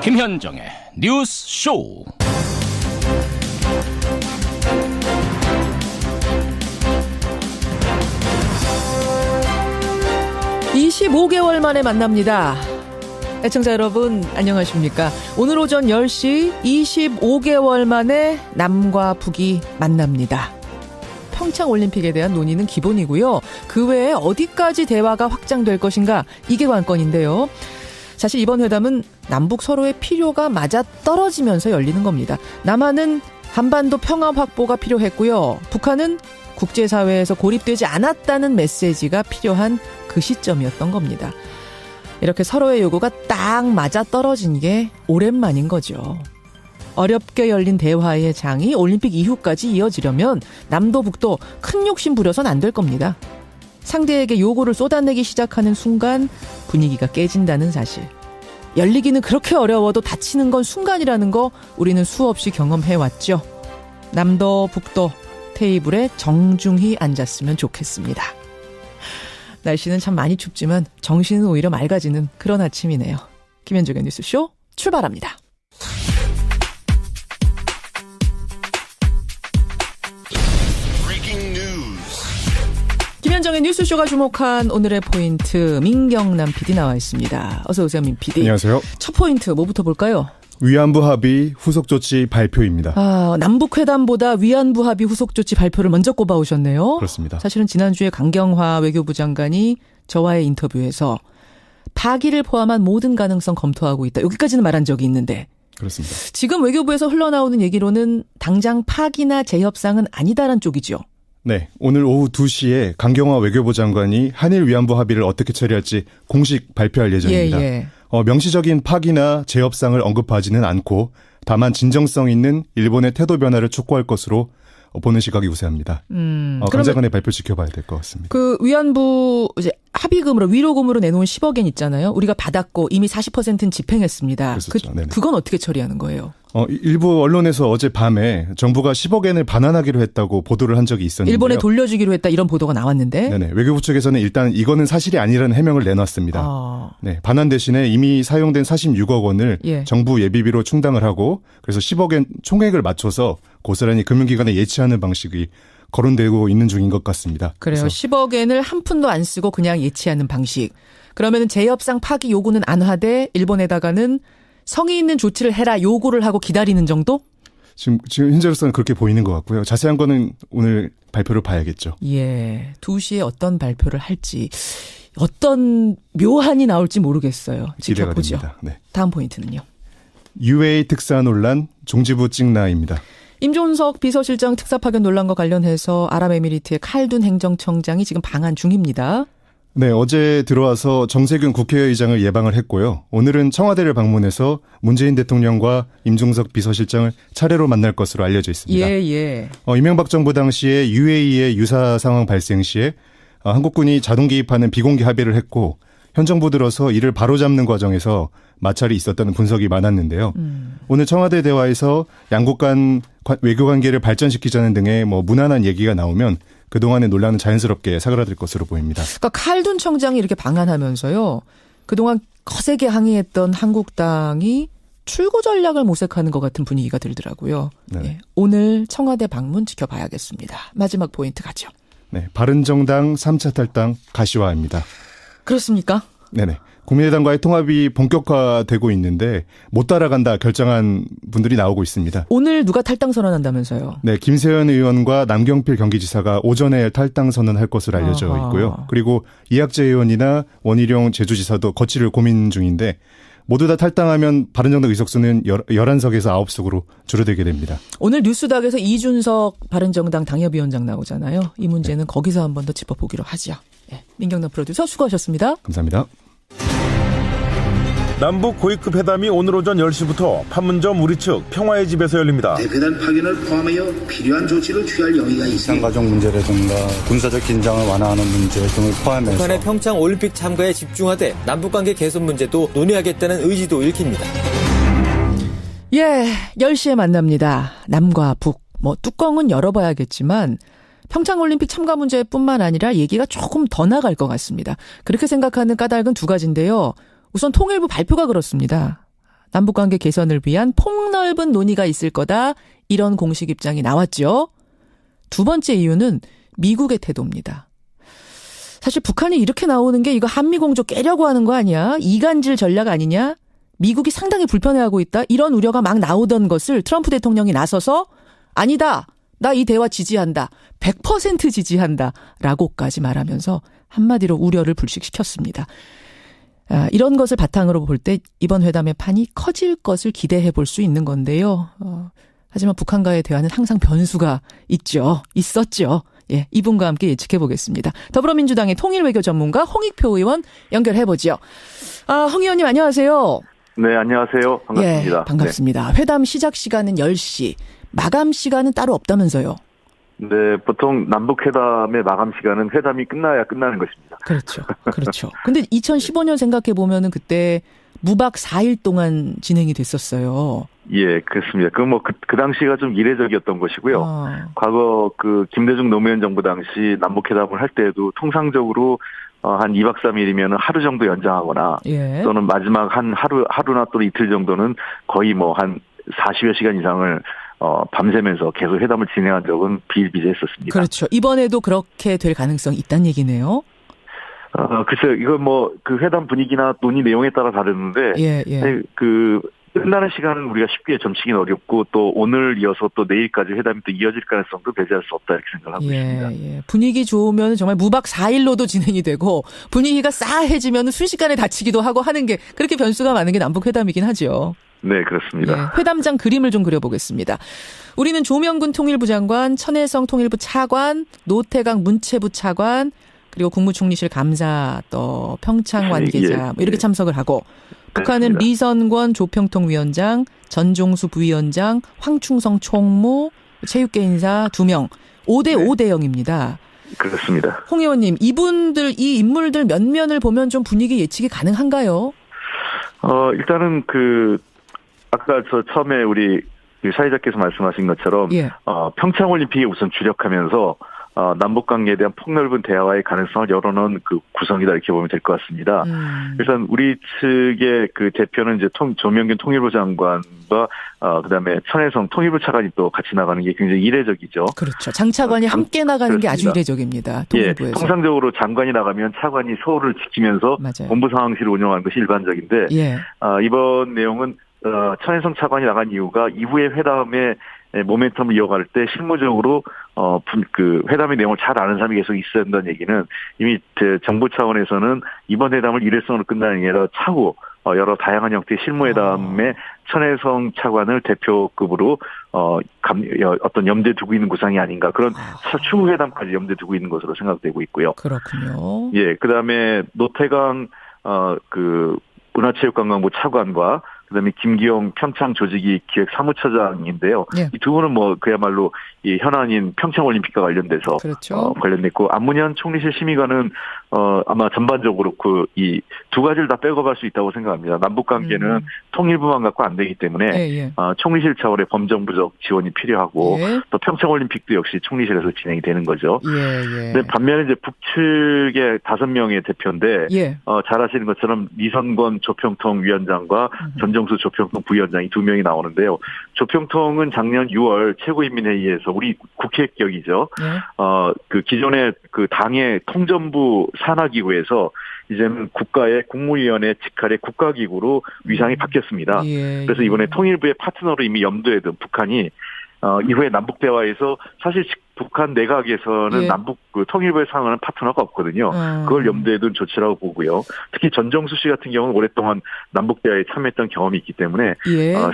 김현정의 뉴스 쇼. 25개월 만에 만납니다. 애청자 여러분 안녕하십니까. 오늘 오전 10시 25개월 만에 남과 북이 만납니다. 평창올림픽에 대한 논의는 기본이고요. 그 외에 어디까지 대화가 확장될 것인가, 이게 관건인데요. 사실 이번 회담은 남북 서로의 필요가 맞아떨어지면서 열리는 겁니다. 남한은 한반도 평화 확보가 필요했고요. 북한은 국제사회에서 고립되지 않았다는 메시지가 필요한 그 시점이었던 겁니다. 이렇게 서로의 요구가 딱 맞아떨어진 게 오랜만인 거죠. 어렵게 열린 대화의 장이 올림픽 이후까지 이어지려면 남도 북도 큰 욕심 부려선 안 될 겁니다. 상대에게 요구를 쏟아내기 시작하는 순간 분위기가 깨진다는 사실. 열리기는 그렇게 어려워도 다치는 건 순간이라는 거 우리는 수없이 경험해왔죠. 남도 북도 테이블에 정중히 앉았으면 좋겠습니다. 날씨는 참 많이 춥지만 정신은 오히려 맑아지는 그런 아침이네요. 김현정의 뉴스쇼 출발합니다. 김현정의 뉴스쇼가 주목한 오늘의 포인트, 민경남 PD 나와 있습니다. 어서 오세요, 민 PD. 안녕하세요. 첫 포인트 뭐부터 볼까요? 위안부 합의 후속 조치 발표입니다. 남북회담보다 위안부 합의 후속 조치 발표를 먼저 꼽아오셨네요. 그렇습니다. 사실은 지난주에 강경화 외교부 장관이 저와의 인터뷰에서 파기를 포함한 모든 가능성 검토하고 있다. 여기까지는 말한 적이 있는데. 그렇습니다. 지금 외교부에서 흘러나오는 얘기로는 당장 파기나 재협상은 아니다란 쪽이죠. 네, 오늘 오후 2시에 강경화 외교부 장관이 한일 위안부 합의를 어떻게 처리할지 공식 발표할 예정입니다. 예. 명시적인 파기나 재협상을 언급하지는 않고 다만 진정성 있는 일본의 태도 변화를 촉구할 것으로 보는 시각이 우세합니다. 강장관의 발표 지켜봐야 될 것 같습니다. 그 위안부 이제 합의금으로 위로금으로 내놓은 10억 엔 있잖아요. 우리가 받았고 이미 40%는 집행했습니다. 그건 어떻게 처리하는 거예요? 일부 언론에서 어젯밤에 정부가 10억 엔을 반환하기로 했다고 보도를 한 적이 있었는데요. 일본에 돌려주기로 했다 이런 보도가 나왔는데. 네네. 외교부 측에서는 일단 이거는 사실이 아니라는 해명을 내놨습니다. 네, 반환 대신에 이미 사용된 46억 원을 정부 예비비로 충당을 하고 그래서 10억 엔 총액을 맞춰서 고스란히 금융기관에 예치하는 방식이 거론되고 있는 중인 것 같습니다. 그래요. 10억 엔을 한 푼도 안 쓰고 그냥 예치하는 방식. 그러면 재협상 파기 요구는 안 하되 일본에다가는 성의 있는 조치를 해라 요구를 하고 기다리는 정도? 지금 현재로서는 그렇게 보이는 것 같고요. 자세한 거는 오늘 발표를 봐야겠죠. 예, 2시에 어떤 발표를 할지 어떤 묘한이 나올지 모르겠어요. 지켜보죠. 네. 다음 포인트는요. UAE 특사 논란 종지부 찍나입니다. 임종석 비서실장 특사 파견 논란과 관련해서 아랍에미리트의 칼둔 행정청장이 지금 방한 중입니다. 네, 어제 들어와서 정세균 국회의장을 예방을 했고요. 오늘은 청와대를 방문해서 문재인 대통령과 임종석 비서실장을 차례로 만날 것으로 알려져 있습니다. 예. 이명박 정부 당시에 UAE의 유사 상황 발생 시에 한국군이 자동 개입하는 비공개 합의를 했고 현 정부 들어서 이를 바로잡는 과정에서 마찰이 있었다는 분석이 많았는데요. 오늘 청와대 대화에서 양국 간 외교관계를 발전시키자는 등의 무난한 얘기가 나오면 그동안의 논란은 자연스럽게 사그라들 것으로 보입니다. 그러니까 칼둔 청장이 이렇게 방한하면서요. 그동안 거세게 항의했던 한국당이 출구 전략을 모색하는 것 같은 분위기가 들더라고요. 네. 예, 오늘 청와대 방문 지켜봐야겠습니다. 마지막 포인트 가죠. 네, 바른정당 3차 탈당 가시화입니다. 그렇습니까? 네네. 국민의당과의 통합이 본격화되고 있는데 못 따라간다 결정한 분들이 나오고 있습니다. 오늘 누가 탈당 선언한다면서요? 네, 김세현 의원과 남경필 경기지사가 오전에 탈당 선언할 것으로 알려져 있고요. 그리고 이학재 의원이나 원희룡 제주지사도 거취를 고민 중인데 모두 다 탈당하면 바른정당 의석수는 11석에서 9석으로 줄어들게 됩니다. 오늘 뉴스닥에서 이준석 바른정당 당협위원장 나오잖아요. 이 문제는 거기서 한 번 더 짚어보기로 하죠. 네, 민경남 프로듀서 수고하셨습니다. 감사합니다. 남북 고위급 회담이 오늘 오전 10시부터 판문점 우리 측 평화의 집에서 열립니다. 대회단 파견을 포함하여 필요한 조치를 취할 영의가 있습니다. 이산가족 문제라든가 군사적 긴장을 완화하는 문제 등을 포함해서 북한의 평창 올림픽 참가에 집중하되 남북관계 개선 문제도 논의하겠다는 의지도 읽힙니다. 예, 10시에 만납니다. 남과 북. 뚜껑은 열어봐야겠지만 평창올림픽 참가 문제뿐만 아니라 얘기가 조금 더 나갈 것 같습니다. 그렇게 생각하는 까닭은 두 가지인데요. 우선 통일부 발표가 그렇습니다. 남북관계 개선을 위한 폭넓은 논의가 있을 거다. 이런 공식 입장이 나왔죠. 두 번째 이유는 미국의 태도입니다. 사실 북한이 이렇게 나오는 게 이거 한미공조 깨려고 하는 거 아니야? 이간질 전략 아니냐? 미국이 상당히 불편해하고 있다. 이런 우려가 막 나오던 것을 트럼프 대통령이 나서서 아니다. 나 이 대화 지지한다. 100% 지지한다. 라고까지 말하면서 한마디로 우려를 불식시켰습니다. 이런 것을 바탕으로 볼 때 이번 회담의 판이 커질 것을 기대해 볼 수 있는 건데요. 하지만 북한과의 대화는 항상 변수가 있었죠. 예, 이분과 함께 예측해 보겠습니다. 더불어민주당의 통일외교 전문가 홍익표 의원 연결해보죠. 홍 의원님 안녕하세요. 네, 안녕하세요. 반갑습니다. 예, 반갑습니다. 네. 회담 시작 시간은 10시, 마감 시간은 따로 없다면서요? 네, 보통 남북회담의 마감 시간은 회담이 끝나야 끝나는 것입니다. 그렇죠. 근데 2015년 생각해 보면은 그때 무박 4일 동안 진행이 됐었어요. 예, 그렇습니다. 그 당시가 좀 이례적이었던 것이고요. 과거 김대중 노무현 정부 당시 남북회담을 할 때에도 통상적으로 한 2박 3일이면 하루 정도 연장하거나 예. 또는 마지막 하루나 또는 이틀 정도는 거의 한 40여 시간 이상을 밤새면서 계속 회담을 진행한 적은 비일비재했었습니다. 그렇죠. 이번에도 그렇게 될 가능성이 있다는 얘기네요. 글쎄요, 이거 그 회담 분위기나 논의 내용에 따라 다르는데, 끝나는 시간은 우리가 쉽게 점치기는 어렵고, 또 오늘 이어서 또 내일까지 회담이 또 이어질 가능성도 배제할 수 없다, 이렇게 생각하고 있습니다. 예. 분위기 좋으면 정말 무박 4일로도 진행이 되고, 분위기가 싸해지면 순식간에 닫히기도 하고 하는 게, 그렇게 변수가 많은 게 남북회담이긴 하죠. 네, 그렇습니다. 예, 회담장 그림을 좀 그려보겠습니다. 우리는 조명군 통일부 장관, 천혜성 통일부 차관, 노태강 문체부 차관, 그리고 국무총리실 감사, 또 평창 관계자 이렇게 참석을 하고 북한은 리선권 조평통 위원장, 전종수 부위원장, 황충성 총무, 체육계 인사 2명, 5대5 대형입니다. 그렇습니다. 홍 의원님, 이 인물들 몇 면을 보면 좀 분위기 예측이 가능한가요? 일단은 아까 처음에 우리 사회자께서 말씀하신 것처럼 평창올림픽에 우선 주력하면서 남북관계에 대한 폭넓은 대화의 가능성을 열어놓은 구성이다 이렇게 보면 될 것 같습니다. 일단 우리 측의 대표는 이제 조명균 통일부 장관과 그다음에 천혜성 통일부 차관이 또 같이 나가는 게 굉장히 이례적이죠. 그렇죠. 장차관이 함께 나가는 게 아주 이례적입니다. 통일부에서. 예, 통상적으로 장관이 나가면 차관이 서울을 지키면서 맞아요. 본부 상황실을 운영하는 것이 일반적인데 이번 내용은 천혜성 차관이 나간 이유가 이후에 회담의 모멘텀을 이어갈 때 실무적으로 회담의 내용을 잘 아는 사람이 계속 있어야 한다는 얘기는 이미 정부 차원에서는 이번 회담을 일회성으로 끝나는 게 아니라 차후 여러 다양한 형태의 실무회담에 천혜성 차관을 대표급으로 어떤 염두에 두고 있는 구상이 아닌가 그런 추후 회담까지 염두에 두고 있는 것으로 생각되고 있고요. 그렇군요. 예, 그다음에 노태강 문화체육관광부 차관과 그다음에 김기용 평창 조직위 기획 사무처장인데요. 이 두 분은 그야말로 이 현안인 평창올림픽과 관련돼서 관련됐고 안문현 총리실 심의관은 아마 전반적으로 이 두 가지를 다 백업할 수 있다고 생각합니다. 남북 관계는 통일부만 갖고 안 되기 때문에 총리실 차원의 범정부적 지원이 필요하고 또 평창올림픽도 역시 총리실에서 진행이 되는 거죠. 근데 반면에 이제 북측의 5명의 대표인데 잘 아시는 것처럼 리선권 조평통 위원장과 전정수 조평통 부위원장이 2명이 나오는데요. 조평통은 작년 6월 최고인민회의에서 우리 국회격이죠. 기존의 당의 통전부 산하기구에서 이제는 국가의 국무위원회 직할의 국가기구로 위상이 바뀌었습니다. 그래서 이번에 통일부의 파트너로 이미 염두에 둔 북한이 이후에 남북 대화에서 사실 북한 내각에서는 남북 통일부에 상응하는 파트너가 없거든요. 그걸 염두에 둔 조치라고 보고요. 특히 전정수 씨 같은 경우는 오랫동안 남북 대화에 참여했던 경험이 있기 때문에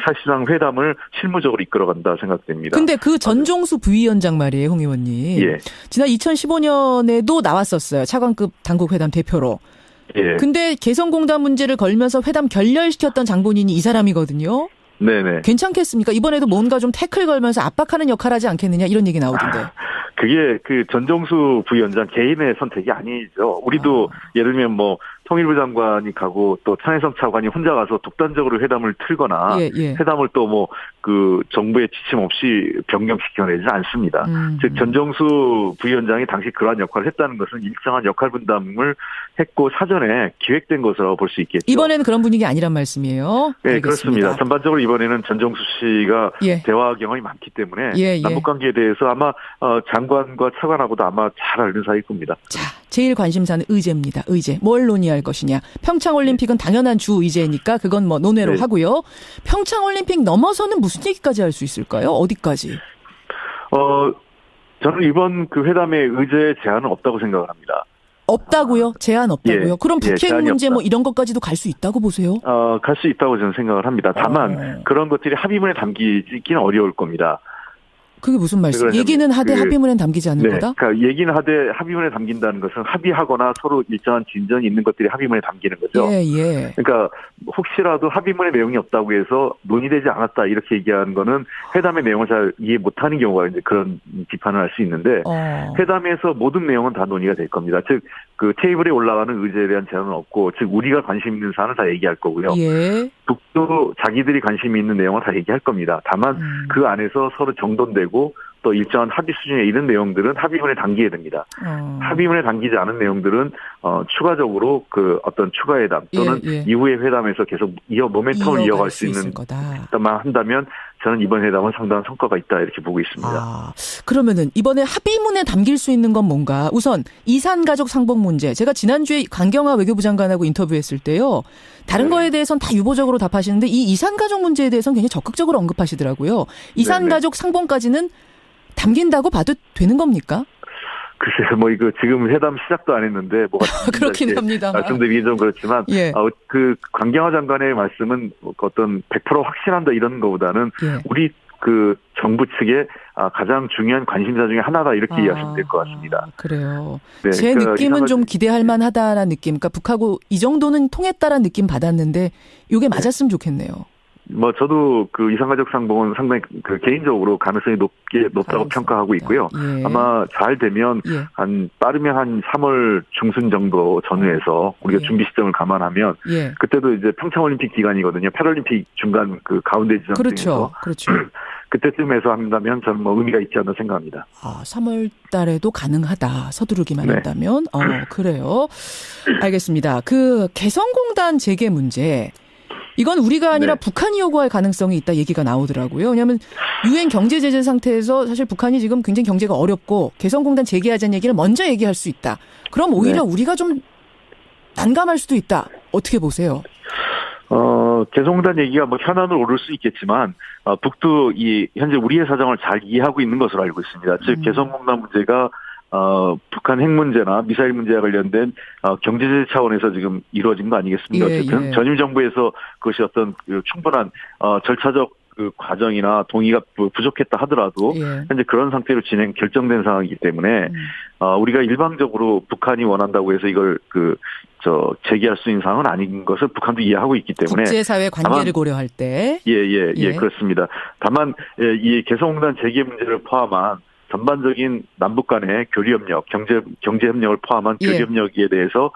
사실상 회담을 실무적으로 이끌어간다 생각됩니다. 근데 전종수 부위원장 말이에요, 홍 의원님. 지난 2015년에도 나왔었어요. 차관급 당국 회담 대표로. 근데 개성공단 문제를 걸면서 회담 결렬시켰던 장본인이 이 사람이거든요. 네네. 괜찮겠습니까? 이번에도 뭔가 좀 태클 걸면서 압박하는 역할 하지 않겠느냐 이런 얘기 나오던데. 그게 전정수 부위원장 개인의 선택이 아니죠. 우리도 예를 들면 통일부 장관이 가고 또 천혜성 차관이 혼자 가서 독단적으로 회담을 틀거나 회담을 또 뭐 그 정부의 지침 없이 변경시켜내지 않습니다. 즉 전정수 부위원장이 당시 그러한 역할을 했다는 것은 일정한 역할 분담을 했고 사전에 기획된 것으로 볼 수 있겠죠. 이번에는 그런 분위기 아니란 말씀이에요? 네, 알겠습니다. 그렇습니다. 전반적으로 이번에는 전정수 씨가 대화 경험이 많기 때문에 남북관계에 대해서 아마 장관과 차관하고도 아마 잘 알는 사이일 겁니다. 자, 제일 관심사는 의제입니다. 의제. 뭘 논의할 것이냐. 평창올림픽은 당연한 주 의제니까 그건 뭐 논외로 하고요. 평창올림픽 넘어서는 무슨 얘기까지 할 수 있을까요? 어디까지? 저는 이번 그 회담의 의제 제한은 없다고 생각을 합니다. 없다고요? 제한 없다고요? 그럼 북핵 문제 뭐 이런 것까지도 갈 수 있다고 보세요? 갈 수 있다고 저는 생각을 합니다. 다만 그런 것들이 합의문에 담기기는 어려울 겁니다. 그게 무슨 말씀? 얘기는 하되 합의문엔 담기지 않는 거다? 그러니까 얘기는 하되 합의문에 담긴다는 것은 합의하거나 서로 일정한 진전이 있는 것들이 합의문에 담기는 거죠. 그러니까 혹시라도 합의문의 내용이 없다고 해서 논의되지 않았다 이렇게 얘기하는 거는 회담의 내용을 잘 이해 못하는 경우가 이제 그런 비판을 할 수 있는데 회담에서 모든 내용은 다 논의가 될 겁니다. 즉 그 테이블에 올라가는 의제에 대한 제한은 없고 즉 우리가 관심 있는 사안을 다 얘기할 거고요. 북도 자기들이 관심이 있는 내용을 다 얘기할 겁니다. 다만 그 안에서 서로 정돈되고 또 일정한 합의 수준에 이른 내용들은 합의문에 담기게 됩니다. 합의문에 담기지 않은 내용들은 추가적으로 그 어떤 추가회담 또는 이후의 회담에서 계속 모멘텀을 이어갈 수 있는 것만 한다면 저는 이번 회담은 상당한 성과가 있다 이렇게 보고 있습니다. 그러면은 이번에 합의문에 담길 수 있는 건 뭔가? 우선 이산가족 상봉 문제. 제가 지난주에 강경화 외교부 장관하고 인터뷰했을 때요. 다른 거에 대해서는 다 유보적으로 답하시는데 이 이산가족 문제에 대해서는 굉장히 적극적으로 언급하시더라고요. 이산가족 상봉까지는 담긴다고 봐도 되는 겁니까? 글쎄요, 뭐 이거 지금 회담 시작도 안 했는데 뭐가 그렇긴 합니다. 말씀드리기 좀 그렇지만 그 강경화 장관의 말씀은 어떤 100% 확신한다 이런 거보다는 우리 그 정부 측의 가장 중요한 관심사 중에 하나다 이렇게 이해하시면 될 것 같습니다. 그래요. 제 느낌은 좀 기대할 만하다라는 느낌. 그러니까 북하고 이 정도는 통했다라는 느낌 받았는데 이게 맞았으면 좋겠네요. 뭐 저도 그 이산가족 상봉은 상당히 그 개인적으로 가능성이 높다고 평가하고 있고요. 아마 잘 되면 빠르면 한 3월 중순 정도 전후에서 우리가 준비 시점을 감안하면 그때도 이제 평창올림픽 기간이거든요. 패럴림픽 중간 그 가운데 지점 중에서 그렇죠. 그때쯤에서 한다면 저는 뭐 의미가 있지 않나 생각합니다. 3월 달에도 가능하다. 서두르기만 한다면. 그래요. 알겠습니다. 그 개성공단 재개 문제. 이건 우리가 아니라 북한이 요구할 가능성이 있다 얘기가 나오더라고요. 왜냐하면 유엔 경제 제재 상태에서 사실 북한이 지금 굉장히 경제가 어렵고 개성공단 재개하자는 얘기를 먼저 얘기할 수 있다. 그럼 오히려 우리가 좀 난감할 수도 있다. 어떻게 보세요? 개성공단 얘기가 뭐 현안으로 오를 수 있겠지만 북도 현재 우리의 사정을 잘 이해하고 있는 것으로 알고 있습니다. 즉 개성공단 문제가 북한 핵 문제나 미사일 문제와 관련된 경제제재 차원에서 지금 이루어진 거 아니겠습니까? 어쨌든 전임 정부에서 그것이 어떤 충분한 절차적 그 과정이나 동의가 부족했다 하더라도 현재 그런 상태로 결정된 상황이기 때문에 우리가 일방적으로 북한이 원한다고 해서 이걸 제기할 수 있는 상황은 아닌 것을 북한도 이해하고 있기 때문에 국제사회 관계를 고려할 때 그렇습니다. 다만 이 개성공단 재개 문제를 포함한 전반적인 남북 간의 교류협력, 경제협력을 포함한 교류협력에 대해서,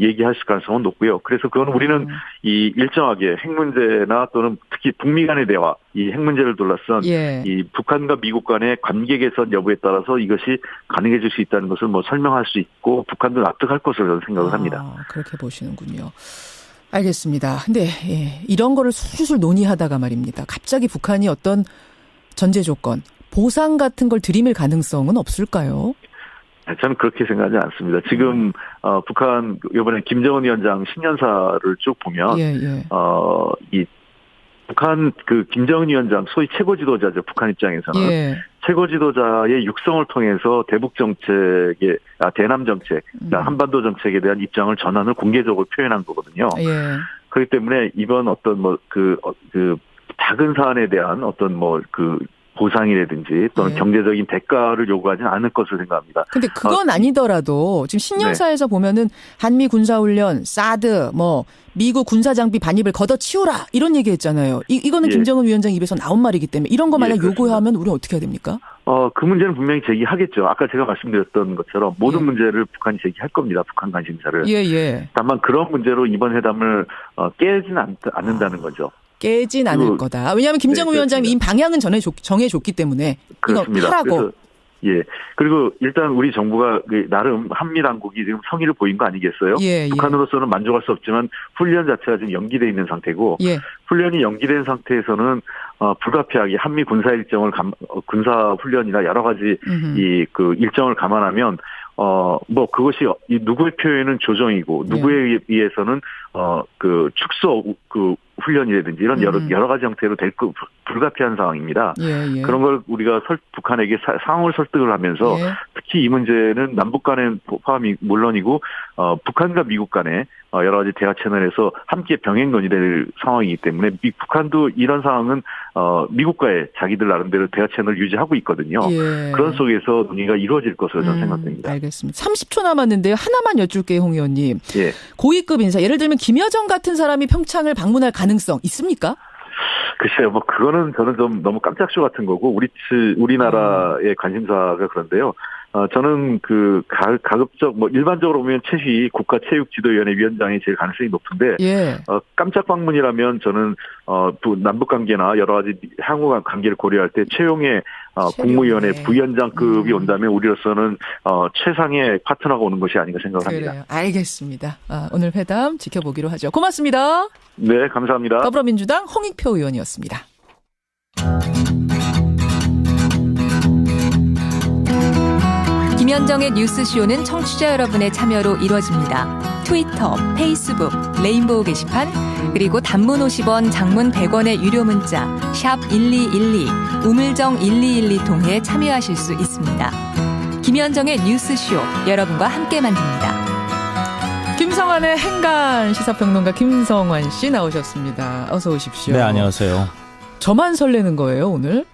얘기할 가능성은 높고요. 그래서 그건 우리는 이 일정하게 핵 문제나 또는 특히 북미 간의 대화, 이 핵 문제를 둘러싼 이 북한과 미국 간의 관계 개선 여부에 따라서 이것이 가능해질 수 있다는 것을 뭐 설명할 수 있고 북한도 납득할 것으로 저는 생각을 합니다. 그렇게 보시는군요. 알겠습니다. 근데 이런 거를 술술 논의하다가 말입니다. 갑자기 북한이 어떤 전제 조건, 보상 같은 걸 들이밀 가능성은 없을까요? 저는 그렇게 생각하지 않습니다. 지금 북한 이번에 김정은 위원장 신년사를 쭉 보면 이 북한 그 김정은 위원장 소위 최고 지도자죠. 북한 입장에서는 최고 지도자의 육성을 통해서 대북 정책의 대남 정책, 한반도 정책에 대한 입장을 전환을 공개적으로 표현한 거거든요. 그렇기 때문에 이번 어떤 작은 사안에 대한 어떤 보상이라든지 또는 경제적인 대가를 요구하지는 않을 것으로 생각합니다. 근데 그건 아니더라도 지금 신년사에서 보면은 한미 군사훈련, 사드, 미국 군사장비 반입을 걷어치우라 이런 얘기했잖아요. 이거는 김정은 위원장 입에서 나온 말이기 때문에 이런 거 만약 요구하면 우리는 어떻게 해야 됩니까? 그 문제는 분명히 제기하겠죠. 아까 제가 말씀드렸던 것처럼 모든 예. 문제를 북한이 제기할 겁니다. 북한 관심사를. 예. 다만 그런 문제로 이번 회담을 깨지는 않는다는 거죠. 깨진 않을 거다. 왜냐하면 김정은 위원장이 이 방향은 정해줬기 때문에 그렇습니다. 이거 하라고. 그리고 일단 우리 정부가 나름 한미 당국이 지금 성의를 보인 거 아니겠어요? 북한으로서는 만족할 수 없지만 훈련 자체가 지금 연기돼 있는 상태고 훈련이 연기된 상태에서는 불가피하게 한미 군사 일정을 군사 훈련이나 여러 가지 그 일정을 감안하면 그것이 누구의 표현은 조정이고 누구에 의해서는 그 축소 훈련이라든지 이런 여러 가지 형태로 될 불가피한 상황입니다. 그런 걸 우리가 북한에게 상황을 설득을 하면서 특히 이 문제는 남북 간의 포함이 물론이고 북한과 미국 간의 여러 가지 대화 채널에서 함께 병행 논의될 상황이기 때문에 북한도 이런 상황은 미국과의 자기들 나름대로 대화 채널을 유지하고 있거든요. 그런 속에서 논의가 이루어질 것으로 저는 생각됩니다. 알겠습니다. 30초 남았는데요. 하나만 여쭐게요, 홍 의원님. 고위급 인사, 예를 들면 김여정 같은 사람이 평창을 방문할 가능성 있습니까? 글쎄요, 그거는 저는 좀 너무 깜짝쇼 같은 거고, 우리나라의 관심사가 그런데요. 저는 가급적, 일반적으로 보면 최희 국가체육지도위원회 위원장이 제일 가능성이 높은데, 깜짝 방문이라면 저는, 남북 관계나 여러 가지 향후 관계를 고려할 때 최용의 국무위원회 부위원장급이 온다면 우리로서는, 최상의 파트너가 오는 것이 아닌가 생각을 합니다. 그래요. 알겠습니다. 오늘 회담 지켜보기로 하죠. 고맙습니다. 네, 감사합니다. 더불어민주당 홍익표 의원이었습니다. 김현정의 뉴스쇼는 청취자 여러분의 참여로 이루어집니다. 트위터, 페이스북, 레인보우 게시판, 그리고 단문 50원, 장문 100원의 유료 문자 샵 1212, 우물정 1212 통해 참여하실 수 있습니다. 김현정의 뉴스쇼, 여러분과 함께 만듭니다. 김성환의 행간 시사평론가 김성환 씨 나오셨습니다. 어서 오십시오. 네, 안녕하세요. 저만 설레는 거예요, 오늘?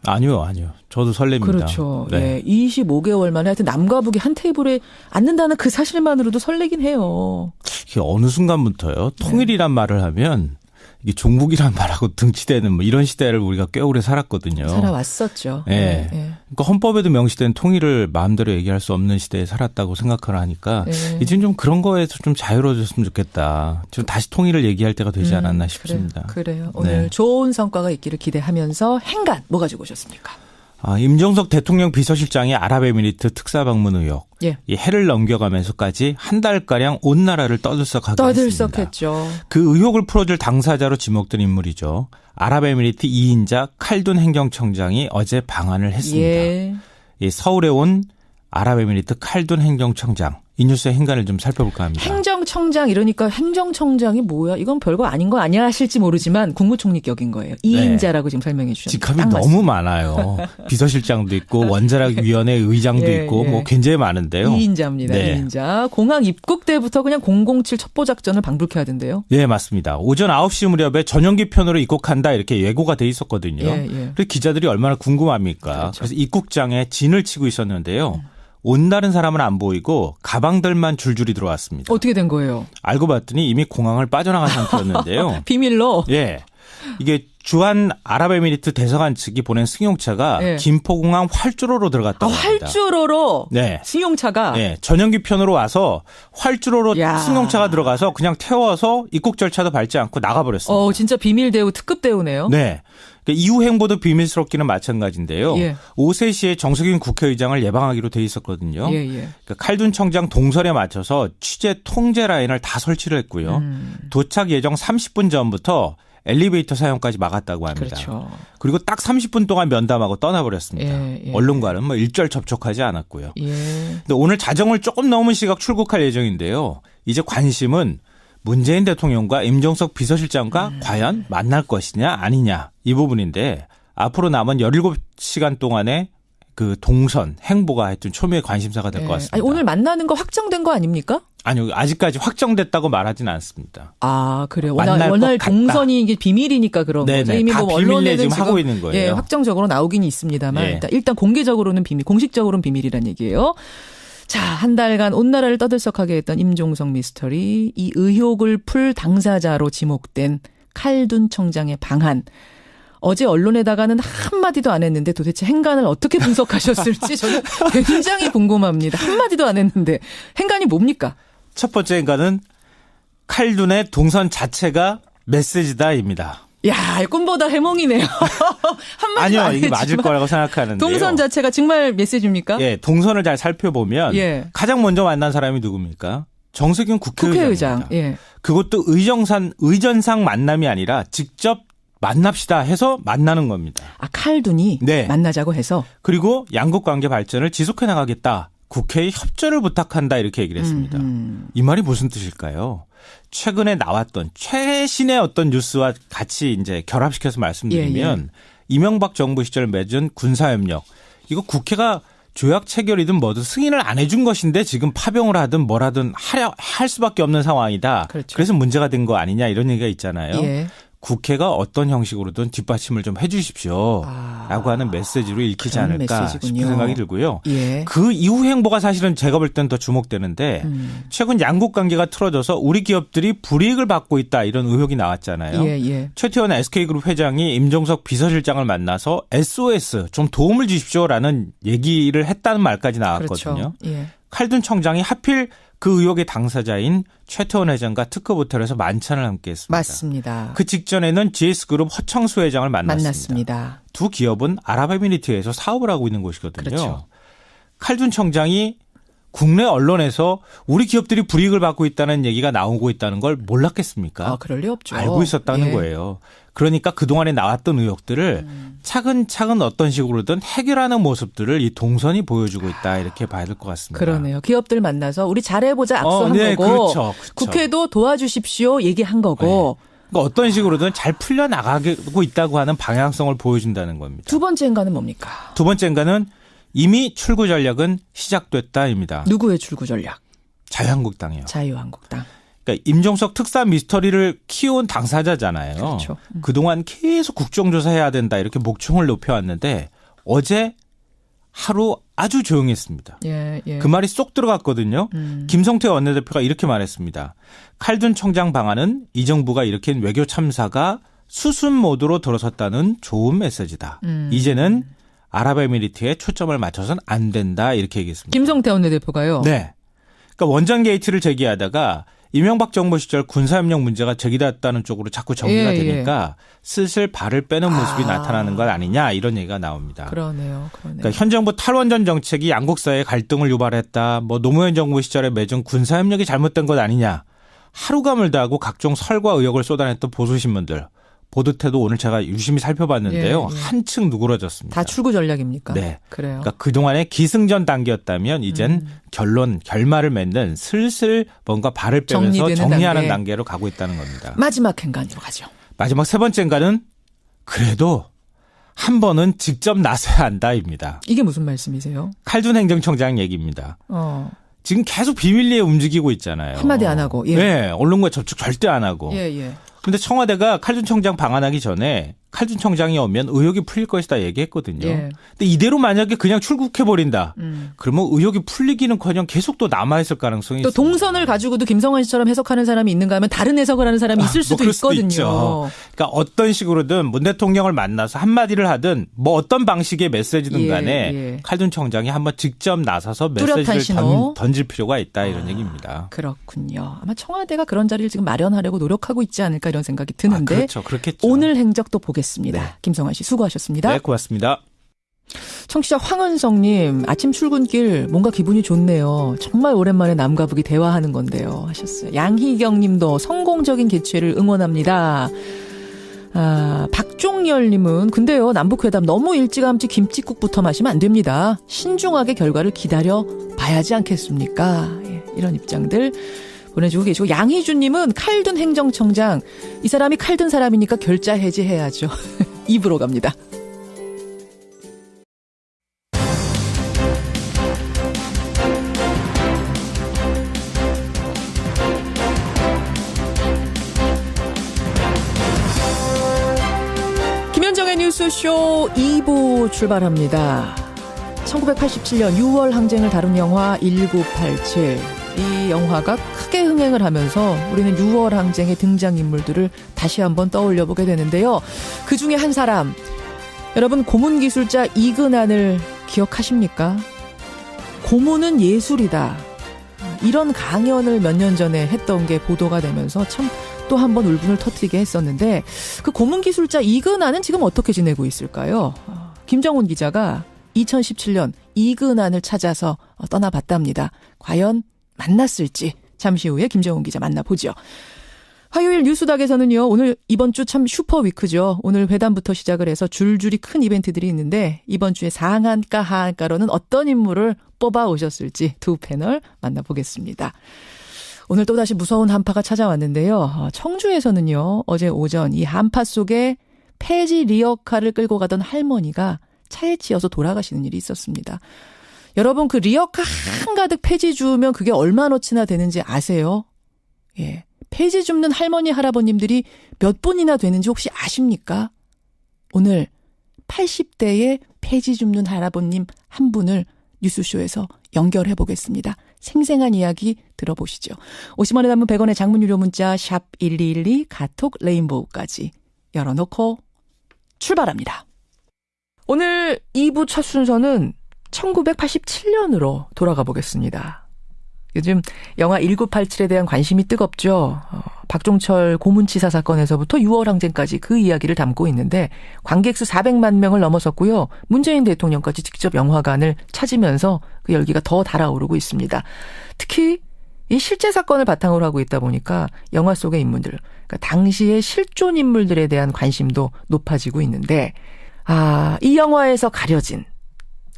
아니요. 저도 설렙니다. 그렇죠. 네. 25개월 만에 하여튼 남과 북이 한 테이블에 앉는다는 그 사실만으로도 설레긴 해요. 이게 어느 순간부터요. 통일이란 말을 하면 이게 종북이란 말하고 등치되는 이런 시대를 우리가 꽤 오래 살았거든요. 살아왔었죠. 네. 그러니까 헌법에도 명시된 통일을 마음대로 얘기할 수 없는 시대에 살았다고 생각을 하니까 이제 좀 그런 거에서 좀 자유로워졌으면 좋겠다. 좀 다시 통일을 얘기할 때가 되지 않았나 싶습니다. 그래요. 오늘 좋은 성과가 있기를 기대하면서 행간 뭐 가지고 오셨습니까? 임종석 대통령 비서실장이 아랍에미리트 특사 방문 의혹. 이 해를 넘겨가면서까지 한 달가량 온 나라를 떠들썩하게 했습니다. 떠들썩했죠. 그 의혹을 풀어줄 당사자로 지목된 인물이죠. 아랍에미리트 2인자 칼둔 행정청장이 어제 방한을 했습니다. 서울에 온 아랍에미리트 칼둔 행정청장. 이 뉴스의 행간을 좀 살펴볼까 합니다. 행정청장 이러니까 행정청장이 뭐야? 이건 별거 아닌 거 아니야 하실지 모르지만 국무총리격인 거예요. 2인자라고 지금 설명해 주셨는데. 직함이 너무 많아요. 비서실장도 있고 원자력위원회 의장도 있고 굉장히 많은데요. 2인자입니다. 2인자. 공항 입국 때부터 그냥 007 첩보작전을 방불케 하던데요. 네, 맞습니다. 오전 9시 무렵에 전용기 편으로 입국한다 이렇게 예고가 돼 있었거든요. 그래서 기자들이 얼마나 궁금합니까? 그래서 입국장에 진을 치고 있었는데요. 온다는 사람은 안 보이고 가방들만 줄줄이 들어왔습니다. 어떻게 된 거예요? 알고 봤더니 이미 공항을 빠져나간 상태였는데요. 비밀로? 이게 주한 아랍에미리트 대사관 측이 보낸 승용차가 김포공항 활주로로 들어갔다고 합니다. 활주로로? 승용차가? 전용기 편으로 와서 활주로로 승용차가 들어가서 그냥 태워서 입국 절차도 밟지 않고 나가버렸습니다. 진짜 비밀 대우, 특급 대우네요. 네. 그러니까 이후 행보도 비밀스럽기는 마찬가지인데요. 오세 3시에 정석윤 국회의장을 예방하기로 돼 있었거든요. 그러니까 칼둔 청장 동선에 맞춰서 취재 통제 라인을 다 설치를 했고요. 도착 예정 30분 전부터 엘리베이터 사용까지 막았다고 합니다. 그리고 딱 30분 동안 면담하고 떠나버렸습니다. 언론과는 일절 접촉하지 않았고요. 근데 오늘 자정을 조금 넘은 시각 출국할 예정인데요. 이제 관심은 문재인 대통령과 임종석 비서실장과 과연 만날 것이냐 아니냐 이 부분인데 앞으로 남은 17시간 동안의 그 동선 행보가 하여튼 초미의 관심사가 될 것 같습니다. 오늘 만나는 거 확정된 거 아닙니까? 아니요. 아직까지 확정됐다고 말하지는 않습니다. 그래요. 워낙 동선이 이게 비밀이니까 그런 거죠. 이미 언론에 지금 하고 있는 거예요. 확정적으로 나오긴 있습니다만 일단 공개적으로는 비밀, 공식적으로는 비밀이란 얘기예요. 자, 한 달간 온 나라를 떠들썩하게 했던 임종석 미스터리, 이 의혹을 풀 당사자로 지목된 칼둔 청장의 방한. 어제 언론에다가는 한마디도 안 했는데 도대체 행간을 어떻게 분석하셨을지 저는 굉장히 궁금합니다. 한마디도 안 했는데 행간이 뭡니까? 첫 번째 행간은 칼둔의 동선 자체가 메시지다입니다. 야, 꿈보다 해몽이네요. 아니요, 이게 맞을 거라고 생각하는데요. 동선 자체가 정말 메시지입니까? 예, 동선을 잘 살펴보면 가장 먼저 만난 사람이 누굽니까? 정세균 국회의장. 예. 그것도 의전상 만남이 아니라 직접 만납시다 해서 만나는 겁니다. 아, 칼둔이 만나자고 해서. 그리고 양국 관계 발전을 지속해 나가겠다. 국회의 협조를 부탁한다 이렇게 얘기를 했습니다. 이 말이 무슨 뜻일까요? 최근에 나왔던 최신의 어떤 뉴스와 같이 이제 결합시켜서 말씀드리면 이명박 정부 시절 맺은 군사협력 이거 국회가 조약 체결이든 뭐든 승인을 안 해준 것인데 지금 파병을 하든 뭘 하든 할 수밖에 없는 상황이다. 그렇죠. 그래서 문제가 된 거 아니냐 이런 얘기가 있잖아요. 국회가 어떤 형식으로든 뒷받침을 좀 해 주십시오. 라고 하는 메시지로 읽히지 않을까 싶은 생각이 들고요. 그 이후 행보가 사실은 제가 볼 때는 더 주목되는데 최근 양국 관계가 틀어져서 우리 기업들이 불이익을 받고 있다 이런 의혹이 나왔잖아요. 최태원 SK그룹 회장이 임종석 비서실장을 만나서 SOS 좀 도움을 주십시오라는 얘기를 했다는 말까지 나왔거든요. 그렇죠. 칼둔 청장이 하필 그 의혹의 당사자인 최태원 회장과 특급 호텔에서 만찬을 함께했습니다. 맞습니다. 그 직전에는 GS그룹 허창수 회장을 만났습니다. 두 기업은 아랍에미리트에서 사업을 하고 있는 곳이거든요. 그렇죠. 칼둔 청장이 국내 언론에서 우리 기업들이 불이익을 받고 있다는 얘기가 나오고 있다는 걸 몰랐겠습니까? 그럴 리 없죠. 알고 있었다는 거예요. 그러니까 그동안에 나왔던 의혹들을 차근차근 어떤 식으로든 해결하는 모습들을 이 동선이 보여주고 있다 이렇게 봐야 될 것 같습니다. 그러네요. 기업들 만나서 우리 잘해보자 악수한 거고 그렇죠. 국회도 도와주십시오 얘기한 거고 그러니까 어떤 식으로든 잘 풀려나가고 있다고 하는 방향성을 보여준다는 겁니다. 두 번째 행간은 뭡니까? 두 번째 행간은 이미 출구 전략은 시작됐다입니다. 누구의 출구 전략? 자유한국당이요. 자유한국당. 그러니까 임종석 특사 미스터리를 키운 당사자잖아요. 그렇죠. 그동안 계속 국정조사해야 된다 이렇게 목청을 높여왔는데 어제 하루 아주 조용했습니다. 그 말이 쏙 들어갔거든요. 김성태 원내대표가 이렇게 말했습니다. 칼둔 청장 방안은 이 정부가 일으킨 외교 참사가 수순 모드로 들어섰다는 좋은 메시지다. 이제는 아랍에미리트에 초점을 맞춰서는 안 된다 이렇게 얘기했습니다. 김성태 원내대표가요? 네. 그러니까 원전 게이트를 제기하다가 이명박 정부 시절 군사협력 문제가 제기됐다는 쪽으로 자꾸 전개가 되니까 슬슬 발을 빼는 모습이 나타나는 것 아니냐 이런 얘기가 나옵니다. 그러네요. 그러니까 현 정부 탈원전 정책이 양국 사이의 갈등을 유발했다. 뭐 노무현 정부 시절에 맺은 군사협력이 잘못된 것 아니냐. 하루가 멀다 하고 각종 설과 의혹을 쏟아냈던 보수신문들. 보도태도 오늘 제가 유심히 살펴봤는데요. 한층 누그러졌습니다. 다 출구 전략입니까? 네. 그래요. 그러니까 그동안의 기승전 단계였다면 이젠 결말을 맺는 슬슬 뭔가 발을 빼면서 정리하는 단계로 가고 있다는 겁니다. 마지막 행간으로 가죠. 마지막 세 번째 행간은 그래도 한 번은 직접 나서야 한다입니다. 이게 무슨 말씀이세요? 칼둔 행정청장 얘기입니다. 지금 계속 비밀리에 움직이고 있잖아요. 한마디 안 하고. 네. 언론과 접촉 절대 안 하고. 근데 청와대가 칼둔 청장 방한하기 전에 칼둔 청장이 오면 의혹이 풀릴 것이다 얘기했거든요. 근데 이대로 만약에 그냥 출국해버린다. 그러면 의혹이 풀리기는커녕 계속 또 남아있을 가능성이 또 있습니다. 동선을 가지고도 김성환 씨처럼 해석하는 사람이 있는가 하면 다른 해석을 하는 사람이 있을 수도 있거든요. 있죠. 그러니까 어떤 식으로든 문 대통령을 만나서 한마디를 하든 뭐 어떤 방식의 메시지든 간에 칼둔 청장이 한번 직접 나서서 메시지를 던질 필요가 있다 이런 얘기입니다. 그렇군요. 아마 청와대가 그런 자리를 지금 마련하려고 노력하고 있지 않을까 이런 생각이 드는데 그렇죠. 그렇겠죠. 오늘 행적도 보겠습니다. 김성환 씨 수고하셨습니다. 네, 고맙습니다. 청취자 황은성님 아침 출근길 뭔가 기분이 좋네요. 정말 오랜만에 남과 북이 대화하는 건데요 하셨어요. 양희경님도 성공적인 개최를 응원합니다. 박종열님은 근데요 남북회담 너무 일찌감치 김칫국부터 마시면 안 됩니다. 신중하게 결과를 기다려 봐야지 않겠습니까? 이런 입장들 보내주고 계시고 양희준님은 칼둔 행정청장 이 사람이 칼둔 사람이니까 결자 해지해야죠. 입으로 갑니다. 김현정의 뉴스쇼 2부 출발합니다. 1987년 6월 항쟁을 다룬 영화 1987. 이 영화가 학계 흥행을 하면서 우리는 6월 항쟁의 등장인물들을 다시 한번 떠올려보게 되는데요. 그중에 한 사람, 여러분 고문기술자 이근한을 기억하십니까? 고문은 예술이다. 이런 강연을 몇 년 전에 했던 게 보도가 되면서 참 또 한 번 울분을 터뜨리게 했었는데 그 고문기술자 이근한은 지금 어떻게 지내고 있을까요? 김정훈 기자가 2017년 이근한을 찾아서 떠나봤답니다. 과연 만났을지 잠시 후에 김정훈 기자 만나보죠. 화요일 뉴스닥에서는요. 오늘 이번 주 참 슈퍼위크죠. 오늘 회담부터 시작을 해서 줄줄이 큰 이벤트들이 있는데 이번 주에 상한가 하한가로는 어떤 인물을 뽑아오셨을지 두 패널 만나보겠습니다. 오늘 또다시 무서운 한파가 찾아왔는데요. 청주에서는요. 어제 오전 이 한파 속에 폐지 리어카를 끌고 가던 할머니가 차에 치여서 돌아가시는 일이 있었습니다. 여러분 그 리어카 한가득 폐지 주우면 그게 얼마나치나 되는지 아세요? 예, 폐지 줍는 할머니 할아버님들이 몇 분이나 되는지 혹시 아십니까? 오늘 80대의 폐지 줍는 할아버님 한 분을 뉴스쇼에서 연결해 보겠습니다. 생생한 이야기 들어보시죠. 50원에 담은 100원의 장문 유료 문자 샵 1212 카톡 레인보우까지 열어놓고 출발합니다. 오늘 2부 첫 순서는 1987년으로 돌아가 보겠습니다. 요즘 영화 1987에 대한 관심이 뜨겁죠. 박종철 고문치사 사건에서부터 6월 항쟁까지 그 이야기를 담고 있는데 관객 수 400만 명을 넘어섰고요. 문재인 대통령까지 직접 영화관을 찾으면서 그 열기가 더 달아오르고 있습니다. 특히 이 실제 사건을 바탕으로 하고 있다 보니까 영화 속의 인물들, 그러니까 당시의 실존 인물들에 대한 관심도 높아지고 있는데 이 영화에서 가려진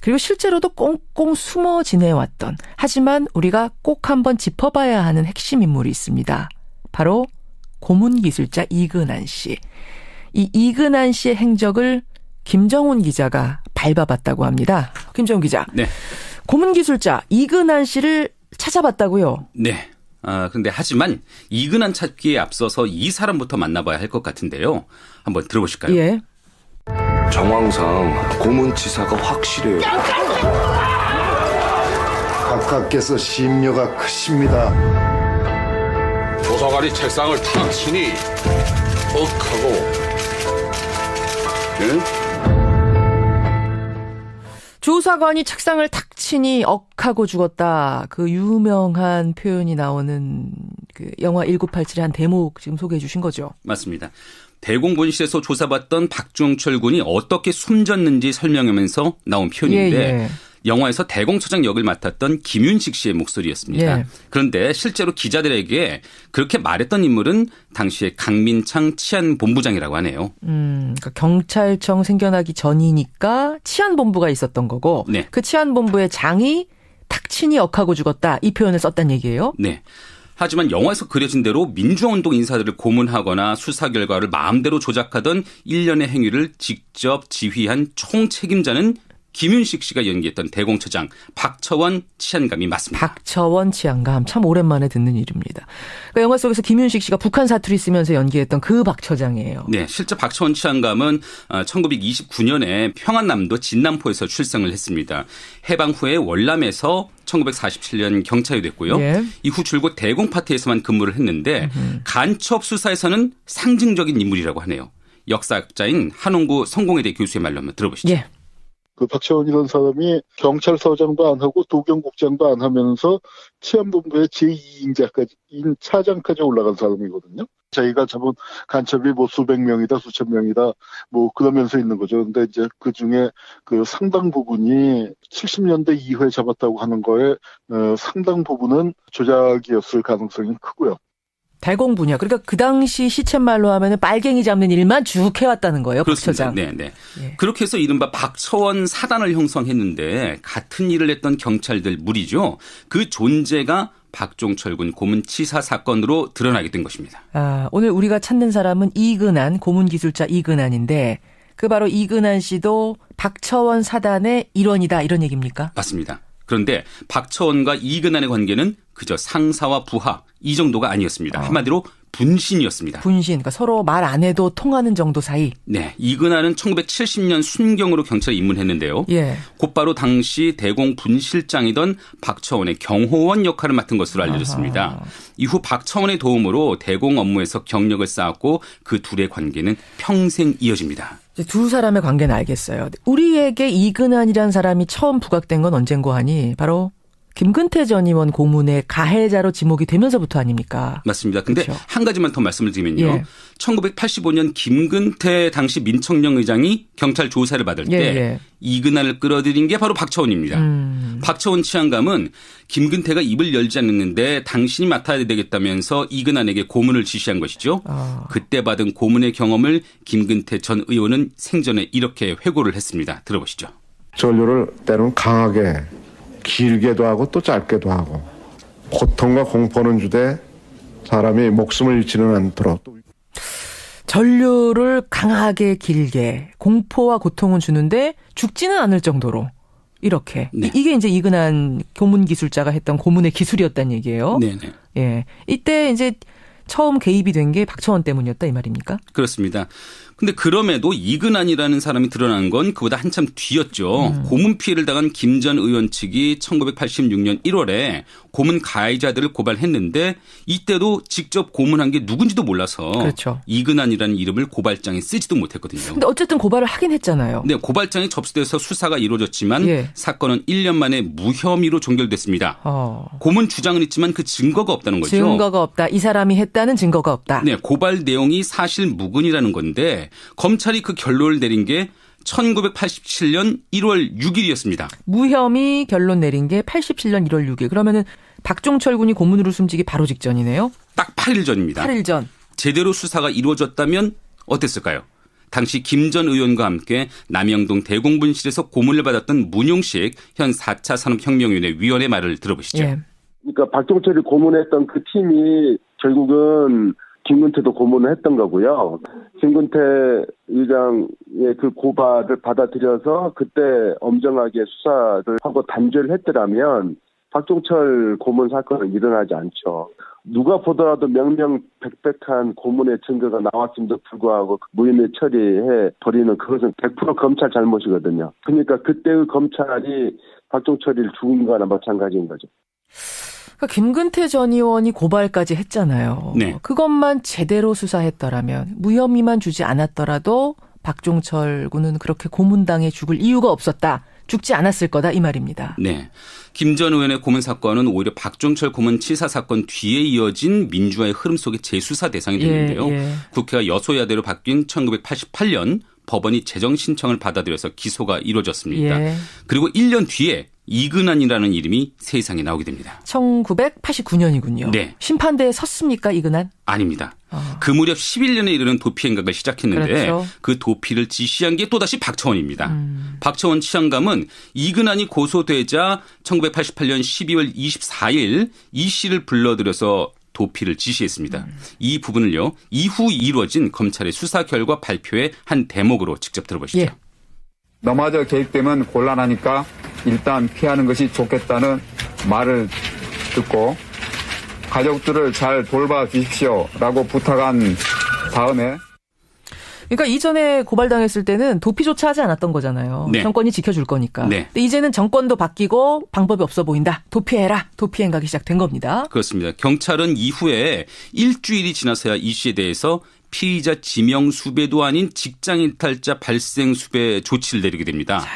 그리고 실제로도 꽁꽁 숨어 지내왔던 하지만 우리가 꼭 한번 짚어봐야 하는 핵심 인물이 있습니다. 바로 고문기술자 이근한 씨. 이 이근한 씨의 행적을 김정훈 기자가 밟아봤다고 합니다. 김정훈 기자. 네. 고문기술자 이근한 씨를 찾아봤다고요? 네. 근데 하지만 이근한 찾기에 앞서서 이 사람부터 만나봐야 할 것 같은데요. 한번 들어보실까요? 예. 정황상 고문치사가 확실해요. 각하께서 심려가 크십니다. 조사관이 책상을 탁 치니 억하고 조사관이 책상을 탁 치니 억하고 죽었다. 그 유명한 표현이 나오는 그 영화 1987의 한 대목 지금 소개해 주신 거죠? 맞습니다. 대공분실에서 조사받던 박종철 군이 어떻게 숨졌는지 설명하면서 나온 표현인데 영화에서 대공처장 역을 맡았던 김윤식 씨의 목소리였습니다. 그런데 실제로 기자들에게 그렇게 말했던 인물은 당시에 강민창 치안본부장이라고 하네요. 그러니까 경찰청 생겨나기 전이니까 치안본부가 있었던 거고 그 치안본부의 장이 탁 치니 억하고 죽었다. 이 표현을 썼단 얘기예요? 네. 하지만 영화에서 그려진 대로 민주화운동 인사들을 고문하거나 수사 결과를 마음대로 조작하던 일련의 행위를 직접 지휘한 총책임자는 김윤식 씨가 연기했던 대공처장 박처원 치안감이 맞습니다. 박처원 치안감 참 오랜만에 듣는 이름입니다. 그러니까 영화 속에서 김윤식 씨가 북한 사투리 쓰면서 연기했던 그 박처장이에요. 네, 실제 박처원 치안감은 1929년에 평안남도 진남포에서 출생을 했습니다. 해방 후에 월남에서 1947년 경찰이 됐고요. 이후 줄곧 대공파트에서만 근무를 했는데 간첩 수사에서는 상징적인 인물이라고 하네요. 역사학자인 한홍구 성공회대 교수의 말로 한번 들어보시죠. 그 박처원이라는 사람이 경찰서장도 안 하고 도경국장도 안 하면서 치안본부의 제2인자까지 차장까지 올라간 사람이거든요. 자기가 잡은 간첩이 뭐 수백 명이다 수천 명이다 뭐 그러면서 있는 거죠. 근데 이제 그 중에 그 상당 부분이 70년대 이후에 잡았다고 하는 거에 상당 부분은 조작이었을 가능성이 크고요. 대공분야. 그러니까 그 당시 시쳇말로 하면은 빨갱이 잡는 일만 쭉 해왔다는 거예요. 그렇습니다. 박처장. 네. 그렇게 해서 이른바 박처원 사단을 형성했는데 같은 일을 했던 경찰들 무리죠. 그 존재가 박종철 군 고문치사 사건으로 드러나게 된 것입니다. 오늘 우리가 찾는 사람은 이근한, 고문기술자 이근한인데 그 바로 이근한 씨도 박처원 사단의 일원이다 이런 얘기입니까? 맞습니다. 그런데 박처원과 이근한의 관계는 그저 상사와 부하 이 정도가 아니었습니다. 한마디로 분신이었습니다. 분신, 그러니까 서로 말 안 해도 통하는 정도 사이. 네, 이근하는 1970년 순경으로 경찰에 입문했는데요. 예. 곧바로 당시 대공 분실장이던 박처원의 경호원 역할을 맡은 것으로 알려졌습니다. 아하. 이후 박처원의 도움으로 대공 업무에서 경력을 쌓았고 그 둘의 관계는 평생 이어집니다. 두 사람의 관계는 알겠어요. 우리에게 이근한이라는 사람이 처음 부각된 건 언젠고 하니 바로 김근태 전 의원 고문의 가해자로 지목이 되면서부터 아닙니까? 맞습니다. 근데 그렇죠. 한 가지만 더 말씀을 드리면요. 예. 1985년 김근태 당시 민청령 의장이 경찰 조사를 받을 때 이근한을 끌어들인 게 바로 박처원입니다. 박처원 치안감은 김근태가 입을 열지 않는데 당신이 맡아야 되겠다면서 이근한에게 고문을 지시한 것이죠. 그때 받은 고문의 경험을 김근태 전 의원은 생전에 이렇게 회고를 했습니다. 들어보시죠. 전류를 때로는 강하게 길게도 하고 또 짧게도 하고 고통과 공포는 주되 사람이 목숨을 잃지는 않도록. 전류를 강하게 길게 공포와 고통은 주는데 죽지는 않을 정도로 이렇게. 네. 이게 이제 이근한 고문 기술자가 했던 고문의 기술이었다는 얘기예요. 네네. 예. 이때 이제 처음 개입이 된 게 박처원 때문이었다 이 말입니까? 그렇습니다. 근데 그럼에도 이근한이라는 사람이 드러난 건 그보다 한참 뒤였죠. 고문 피해를 당한 김 전 의원 측이 1986년 1월에 고문 가해자들을 고발했는데 이때도 직접 고문한 게 누군지도 몰라서 그렇죠. 이근한이라는 이름을 고발장에 쓰지도 못했거든요. 근데 어쨌든 고발을 하긴 했잖아요. 네, 고발장이 접수돼서 수사가 이루어졌지만 사건은 1년 만에 무혐의로 종결됐습니다. 고문 주장은 있지만 그 증거가 없다는 거죠. 증거가 없다. 이 사람이 했다는 증거가 없다. 네, 고발 내용이 사실 무근이라는 건데 검찰이 그 결론을 내린 게 1987년 1월 6일이었습니다. 무혐의 결론 내린 게 87년 1월 6일. 그러면은 박종철 군이 고문으로 숨지기 바로 직전이네요. 딱 8일 전입니다. 8일 전. 제대로 수사가 이루어졌다면 어땠을까요? 당시 김 전 의원과 함께 남영동 대공분실에서 고문을 받았던 문용식 현 4차 산업혁명위원회 위원의 말을 들어보시죠. 예. 그러니까 박종철이 고문했던 그 팀이 결국은 김근태도 고문을 했던 거고요. 김근태 의장의 그 고발을 받아들여서 그때 엄정하게 수사를 하고 단죄를 했더라면 박종철 고문 사건은 일어나지 않죠. 누가 보더라도 명명백백한 고문의 증거가 나왔음에도 불구하고 무혐의 처리해 버리는 그것은 100% 검찰 잘못이거든요. 그러니까 그때의 검찰이 박종철이를 죽인 거나 마찬가지인 거죠. 그러니까 김근태 전 의원이 고발까지 했잖아요. 네. 그것만 제대로 수사했더라면 무혐의만 주지 않았더라도 박종철 군은 그렇게 고문당해 죽을 이유가 없었다. 죽지 않았을 거다 이 말입니다. 네. 김 전 의원의 고문 사건은 오히려 박종철 고문 치사 사건 뒤에 이어진 민주화의 흐름 속의 재수사 대상이 됐는데요. 국회가 여소야대로 바뀐 1988년 법원이 재정 신청을 받아들여서 기소가 이루어졌습니다. 그리고 1년 뒤에 이근한이라는 이름이 세상에 나오게 됩니다. 1989년이군요. 네. 심판대에 섰습니까 이근한? 아닙니다. 그 무렵 11년에 이르는 도피 행각을 시작했는데 그렇죠. 그 도피를 지시한 게 또다시 박처원입니다. 박처원 치안감은 이근한이 고소되자 1988년 12월 24일 이 씨를 불러들여서 도피를 지시했습니다. 이 부분을요. 이후 이루어진 검찰의 수사 결과 발표의 한 대목으로 직접 들어보시죠. 예. 너마저 개입되면 곤란하니까 일단 피하는 것이 좋겠다는 말을 듣고 가족들을 잘 돌봐 주십시오라고 부탁한 다음에 그러니까 이전에 고발당했을 때는 도피조차 하지 않았던 거잖아요. 네. 정권이 지켜줄 거니까. 네. 근데 이제는 정권도 바뀌고 방법이 없어 보인다. 도피해라. 도피 행각이 시작된 겁니다. 그렇습니다. 경찰은 이후에 일주일이 지나서야 이 씨에 대해서 피의자 지명 수배도 아닌 직장 이탈자 발생 수배 조치를 내리게 됩니다. 자,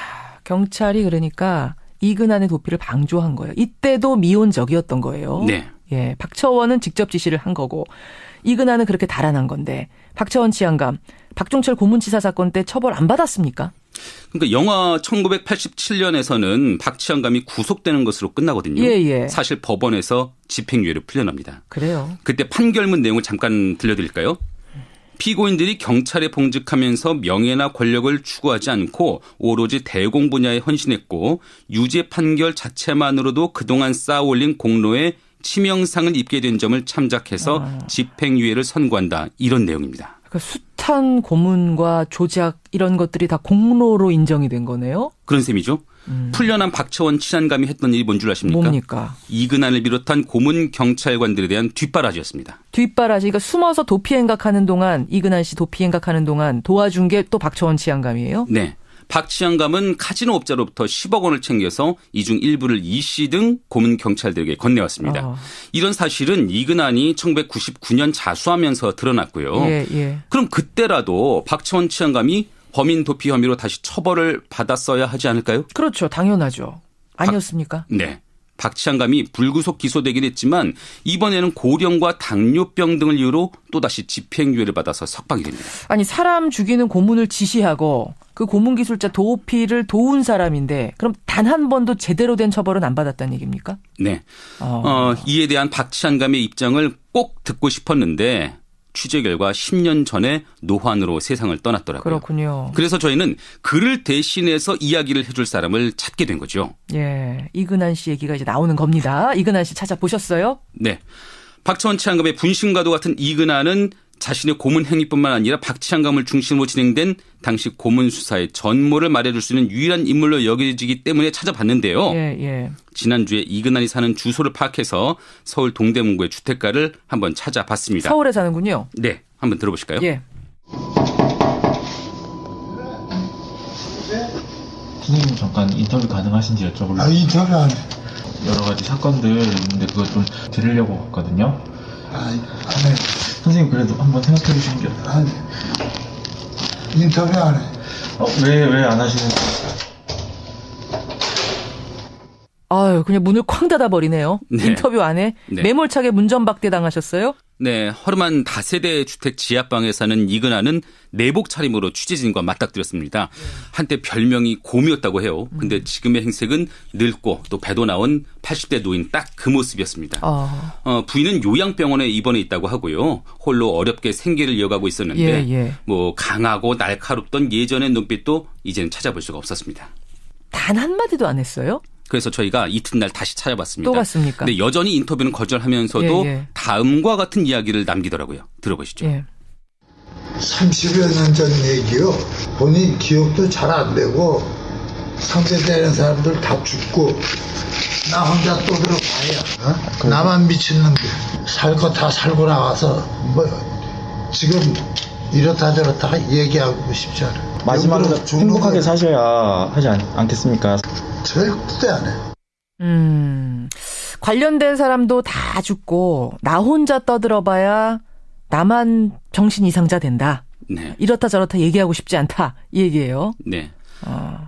경찰이 그러니까 이근한의 도피를 방조한 거예요. 이때도 미온적이었던 거예요. 네. 예, 박처원은 직접 지시를 한 거고 이근한은 그렇게 달아난 건데 박처원 치안감 박종철 고문치사 사건 때 처벌 안 받았습니까? 그러니까 영화 1987년에서는 박 치안감이 구속되는 것으로 끝나거든요. 예. 사실 법원에서 집행유예를 풀려납니다. 그래요? 그때 판결문 내용을 잠깐 들려드릴까요? 피고인들이 경찰에 봉직하면서 명예나 권력을 추구하지 않고 오로지 대공 분야에 헌신했고 유죄 판결 자체만으로도 그동안 쌓아올린 공로에 치명상을 입게 된 점을 참작해서 집행유예를 선고한다. 이런 내용입니다. 그러니까 숱한 고문과 조작 이런 것들이 다 공로로 인정이 된 거네요? 그런 셈이죠. 풀려난 박처원 치안감이 했던 일이 뭔 줄 아십니까? 뭡니까? 이근한을 비롯한 고문 경찰관들에 대한 뒷바라지였습니다. 뒷바라지. 그러니까 숨어서 도피 행각하는 동안 이근한 씨 도피 행각하는 동안 도와준 게 또 박처원 치안감이에요? 네. 박 치안감은 카지노 업자로부터 10억 원을 챙겨서 이 중 일부를 이 씨 등 고문 경찰들에게 건네왔습니다. 이런 사실은 이근한이 1999년 자수하면서 드러났고요. 예. 그럼 그때라도 박처원 치안감이 범인 도피 혐의로 다시 처벌을 받았어야 하지 않을까요? 그렇죠. 당연하죠. 아니었습니까? 네. 박 치안감이 불구속 기소되긴 했지만 이번에는 고령과 당뇨병 등을 이유로 또다시 집행유예를 받아서 석방이 됩니다. 아니 사람 죽이는 고문을 지시하고 그 고문 기술자 도피를 도운 사람인데 그럼 단 한 번도 제대로 된 처벌은 안 받았다는 얘기입니까? 네. 이에 대한 박 치안감의 입장을 꼭 듣고 싶었는데 취재 결과 10년 전에 노환으로 세상을 떠났더라고요. 그렇군요. 그래서 저희는 그를 대신해서 이야기를 해줄 사람을 찾게 된 거죠. 예, 이근한 씨 얘기가 이제 나오는 겁니다. 이근한 씨 찾아보셨어요? 네. 박처원 치안감의 분신과도 같은 이근한은 자신의 고문 행위뿐만 아니라 박 치안감을 중심으로 진행된 당시 고문 수사의 전모를 말해줄 수 있는 유일한 인물로 여겨지기 때문에 찾아봤는데요. 예. 지난주에 이근한이 사는 주소를 파악해서 서울 동대문구의 주택가를 한번 찾아봤습니다. 서울에 사는군요. 네. 한번 들어보실까요? 예. 선생님 잠깐 인터뷰 가능하신지 여쭤보려고. 인터뷰 안 해. 여러 가지 사건들 있는데 그거 좀 들으려고 갔거든요. 안 해. 선생님 그래도 한번 생각해 보시는 게 어떨까요? 안 해. 인터뷰 안 해. 왜 안 하시는 거예요? 아유, 그냥 문을 쾅 닫아버리네요. 네. 인터뷰 안 해? 네. 매몰차게 문전박대 당하셨어요? 네, 허름한 다세대 주택 지하방에 사는 이근한은 내복 차림으로 취재진과 맞닥뜨렸습니다. 한때 별명이 곰이었다고 해요. 근데 지금의 행색은 늙고 또 배도 나온 80대 노인 딱 그 모습이었습니다. 부인은 요양병원에 입원해 있다고 하고요. 홀로 어렵게 생계를 이어가고 있었는데 뭐 강하고 날카롭던 예전의 눈빛도 이제는 찾아볼 수가 없었습니다. 단 한마디도 안 했어요? 그래서 저희가 이튿날 다시 찾아봤습니다. 또 갔습니까? 근데 여전히 인터뷰는 거절하면서도 다음과 같은 이야기를 남기더라고요. 들어보시죠. 30여 년 전 얘기요. 본인 기억도 잘 안 되고 상대되는 사람들 다 죽고 나 혼자 떠들어봐야 나만 미친놈들 살 거 다 살고 나와서 뭐 지금 이렇다 저렇다 얘기하고 싶지 않아요. 마지막으로 행복하게 사셔야 하지 않겠습니까? 절대 안 해. 관련된 사람도 다 죽고 나 혼자 떠들어봐야 나만 정신 이상자 된다. 네. 이렇다 저렇다 얘기하고 싶지 않다. 이 얘기예요. 네.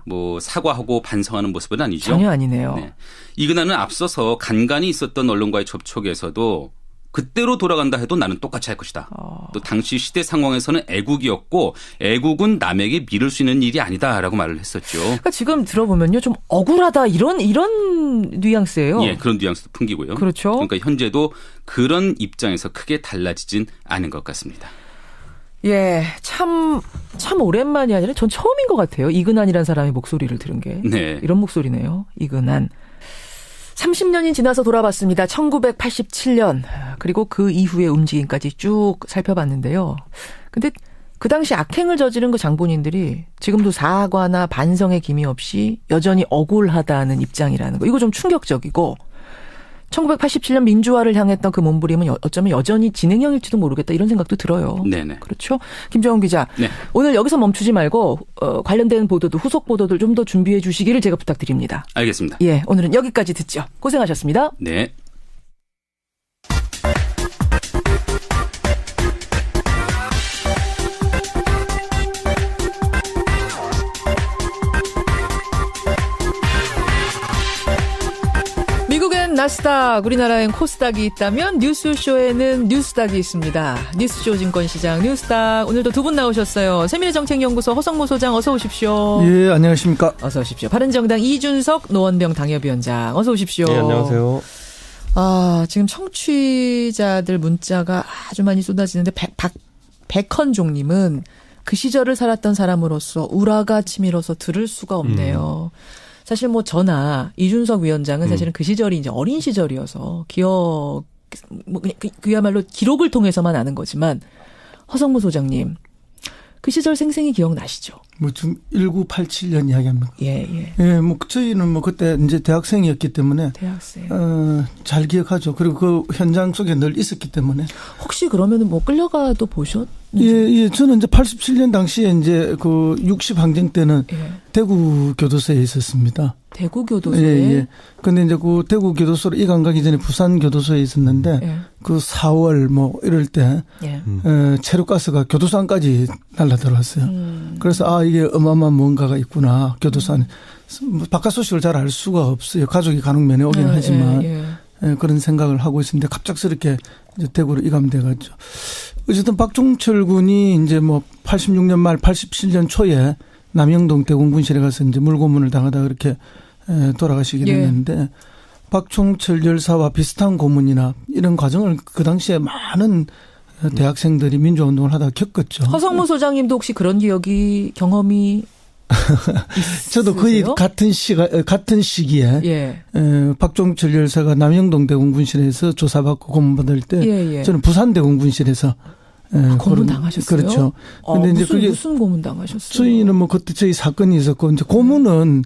뭐 사과하고 반성하는 모습은 아니죠. 전혀 아니네요. 네. 이근한은 앞서서 간간히 있었던 언론과의 접촉에서도 그때로 돌아간다 해도 나는 똑같이 할 것이다. 또 당시 시대 상황에서는 애국이었고 애국은 남에게 미룰 수 있는 일이 아니다라고 말을 했었죠. 그러니까 지금 들어보면요. 좀 억울하다 이런 뉘앙스예요. 예, 그런 뉘앙스도 풍기고요. 그렇죠. 그러니까 현재도 그런 입장에서 크게 달라지진 않은 것 같습니다. 예, 참 오랜만이 아니라 전 처음인 것 같아요. 이근한이라는 사람의 목소리를 들은 게. 네. 이런 목소리네요. 이근한. 30년이 지나서 돌아봤습니다. 1987년. 그리고 그 이후의 움직임까지 쭉 살펴봤는데요. 근데 그 당시 악행을 저지른 그 장본인들이 지금도 사과나 반성의 기미 없이 여전히 억울하다는 입장이라는 거. 이거 좀 충격적이고 1987년 민주화를 향했던 그 몸부림은 어쩌면 여전히 진행형일지도 모르겠다 이런 생각도 들어요. 네네. 그렇죠. 김정은 기자. 네. 오늘 여기서 멈추지 말고 관련된 보도도 후속 보도들 좀 더 준비해 주시기를 제가 부탁드립니다. 알겠습니다. 예, 오늘은 여기까지 듣죠. 고생하셨습니다. 네. 미국엔 나스닥, 우리나라엔 코스닥이 있다면 뉴스쇼에는 뉴스닥이 있습니다. 뉴스쇼 증권시장 뉴스닥. 오늘도 두 분 나오셨어요. 세미래정책연구소 허성무 소장 어서 오십시오. 예, 안녕하십니까. 어서 오십시오. 바른정당 이준석 노원병 당협위원장 어서 오십시오. 네, 안녕하세요. 지금 청취자들 문자가 아주 많이 쏟아지는데 백헌종님은 그 시절을 살았던 사람으로서 우라가 치밀어서 들을 수가 없네요. 사실 뭐 저나 이준석 위원장은 사실은 그 시절이 이제 어린 시절이어서 뭐 그야말로 기록을 통해서만 아는 거지만 허성무 소장님 그 시절 생생히 기억나시죠? 뭐 지금 1987년 이야기합니다. 예. 예, 뭐 저희는 뭐 그때 이제 대학생이었기 때문에 잘 기억하죠. 그리고 그 현장 속에 늘 있었기 때문에. 혹시 그러면은 뭐 끌려가도 보셨는지? 예. 저는 이제 87년 당시에 이제 그 60항쟁 때는 대구 교도소에 있었습니다. 대구 교도소에? 예. 근데 이제 그 대구 교도소로 이관 가기 전에 부산 교도소에 있었는데 그 4월 뭐 이럴 때 체류가스가 교도소 안까지 날라 들어왔어요. 그래서 이게 어마어마한 뭔가가 있구나. 교도소 안에. 바깥 소식을 잘 알 수가 없어요. 가족이 간혹 면회 오긴 하지만. 그런 생각을 하고 있었는데 갑작스럽게 이제 대구로 이감돼가지고. 어쨌든 박종철 군이 이제 뭐 86년 말 87년 초에 남영동 대공군실에 가서 이제 물고문을 당하다 그렇게 돌아가시게 됐는데 박종철 열사와 비슷한 고문이나 이런 과정을 그 당시에 많은 대학생들이 민주화운동을 하다가 겪었죠. 허성무 소장님도 혹시 그런 경험이 저도 거의 같은 시기에 박종철 열사가 남영동 대공군실에서 조사받고 고문받을 때 저는 부산 대공군실에서 고문 당하셨어요? 그렇죠. 근데 이제 그게 무슨 고문 당하셨어요? 저희는 뭐 그때 저희 사건이 있었고 이제 고문은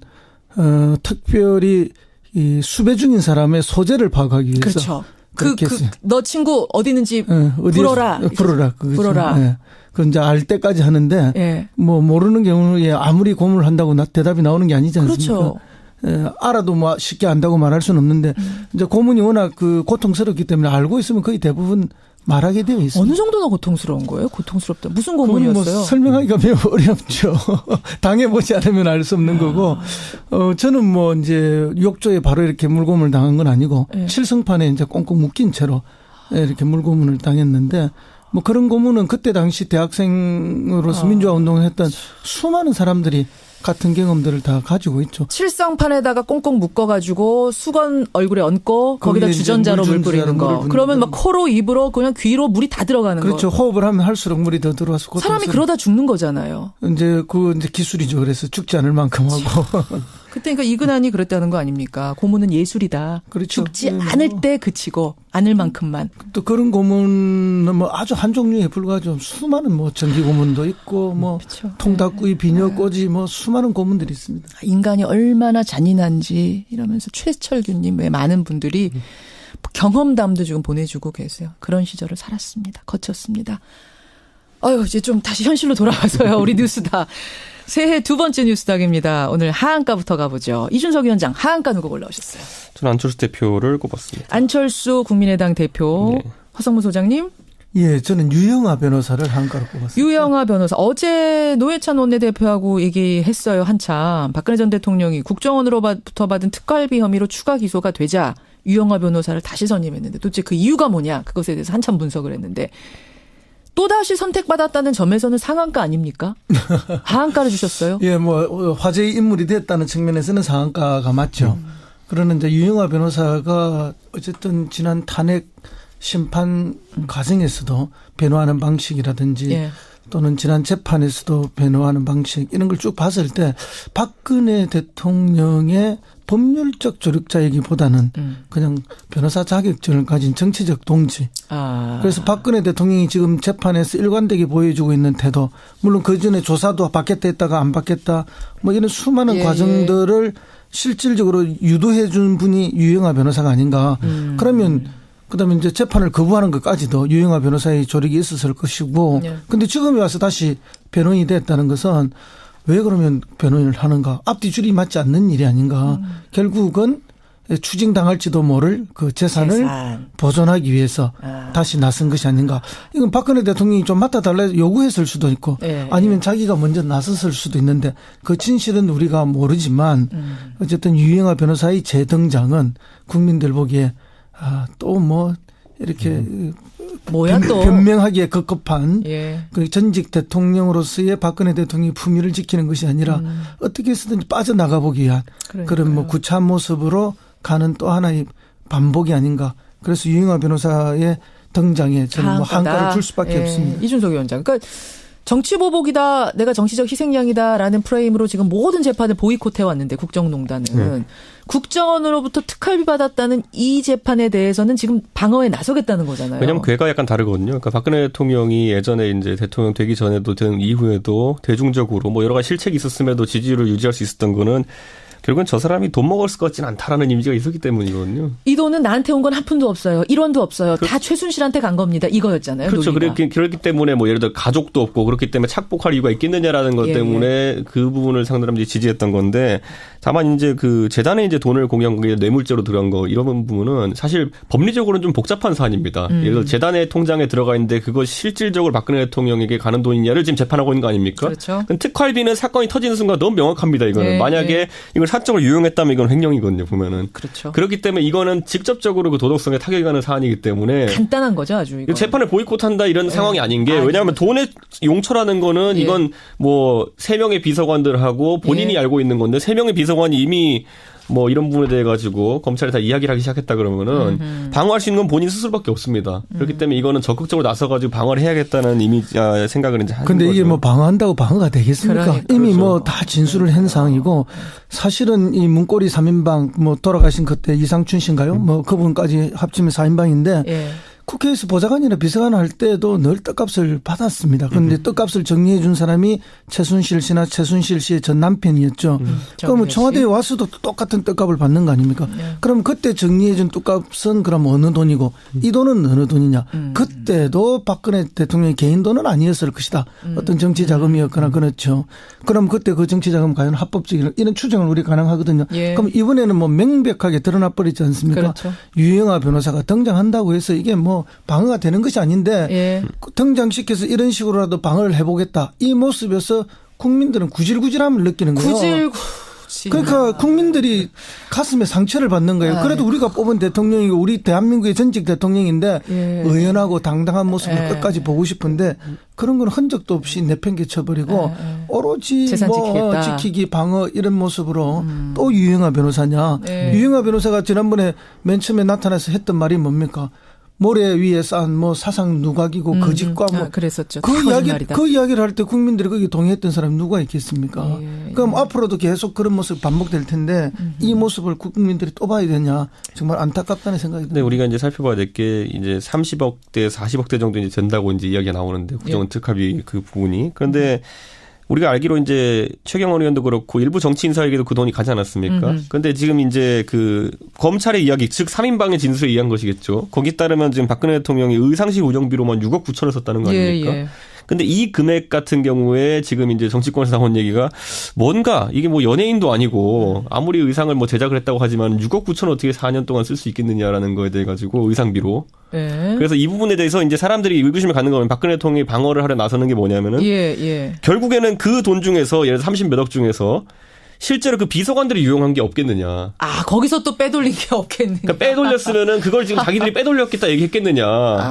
특별히 이 수배 중인 사람의 소재를 파악하기 위해서. 그렇죠. 너 친구 어디 있는지 불어라. 불어라. 그 이제 알 때까지 하는데 뭐 모르는 경우에 아무리 고문을 한다고 대답이 나오는 게 아니지 않습니까? 그렇죠. 알아도 뭐 쉽게 안다고 말할 수는 없는데 이제 고문이 워낙 그 고통스럽기 때문에 알고 있으면 거의 대부분 말하게 되어 있습니다. 어느 정도나 고통스러운 거예요? 고통스럽다. 무슨 고문이었어요? 뭐 설명하기가 매우 어렵죠. 당해보지 않으면 알 수 없는 거고. 저는 뭐 이제 욕조에 바로 이렇게 물고문을 당한 건 아니고 칠성판에 이제 꽁꽁 묶인 채로 이렇게 물고문을 당했는데 뭐 그런 고문은 그때 당시 대학생으로서 민주화 운동을 했던 수많은 사람들이 같은 경험들을 다 가지고 있죠. 칠성판에다가 꽁꽁 묶어가지고 수건 얼굴에 얹고 거기다 주전자로 물 뿌리는 거. 그러면 막 코로 입으로 그냥 귀로 물이 다 들어가는 거. 그렇죠. 호흡을 하면 할수록 물이 더 들어와서 사람이 그러다 죽는 거잖아요. 이제 기술이죠. 그래서 죽지 않을 만큼 하고. 그때 그러니까 이근한이 그랬다는 거 아닙니까? 고문은 예술이다. 그렇죠. 죽지 않을 때 그치고 않을 만큼만. 또 그런 고문은 뭐 아주 한 종류에 불과하죠. 수많은 뭐 전기 고문도 있고 뭐 통닭구이, 비녀꼬지 뭐 수많은 고문들이 있습니다. 인간이 얼마나 잔인한지 이러면서 최철규님 외 많은 분들이 경험담도 지금 보내주고 계세요. 그런 시절을 살았습니다. 거쳤습니다. 이제 좀 다시 현실로 돌아와서요. 우리 뉴스다. 새해 두 번째 뉴스닥입니다. 오늘 하한가부터 가보죠. 이준석 위원장, 하한가 누구 골라오셨어요? 저는 안철수 대표를 꼽았습니다. 안철수 국민의당 대표, 허성무 소장님? 예, 저는 유영아 변호사를 하한가로 꼽았습니다. 유영아 변호사. 어제 노회찬 원내대표하고 얘기했어요. 한참. 박근혜 전 대통령이 국정원으로부터 받은 특활비 혐의로 추가 기소가 되자 유영아 변호사를 다시 선임했는데 도대체 그 이유가 뭐냐? 그것에 대해서 한참 분석을 했는데 또다시 선택받았다는 점에서는 상한가 아닙니까? 하한가를 주셨어요? 예, 뭐 화제의 인물이 됐다는 측면에서는 상한가가 맞죠. 그러는 이제 유영아 변호사가 어쨌든 지난 탄핵 심판 과정에서도 변호하는 방식이라든지 또는 지난 재판에서도 변호하는 방식 이런 걸 쭉 봤을 때 박근혜 대통령의 법률적 조력자이기보다는 그냥 변호사 자격증을 가진 정치적 동지. 그래서 박근혜 대통령이 지금 재판에서 일관되게 보여주고 있는 태도. 물론 그전에 조사도 받겠다 했다가 안 받겠다. 뭐 이런 수많은 과정들을 실질적으로 유도해 준 분이 유영아 변호사가 아닌가. 그러면 그다음에 이제 재판을 거부하는 것까지도 유영아 변호사의 조력이 있었을 것이고. 근데 지금에 와서 다시 변호인이 됐다는 것은 왜 그러면 변호인을 하는가? 앞뒤 줄이 맞지 않는 일이 아닌가? 결국은 추징당할지도 모를 그 재산을 보존하기 위해서 다시 나선 것이 아닌가? 이건 박근혜 대통령이 좀 맡아달라 요구했을 수도 있고 아니면 자기가 먼저 나섰을 수도 있는데 그 진실은 우리가 모르지만 어쨌든 유영아 변호사의 재등장은 국민들 보기에 또 뭐 이렇게 뭐야 또 변명하기에 급급한 그 전직 대통령으로서의 박근혜 대통령의 품위를 지키는 것이 아니라 어떻게 해서든지 빠져나가 보기 위한 그런 뭐 구차한 모습으로 가는 또 하나의 반복이 아닌가. 그래서 유영아 변호사의 등장에 저는 뭐 한가를 줄 수밖에 없습니다. 이준석 위원장. 그러니까 정치보복이다, 내가 정치적 희생양이다라는 프레임으로 지금 모든 재판을 보이콧해왔는데 국정농단은 국정원으로부터 특활비 받았다는 이 재판에 대해서는 지금 방어에 나서겠다는 거잖아요. 왜냐하면 궤가 약간 다르거든요. 그러니까 박근혜 대통령이 예전에 이제 대통령 되기 전에도 된 이후에도 대중적으로 뭐 여러 가지 실책이 있었음에도 지지율을 유지할 수 있었던 거는 결국은 저 사람이 돈 먹을 것 같지는 않다라는 이미지가 있었기 때문이거든요. 이 돈은 나한테 온 건 한 푼도 없어요. 1원도 없어요. 다 최순실한테 간 겁니다. 이거였잖아요. 그렇죠. 그렇기 때문에 뭐 예를 들어 가족도 없고 그렇기 때문에 착복할 이유가 있겠느냐라는 것 때문에 그 부분을 상당히 지지했던 건데 다만 이제 그 재단에 이제 돈을 공유한 게 뇌물죄로 들어간 거 이런 부분은 사실 법리적으로는 좀 복잡한 사안입니다. 예를 들어 재단의 통장에 들어가 있는데 그것이 실질적으로 박근혜 대통령에게 가는 돈이냐를 지금 재판하고 있는 거 아닙니까? 그렇죠. 특활비는 사건이 터지는 순간 너무 명확합니다. 이거는 만약에 이걸 사적으로 유용했다면 이건 횡령이거든요. 보면은. 그렇죠. 그렇기 때문에 이거는 직접적으로 그 도덕성에 타격이 가는 사안이기 때문에 간단한 거죠, 아주. 이거. 재판을 보이콧한다 이런 상황이 아닌 게 왜냐하면 돈의 용처라는 거는 이건 뭐 3명의 비서관들하고 본인이 알고 있는 건데 3명의 비서관이 이미 뭐 이런 부분에 대해 가지고 검찰이 다 이야기를 하기 시작했다 그러면은 방어할 수 있는 건 본인 스스로밖에 없습니다. 그렇기 때문에 이거는 적극적으로 나서 가지고 방어를 해야겠다는 생각을 이제 하는 근데 거죠. 이게 뭐 방어한다고 방어가 되겠습니까? 그러니까. 이미 뭐 다 진술을 한 상황이고 사실은 이 문고리 3인방 뭐 돌아가신 그때 이상춘 씨인가요? 뭐 그분까지 합치면 4인방인데 국회에서 보좌관이나 비서관 할 때도 늘 떡값을 받았습니다. 그런데 떡값을 정리해 준 사람이 최순실 씨나 최순실 씨의 전 남편이었죠. 그러면 청와대에 와서도 똑같은 떡값을 받는 거 아닙니까? 그럼 그때 정리해 준 떡값은 그럼 어느 돈이고 이 돈은 어느 돈이냐. 그때도 박근혜 대통령의 개인 돈은 아니었을 것이다. 어떤 정치 자금이었거나 그렇죠. 그럼 그때 그 정치 자금 과연 합법적인 이런 추정을 우리 가능하거든요. 그럼 이번에는 뭐 명백하게 드러나 버리지 않습니까? 그렇죠. 유영하 변호사가 등장한다고 해서 이게 뭐 방어가 되는 것이 아닌데 등장시켜서 이런 식으로라도 방어를 해보겠다. 이 모습에서 국민들은 구질구질함을 느끼는 거예요. 그러니까 국민들이 가슴에 상처를 받는 거예요. 그래도 우리가 뽑은 대통령이고 우리 대한민국의 전직 대통령인데 의연하고 당당한 모습을 끝까지 보고 싶은데 그런 건 흔적도 없이 내팽개쳐버리고 오로지 뭐 지키기 방어 이런 모습으로 또 유영하 변호사냐. 유영하 변호사가 지난번에 맨 처음에 나타나서 했던 말이 뭡니까? 모래 위에 쌓은 뭐 사상 누각이고 거짓과 뭐 그랬었죠. 그 이야기를 할 때 국민들이 거기 동의했던 사람이 누가 있겠습니까? 그럼 앞으로도 계속 그런 모습 반복될 텐데 이 모습을 국민들이 또 봐야 되냐 정말 안타깝다는 생각이 듭니다. 네, 우리가 이제 살펴봐야 될 게 이제 30억대, 40억대 정도 이제 된다고 이제 이야기가 나오는데 국정원 특활비 그 부분이 그런데. 우리가 알기로 이제 최경원 의원도 그렇고 일부 정치 인사에게도 그 돈이 가지 않았습니까? 그런데 지금 이제 그 검찰의 이야기, 즉 3인방의 진술에 의한 것이겠죠. 거기 따르면 지금 박근혜 대통령이 의상실 운영비로만 6억 9천을 썼다는 거 아닙니까? 근데 이 금액 같은 경우에 지금 이제 정치권에서 나온 얘기가 뭔가 이게 뭐 연예인도 아니고 아무리 의상을 뭐 제작을 했다고 하지만 6억 9천 어떻게 4년 동안 쓸 수 있겠느냐라는 거에 대해 가지고 의상비로. 그래서 이 부분에 대해서 이제 사람들이 의구심을 갖는 거면 박근혜 대통령이 방어를 하려 나서는 게 뭐냐면은 결국에는 그 돈 중에서 예를 들어 30몇억 중에서 실제로 그 비서관들이 유용한 게 없겠느냐. 아, 거기서 또 빼돌린 게 없겠느냐. 그러니까 빼돌렸으면은 그걸 지금 자기들이 빼돌렸겠다 얘기했겠느냐.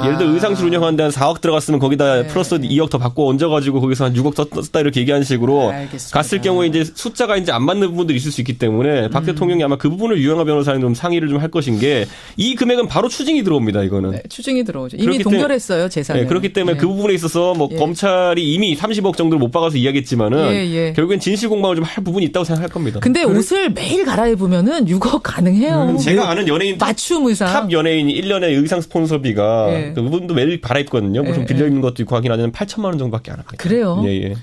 예를 들어 의상실 운영하는데 한 4억 들어갔으면 거기다 플러스 2억 더 받고 얹어가지고 거기서 한 6억 썼다 이렇게 얘기하는 식으로 갔을 경우에 이제 숫자가 이제 안 맞는 부분들이 있을 수 있기 때문에 박 대통령이 아마 그 부분을 유영하 변호사님 좀 상의를 좀 할 것인 게 이 금액은 바로 추징이 들어옵니다. 이거는. 네, 추징이 들어오죠. 이미 동결했어요. 재산을. 네, 그렇기 때문에 그 부분에 있어서 뭐 검찰이 이미 30억 정도를 못 박아서 이야기했지만은 결국엔 진실 공방을 좀 할 부분이 있다고 생각할 겁니다. 근데 옷을 매일 갈아입으면은 6억 가능해요. 제가 아는 연예인 맞춤 의상. 탑 연예인이 1년에 의상 스폰서비가 그분도 매일 갈아입거든요. 무슨 빌려 입는 것도 있고 하긴 하지만 8천만 원 정도밖에 안 합니다. 그래요? 예.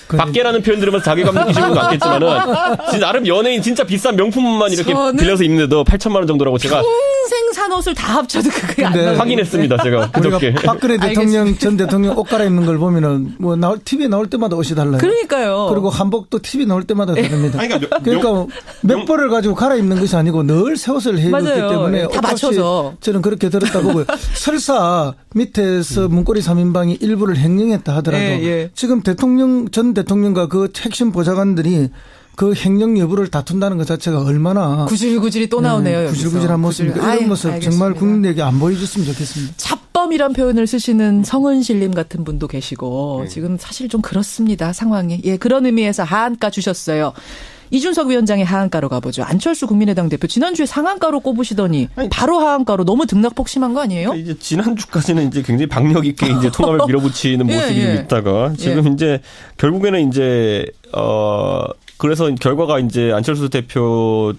밖에라는 표현 들으면서 자괴감 느끼시는 분도 많겠지만은 진짜 나름 연예인 진짜 비싼 명품만 이렇게 빌려서 입는데도 8천만 원 정도라고 제가 평생 산 옷을 다 합쳐도 그게 안 나와요. 확인했습니다. 제가 그저께. 박근혜 대통령 전 대통령 옷 갈아입는 걸 보면은 뭐 TV에 나올 때마다 옷이 달라요. 그러니까요. 그리고 한복도 TV 나올 때마다 다릅니다. 그러니까 몇 벌을 가지고 갈아입는 것이 아니고 늘 새 옷을 해줬기 때문에 다 맞춰서 저는 그렇게 들었다고 보고요. 설사 밑에서 문고리 3인방이 일부를 횡령했다 하더라도 지금 전 대통령과 그 핵심 보좌관들이 그 횡령 여부를 다툰다는 것 자체가 얼마나 구질구질이 또 나오네요. 구질구질한 모습입니다. 이런 모습 알겠습니다. 정말 국민에게 안 보여줬으면 좋겠습니다. 잡범이란 표현을 쓰시는 성은실님 같은 분도 계시고 지금 사실 좀 그렇습니다. 상황이. 예, 그런 의미에서 하한가 주셨어요. 이준석 위원장의 하한가로 가보죠. 안철수 국민의당 대표 지난주에 상한가로 꼽으시더니 바로 하한가로 너무 등락폭 심한 거 아니에요? 이제 지난주까지는 이제 굉장히 박력 있게 이제 통합을 밀어붙이는 모습이 있다가 지금 이제 결국에는 이제 그래서 결과가 이제 안철수 대표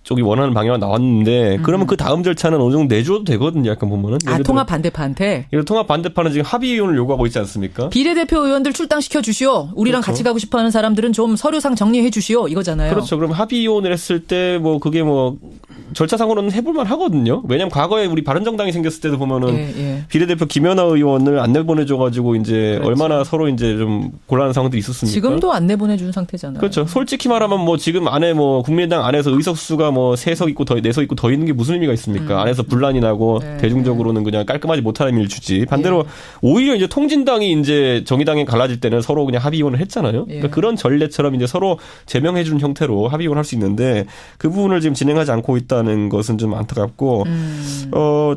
쪽이 원하는 방향으로 나왔는데 그러면 그 다음 절차는 어느 정도 내줘도 되거든요. 약간 보면은. 통합 반대파한테? 통합 반대파는 지금 합의위원을 요구하고 있지 않습니까? 비례대표 의원들 출당시켜 주시오. 우리랑 그렇죠. 같이 가고 싶어하는 사람들은 좀 서류상 정리해 주시오. 이거잖아요. 그렇죠. 그럼 합의위원을 했을 때 뭐 그게 뭐 절차상으로는 해볼만 하거든요. 왜냐하면 과거에 우리 바른정당이 생겼을 때도 보면은 비례대표 김연아 의원을 안 내보내줘가지고 이제 그렇죠. 얼마나 서로 이제 좀 곤란한 상황들이 있었습니까? 지금도 안 내보내준 상태잖아요. 그렇죠. 솔직히 말하면 뭐 지금 안에 뭐 국민의당 안에서 의석수가 뭐 3석 있고 4석 있고 더 있는 게 무슨 의미가 있습니까? 안에서 분란이 나고 대중적으로는 그냥 깔끔하지 못하는 의미를 주지. 반대로 오히려 이제 통진당이 이제 정의당에 갈라질 때는 서로 그냥 합의위원을 했잖아요. 그러니까 그런 전례처럼 이제 서로 제명해주는 형태로 합의위원을 할 수 있는데 그 부분을 지금 진행하지 않고 있다는 것은 좀 안타깝고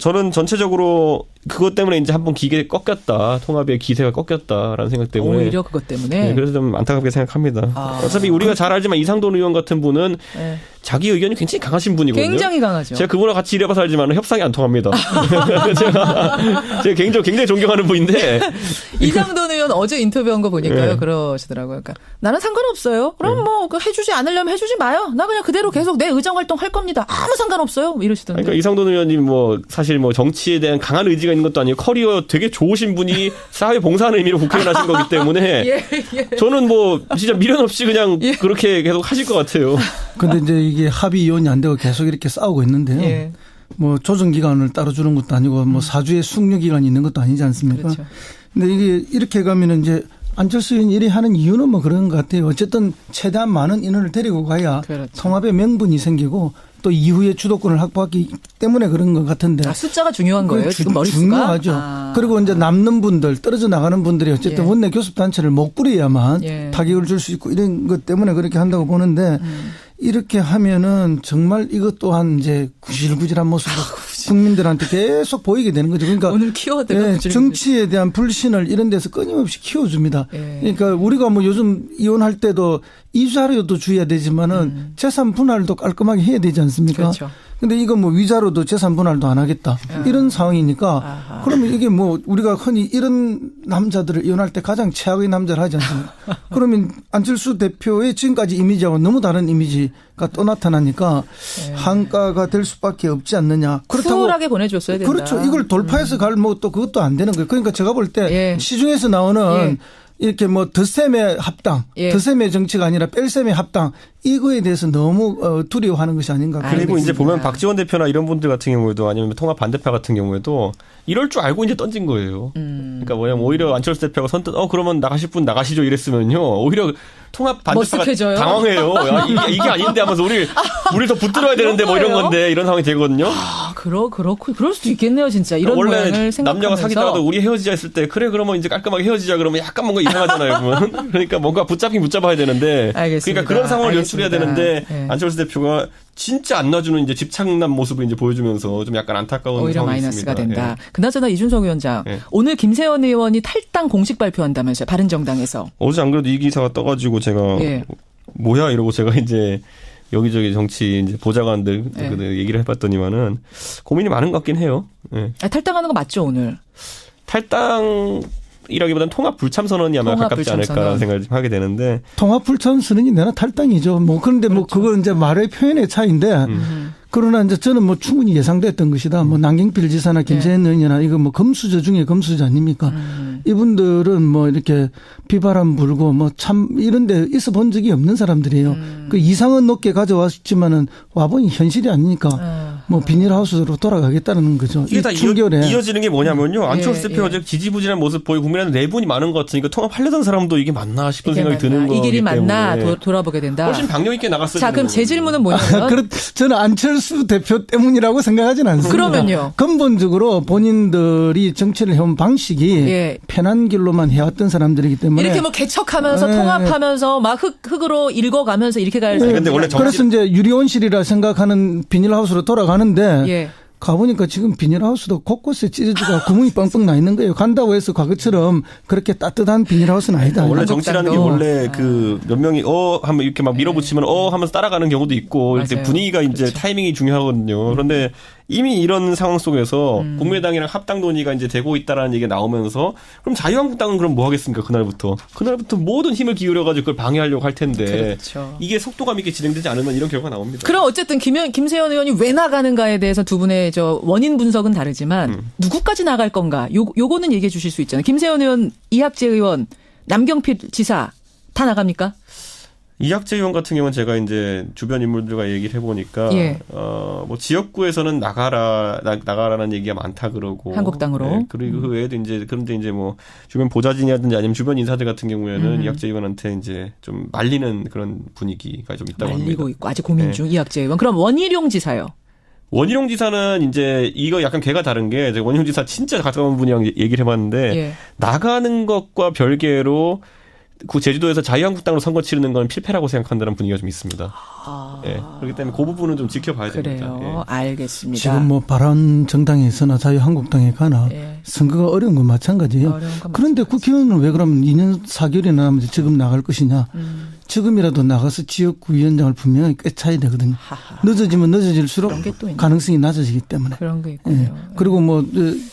저는 전체적으로 그것 때문에 이제 한번 기계 꺾였다. 통합의 기세가 꺾였다라는 생각 때문에. 오히려 그것 때문에. 네, 그래서 좀 안타깝게 생각합니다. 어차피 우리가 잘 알지만 이상돈 의원 같은 분은 자기 의견이 굉장히 강하신 분이거든요. 굉장히 강하죠. 제가 그분과 같이 일해봐서 알지만 협상이 안 통합니다. 제가 개인적으로 굉장히 존경하는 분인데. 이상돈 의원 어제 인터뷰한 거 보니까요. 그러시더라고요. 그러니까 나는 상관없어요. 그럼 뭐 해주지 않으려면 해주지 마요. 나 그냥 그대로 계속 내 의정 활동 할 겁니다. 아무 상관없어요. 이러시던데. 그러니까 이상돈 의원님 뭐 사실 뭐 정치에 대한 강한 의지가 있는 것도 아니고 커리어 되게 좋으신 분이 사회 봉사하는 의미로 국회에 나신 거기 때문에 저는 뭐 진짜 미련 없이 그냥 그렇게 계속 하실 것 같아요. 근데 이제 이게 합의위원이 안 되고 계속 이렇게 싸우고 있는데요. 뭐 조정기간을 따로 주는 것도 아니고 뭐 사주의 숙려기간이 있는 것도 아니지 않습니까? 그렇죠. 근데 이게 이렇게 가면은 이제 안철수 의원이 이래 하는 이유는 뭐 그런 것 같아요. 어쨌든 최대한 많은 인원을 데리고 가야 그렇죠. 통합의 명분이 생기고 또 이후에 주도권을 확보하기 때문에 그런 것 같은데. 숫자가 중요한 거예요? 지금 머릿수가? 중요하죠. 그리고 이제 남는 분들, 떨어져 나가는 분들이 어쨌든 원내 교섭단체를 못 꾸려야만 타격을 줄 수 있고 이런 것 때문에 그렇게 한다고 보는데 이렇게 하면은 정말 이것 또한 이제 구질구질한 모습으로 국민들한테 계속 보이게 되는 거죠. 그러니까 오늘 키워드가 정치에 대한 불신을 이런 데서 끊임없이 키워줍니다. 그러니까 우리가 뭐 요즘 이혼할 때도 이자료도 주어야 되지만은 재산 분할도 깔끔하게 해야 되지 않습니까? 그렇죠. 근데 이거 뭐 위자료도 재산 분할도 안 하겠다. 이런 상황이니까 그러면 이게 뭐 우리가 흔히 이런 남자들을 이혼할 때 가장 최악의 남자를 하지 않습니까? 그러면 안철수 대표의 지금까지 이미지하고 너무 다른 이미지가 또 나타나니까 한가가 될 수밖에 없지 않느냐. 그렇다고 쿨하게 보내줬어야 된다. 그렇죠. 이걸 돌파해서 갈 뭐 또 그것도 안 되는 거예요. 그러니까 제가 볼 때 시중에서 나오는 이렇게 뭐 덧셈의 합당, 덧셈의 정치가 아니라 뺄셈의 합당 이거에 대해서 너무 두려워하는 것이 아닌가. 그리고 알겠습니다. 이제 보면 박지원 대표나 이런 분들 같은 경우에도 아니면 통합 반대파 같은 경우에도 이럴 줄 알고 이제 던진 거예요. 그러니까 뭐냐면 오히려 안철수 대표가 선뜻 그러면 나가실 분 나가시죠 이랬으면요. 오히려 통합 반대파가 머쓱해져요. 당황해요. 야, 이게 아닌데 하면서 우리 더 붙들어야 되는데 뭐 이런 건데 이런 상황이 되거든요. 그렇고 그럴 수도 있겠네요, 진짜. 이런 원래 모양을 생각하면서. 남녀가 사귀다가도 우리 헤어지자 했을 때 그래 그러면 이제 깔끔하게 헤어지자 그러면 약간 뭔가 이상하잖아요. 그러면. 그러니까 뭔가 붙잡아야 되는데. 알겠습니다. 그러니까 그런 상황을 연출해야 되는데 안철수 대표가 진짜 안 놔주는 이제 집착남 모습을 이제 보여주면서 좀 약간 안타까운 오히려 상황이 마이너스가 있습니다. 된다. 그나저나 이준석 위원장 오늘 김세현 의원이 탈당 공식 발표한다면서요. 바른정당에서. 어제 안 그래도 이 기사가 떠가지고 제가 뭐야 이러고 제가 이제 여기저기 정치 이제 보좌관들 얘기를 해봤더니만은 고민이 많은 것 같긴 해요. 탈당하는 거 맞죠 오늘? 탈당이라기보다는 통합 불참 선언이 아마 가깝지 않을까라는 생각을 좀 하게 되는데. 통합 불참 선언이 내나 탈당이죠. 뭐 그런데 뭐 그건 이제 말의 표현의 차이인데. 그러나 이제 저는 뭐 충분히 예상됐던 것이다. 뭐 남경필 지사나 김세현 의원이나 이거 뭐 검수저 중에 검수저 아닙니까? 이분들은 뭐 이렇게 비바람 불고 뭐 참 이런 데 있어 본 적이 없는 사람들이에요. 그 이상은 높게 가져왔지만은 와보니 현실이 아니니까 뭐 비닐하우스로 돌아가겠다는 거죠. 이게 다 이어지는 게 뭐냐면요. 안철수 대표 어제 지지부진한 모습 보이고 국민의당 내분이 많은 것 같으니까 통합하려던 사람도 이게 맞나 싶은 생각이 드는 거예요. 이 길이 맞나 돌아보게 된다. 훨씬 박력 있게 나갔어요. 자, 그럼 제 질문은 뭐냐면. 저는 안철수 대표 때문이라고 생각하진 않습니다. 그러면요. 근본적으로 본인들이 정치를 해온 방식이 편한 길로만 해왔던 사람들이기 때문에. 이렇게 뭐 개척하면서 통합하면서 막 흙으로 읽어가면서 이렇게 갈. 근데 원래 그래서 이제 유리온실이라 생각하는 비닐하우스로 돌아가는데 가보니까 지금 비닐하우스도 곳곳에 찢어지고 구멍이 뻥뻥 나 있는 거예요. 간다고 해서 과거처럼 그렇게 따뜻한 비닐하우스는 아니다. 원래 정치라는 게 원래 그 몇 명이 하면 이렇게 막 밀어붙이면 하면서 따라가는 경우도 있고 이렇게 분위기가 이제 그렇죠. 타이밍이 중요하거든요. 그런데 이미 이런 상황 속에서 국민의당이랑 합당 논의가 이제 되고 있다라는 얘기가 나오면서 그럼 자유한국당은 그럼 뭐 하겠습니까? 그날부터 모든 힘을 기울여가지고 그걸 방해하려고 할 텐데 그렇죠. 이게 속도감 있게 진행되지 않으면 이런 결과가 나옵니다. 그럼 어쨌든 김세현 의원이 왜 나가는가에 대해서 두 분의 원인 분석은 다르지만 누구까지 나갈 건가? 요거는 얘기해 주실 수 있잖아요. 김세현 의원, 이학재 의원, 남경필 지사 다 나갑니까? 이학재 의원 같은 경우는 제가 이제 주변 인물들과 얘기를 해보니까 예. 뭐 지역구에서는 나가라는 얘기가 많다 그러고 한국당으로 네, 그리고 그 외에도 이제 그런데 이제 뭐 주변 보좌진이라든지 아니면 주변 인사들 같은 경우에는 이학재 의원한테 이제 좀 말리는 그런 분위기가 좀 있다고 합니다. 말리고 있고 아직 고민 중 이학재 의원. 그럼 원희룡 지사요? 원희룡 지사는 이제 이거 약간 괴가 다른 게 제가 원희룡 지사 진짜 가까운 분이랑 얘기를 해봤는데 예. 나가는 것과 별개로 그 제주도에서 자유한국당으로 선거 치르는 건 필패라고 생각한다는 분위기가 좀 있습니다. 예. 그렇기 때문에 그 부분은 좀 지켜봐야 됩니다. 그래요. 예. 알겠습니다. 지금 뭐 바른 정당에서나 자유한국당에 가나 선거가 어려운 건 마찬가지예요. 그런데 국회의원은 왜 그러면 2년 4개월이나 남았는데 지금 나갈 것이냐. 지금이라도 나가서 지역구 위원장을 분명히 꿰차야 되거든요. 늦어지면 늦어질수록 가능성이 낮아지기 때문에. 그런 게 있군요. 예. 그리고 뭐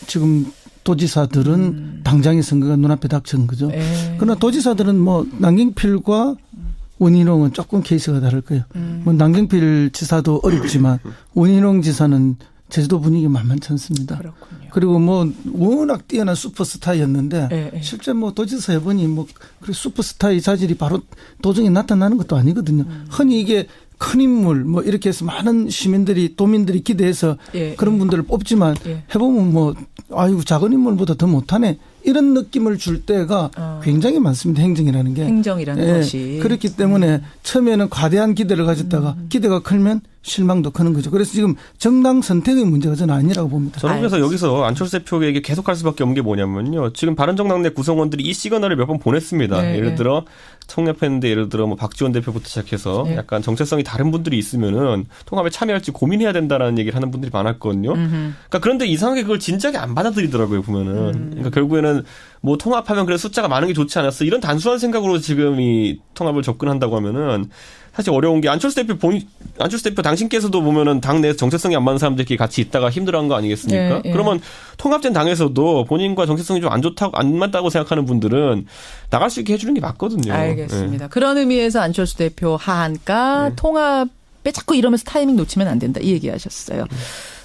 지금 도지사들은 당장의 선거가 눈앞에 닥친 거죠. 그러나 도지사들은 뭐 남경필과 원희룡은 조금 케이스가 다를 거예요. 뭐 남경필 지사도 어렵지만 원희룡 지사는 제주도 분위기 만만치 않습니다. 그렇군요. 그리고 뭐 워낙 뛰어난 슈퍼스타였는데 실제 뭐 도지사 해보니 뭐 슈퍼스타의 자질이 바로 도중에 나타나는 것도 아니거든요. 흔히 이게 큰 인물 뭐 이렇게 해서 많은 시민들이 도민들이 기대해서 그런 분들을 뽑지만 해보면 뭐 아이고 작은 인물보다 더 못하네 이런 느낌을 줄 때가 굉장히 많습니다. 행정이라는 게. 행정이라는 것이. 그렇기 때문에 처음에는 과대한 기대를 가졌다가 기대가 크면 실망도 크는 거죠. 그래서 지금 정당 선택의 문제가 저는 아니라고 봅니다. 저는 그래서 여기서 안철수 대표에게 계속할 수밖에 없는 게 뭐냐면요. 지금 바른정당 내 구성원들이 이 시그널을 몇 번 보냈습니다. 예를 들어 청렴했는데 예를 들어 뭐 박지원 대표부터 시작해서 약간 정체성이 다른 분들이 있으면은 통합에 참여할지 고민해야 된다라는 얘기를 하는 분들이 많았거든요. 그러니까 그런데 이상하게 그걸 진작에 안 받아들이더라고요 보면은. 그러니까 결국에는 뭐 통합하면 그래 숫자가 많은 게 좋지 않았어 이런 단순한 생각으로 지금 이 통합을 접근한다고 하면은 사실 어려운 게 안철수 대표 당신께서도 보면은 당내 정체성이 안 맞는 사람들끼리 같이 있다가 힘들어한 거 아니겠습니까? 그러면 통합된 당에서도 본인과 정체성이 좀 안 맞다고 생각하는 분들은 나갈 수 있게 해주는 게 맞거든요. 알겠습니다. 그런 의미에서 안철수 대표 하한가 통합에 자꾸 이러면서 타이밍 놓치면 안 된다 이 얘기하셨어요.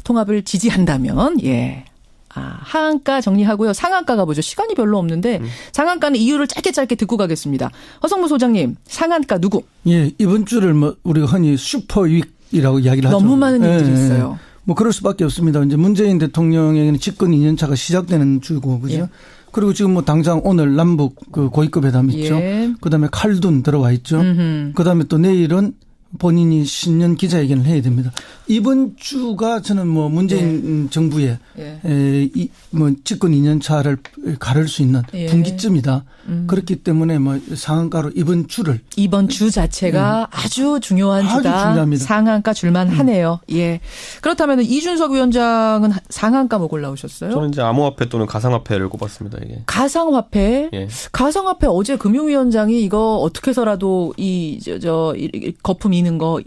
통합을 지지한다면 하한가 정리하고요. 상한가가 뭐죠? 시간이 별로 없는데 상한가는 이유를 짧게 듣고 가겠습니다. 허성무 소장님, 상한가 누구? 예, 이번 주를 뭐 우리가 흔히 슈퍼윅이라고 이야기를 하죠. 너무 많은 일들이 있어요. 뭐 그럴 수밖에 없습니다. 이제 문재인 대통령에게는 집권 2년차가 시작되는 주고 그죠? 그리고 지금 뭐 당장 오늘 남북 그 고위급 회담 있죠. 그다음에 칼둔 들어와 있죠. 그다음에 또 내일은 본인이 신년 기자회견을 해야 됩니다. 이번 주가 저는 뭐 문재인 정부의 뭐 집권 2년 차를 가를 수 있는 분기점이다. 그렇기 때문에 뭐 상한가로 이번 주 자체가 아주 중요한 주다. 아주 중요합니다. 상한가 줄만 하네요. 예. 그렇다면 이준석 위원장은 상한가 뭐 골라오셨어요? 저는 이제 암호화폐 또는 가상화폐를 꼽았습니다. 이게. 가상화폐? 가상화폐 어제 금융위원장이 이거 어떻게 해서라도 이 거품 이는 거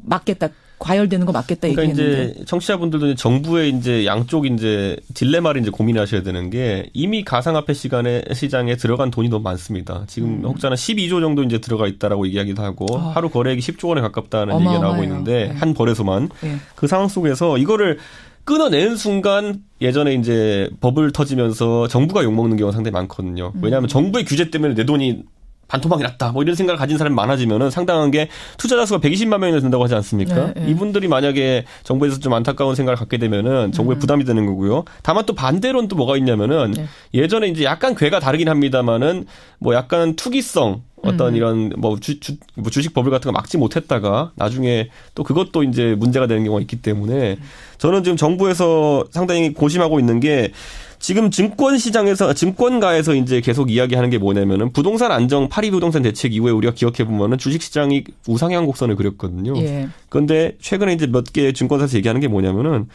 막겠다. 과열되는 거 맞겠다 그러니까 얘기했는데. 이제 청취자분들도 정부의 이제 양쪽 이제 딜레마를 이제 고민하셔야 되는 게 이미 가상화폐 시장에 들어간 돈이 너무 많습니다. 지금 혹자는 12조 정도 이제 들어가 있다라고 얘기하기도 하고 하루 거래액이 10조 원에 가깝다는 얘기가 나오고 있는데 한 벌에서만 그 상황 속에서 이거를 끊어내는 순간 예전에 이제 버블 터지면서 정부가 욕먹는 경우가 상당히 많거든요. 왜냐하면 정부의 규제 때문에 내 돈이 반토막이 났다. 뭐 이런 생각을 가진 사람이 많아지면은 상당한 게 투자자 수가 120만 명이나 된다고 하지 않습니까? 이분들이 만약에 정부에서 좀 안타까운 생각을 갖게 되면은 정부에 부담이 되는 거고요. 다만 또 반대로는 또 뭐가 있냐면은 예전에 이제 약간 궤가 다르긴 합니다만은 뭐 약간 투기성 어떤 이런 뭐 주식 버블 같은 거 막지 못했다가 나중에 또 그것도 이제 문제가 되는 경우가 있기 때문에 저는 지금 정부에서 상당히 고심하고 있는 게 지금 증권가에서 이제 계속 이야기하는 게 뭐냐면은 부동산 안정, 파리 부동산 대책 이후에 우리가 기억해 보면은 주식시장이 우상향 곡선을 그렸거든요. 그런데 최근에 이제 몇 개 증권사에서 얘기하는 게 뭐냐면은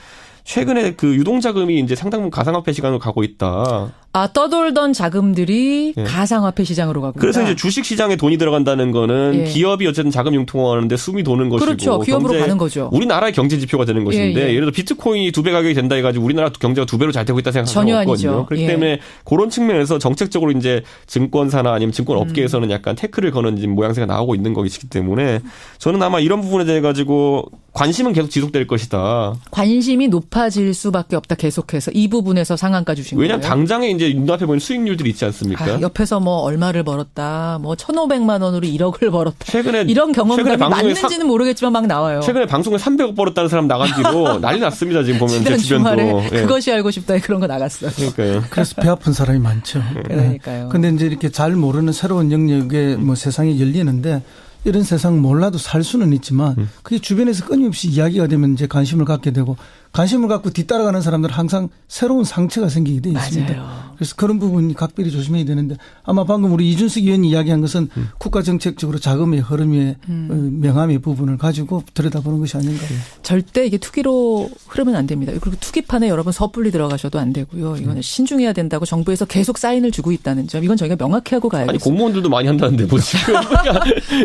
최근에 그 유동자금이 이제 상당 부분 가상화폐 시장으로 가고 있다. 떠돌던 자금들이 가상화폐 시장으로 가고 그래서 있다. 이제 주식 시장에 돈이 들어간다는 거는 기업이 어쨌든 자금 융통하는데 숨이 도는 것이고. 그렇죠. 기업으로 가는 거죠. 우리나라의 경제 지표가 되는 것인데 예를 들어 비트코인이 2배 가격이 된다 해가지고 우리나라 경제가 2배로 잘 되고 있다 생각하는 건 없거든요. 아니죠. 그렇기 때문에 그런 측면에서 정책적으로 이제 증권사나 아니면 증권 업계에서는 약간 태클을 거는 모양새가 나오고 있는 것이기 때문에 저는 아마 이런 부분에 대해 가지고 관심은 계속 지속될 것이다. 관심이 높아질 수밖에 없다. 계속해서 이 부분에서 상한가 주신 거예요. 왜냐하면 당장에 이제 눈앞에 보이는 수익률들이 있지 않습니까? 옆에서 뭐 얼마를 벌었다. 뭐 1,500만 원으로 1억을 벌었다. 최근에 이런 경험담이 맞는지는 모르겠지만 막 나와요. 최근에 방송에 300억 벌었다는 사람 나간 뒤로 난리 났습니다. 지금 보면 제 주변도. 주말에 그것이 알고 싶다 그런 거 나갔어요. 그러니까요. 그래서 배 아픈 사람이 많죠. 그러니까요. 근데 이제 이렇게 잘 모르는 새로운 영역에 뭐 세상이 열리는데 이런 세상 몰라도 살 수는 있지만 그게 주변에서 끊임없이 이야기가 되면 이제 관심을 갖게 되고 관심을 갖고 뒤따라가는 사람들은 항상 새로운 상처가 생기게 돼 있습니다. 맞아요. 그래서 그런 부분이 각별히 조심해야 되는데 아마 방금 우리 이준석 의원이 이야기한 것은 국가정책적으로 자금의 흐름의 명암의 부분을 가지고 들여다보는 것이 아닌가. 절대 이게 투기로 흐르면 안 됩니다. 그리고 투기판에 여러분 섣불리 들어가셔도 안 되고요. 이거는 신중해야 된다고 정부에서 계속 사인을 주고 있다는 점. 이건 저희가 명확히 하고 가야겠습니다. 아니 공무원들도 많이 한다는데 뭐 지금.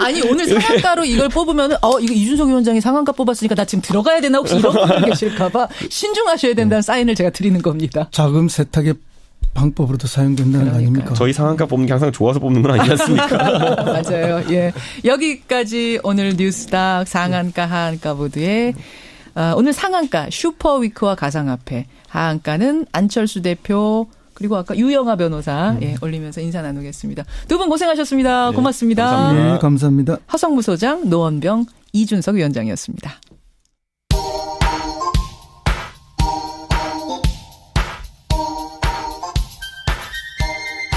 아니 오늘 상한가로 이걸 뽑으면 이거 이준석 위원장이 상한가 뽑았으니까 나 지금 들어가야 되나 혹시 이런 분들 계실까 봐 신중하셔야 된다는 사인을 제가 드리는 겁니다. 자금 세탁의 방법으로도 사용된다는 거 아닙니까? 저희 상한가 뽑는 게 항상 좋아서 뽑는 건 아니지 않습니까? 맞아요. 예. 여기까지 오늘 뉴스닥 상한가 하한가 보드의 오늘 상한가 슈퍼위크와 가상화폐, 하한가는 안철수 대표 그리고 아까 유영아 변호사 올리면서 인사 나누겠습니다. 두 분 고생하셨습니다. 고맙습니다. 감사합니다. 네, 감사합니다. 하성무 소장, 노원병, 이준석 위원장이었습니다.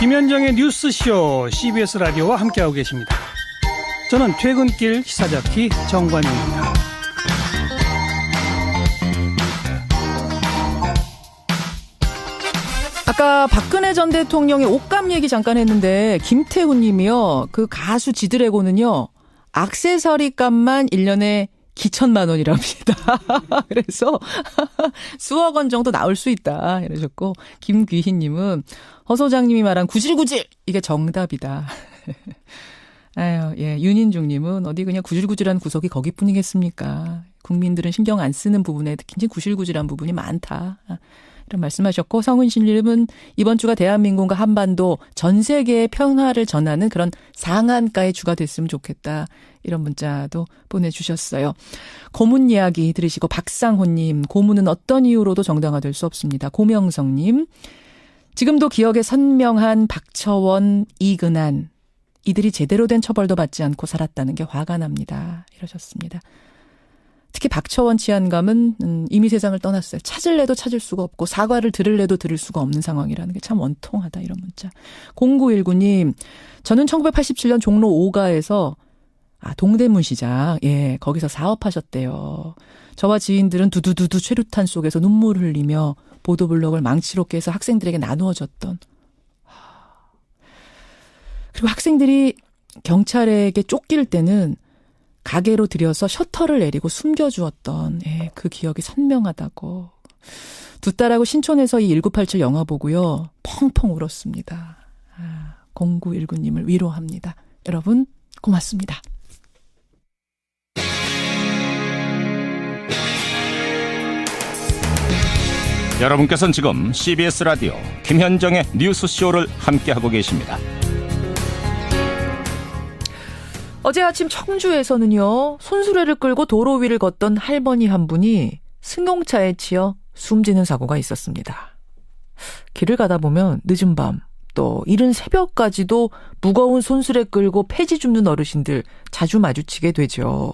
김현정의 뉴스쇼 CBS 라디오와 함께하고 계십니다. 저는 퇴근길 시사잡기 정관용입니다. 아까 박근혜 전 대통령의 옷감 얘기 잠깐 했는데 김태훈 님이요. 그 가수 지드래곤은요. 액세서리 값만 1년에 기천만 원이랍니다. 그래서 수억 원 정도 나올 수 있다 이러셨고 김귀희 님은 허 소장님이 말한 구질구질 이게 정답이다. 아유, 예. 윤인중 님은 어디 그냥 구질구질한 구석이 거기뿐이겠습니까? 국민들은 신경 안 쓰는 부분에 특히 구질구질한 부분이 많다. 이런 말씀하셨고 성은실 님은 이번 주가 대한민국과 한반도 전 세계의 평화를 전하는 그런 상한가의 주가 됐으면 좋겠다. 이런 문자도 보내주셨어요. 고문 이야기 들으시고 박상호님 고문은 어떤 이유로도 정당화될 수 없습니다. 고명성님 지금도 기억에 선명한 박처원, 이근한 이들이 제대로 된 처벌도 받지 않고 살았다는 게 화가 납니다. 이러셨습니다. 특히 박처원 치안감은 이미 세상을 떠났어요. 찾을래도 찾을 수가 없고 사과를 들을래도 들을 수가 없는 상황이라는 게 참 원통하다 이런 문자. 0919님 저는 1987년 종로 5가에서 동대문 시장 거기서 사업하셨대요. 저와 지인들은 두두두두 최루탄 속에서 눈물 흘리며 보도블록을 망치로 깨서 학생들에게 나누어줬던 그리고 학생들이 경찰에게 쫓길 때는 가게로 들여서 셔터를 내리고 숨겨주었던 그 기억이 선명하다고. 두 딸하고 신촌에서 이 1987 영화 보고요. 펑펑 울었습니다. 0919님을 위로합니다. 여러분 고맙습니다. 여러분께서는 지금 CBS 라디오 김현정의 뉴스쇼를 함께하고 계십니다. 어제 아침 청주에서는요. 손수레를 끌고 도로 위를 걷던 할머니 한 분이 승용차에 치여 숨지는 사고가 있었습니다. 길을 가다 보면 늦은 밤 또 이른 새벽까지도 무거운 손수레 끌고 폐지 줍는 어르신들 자주 마주치게 되죠.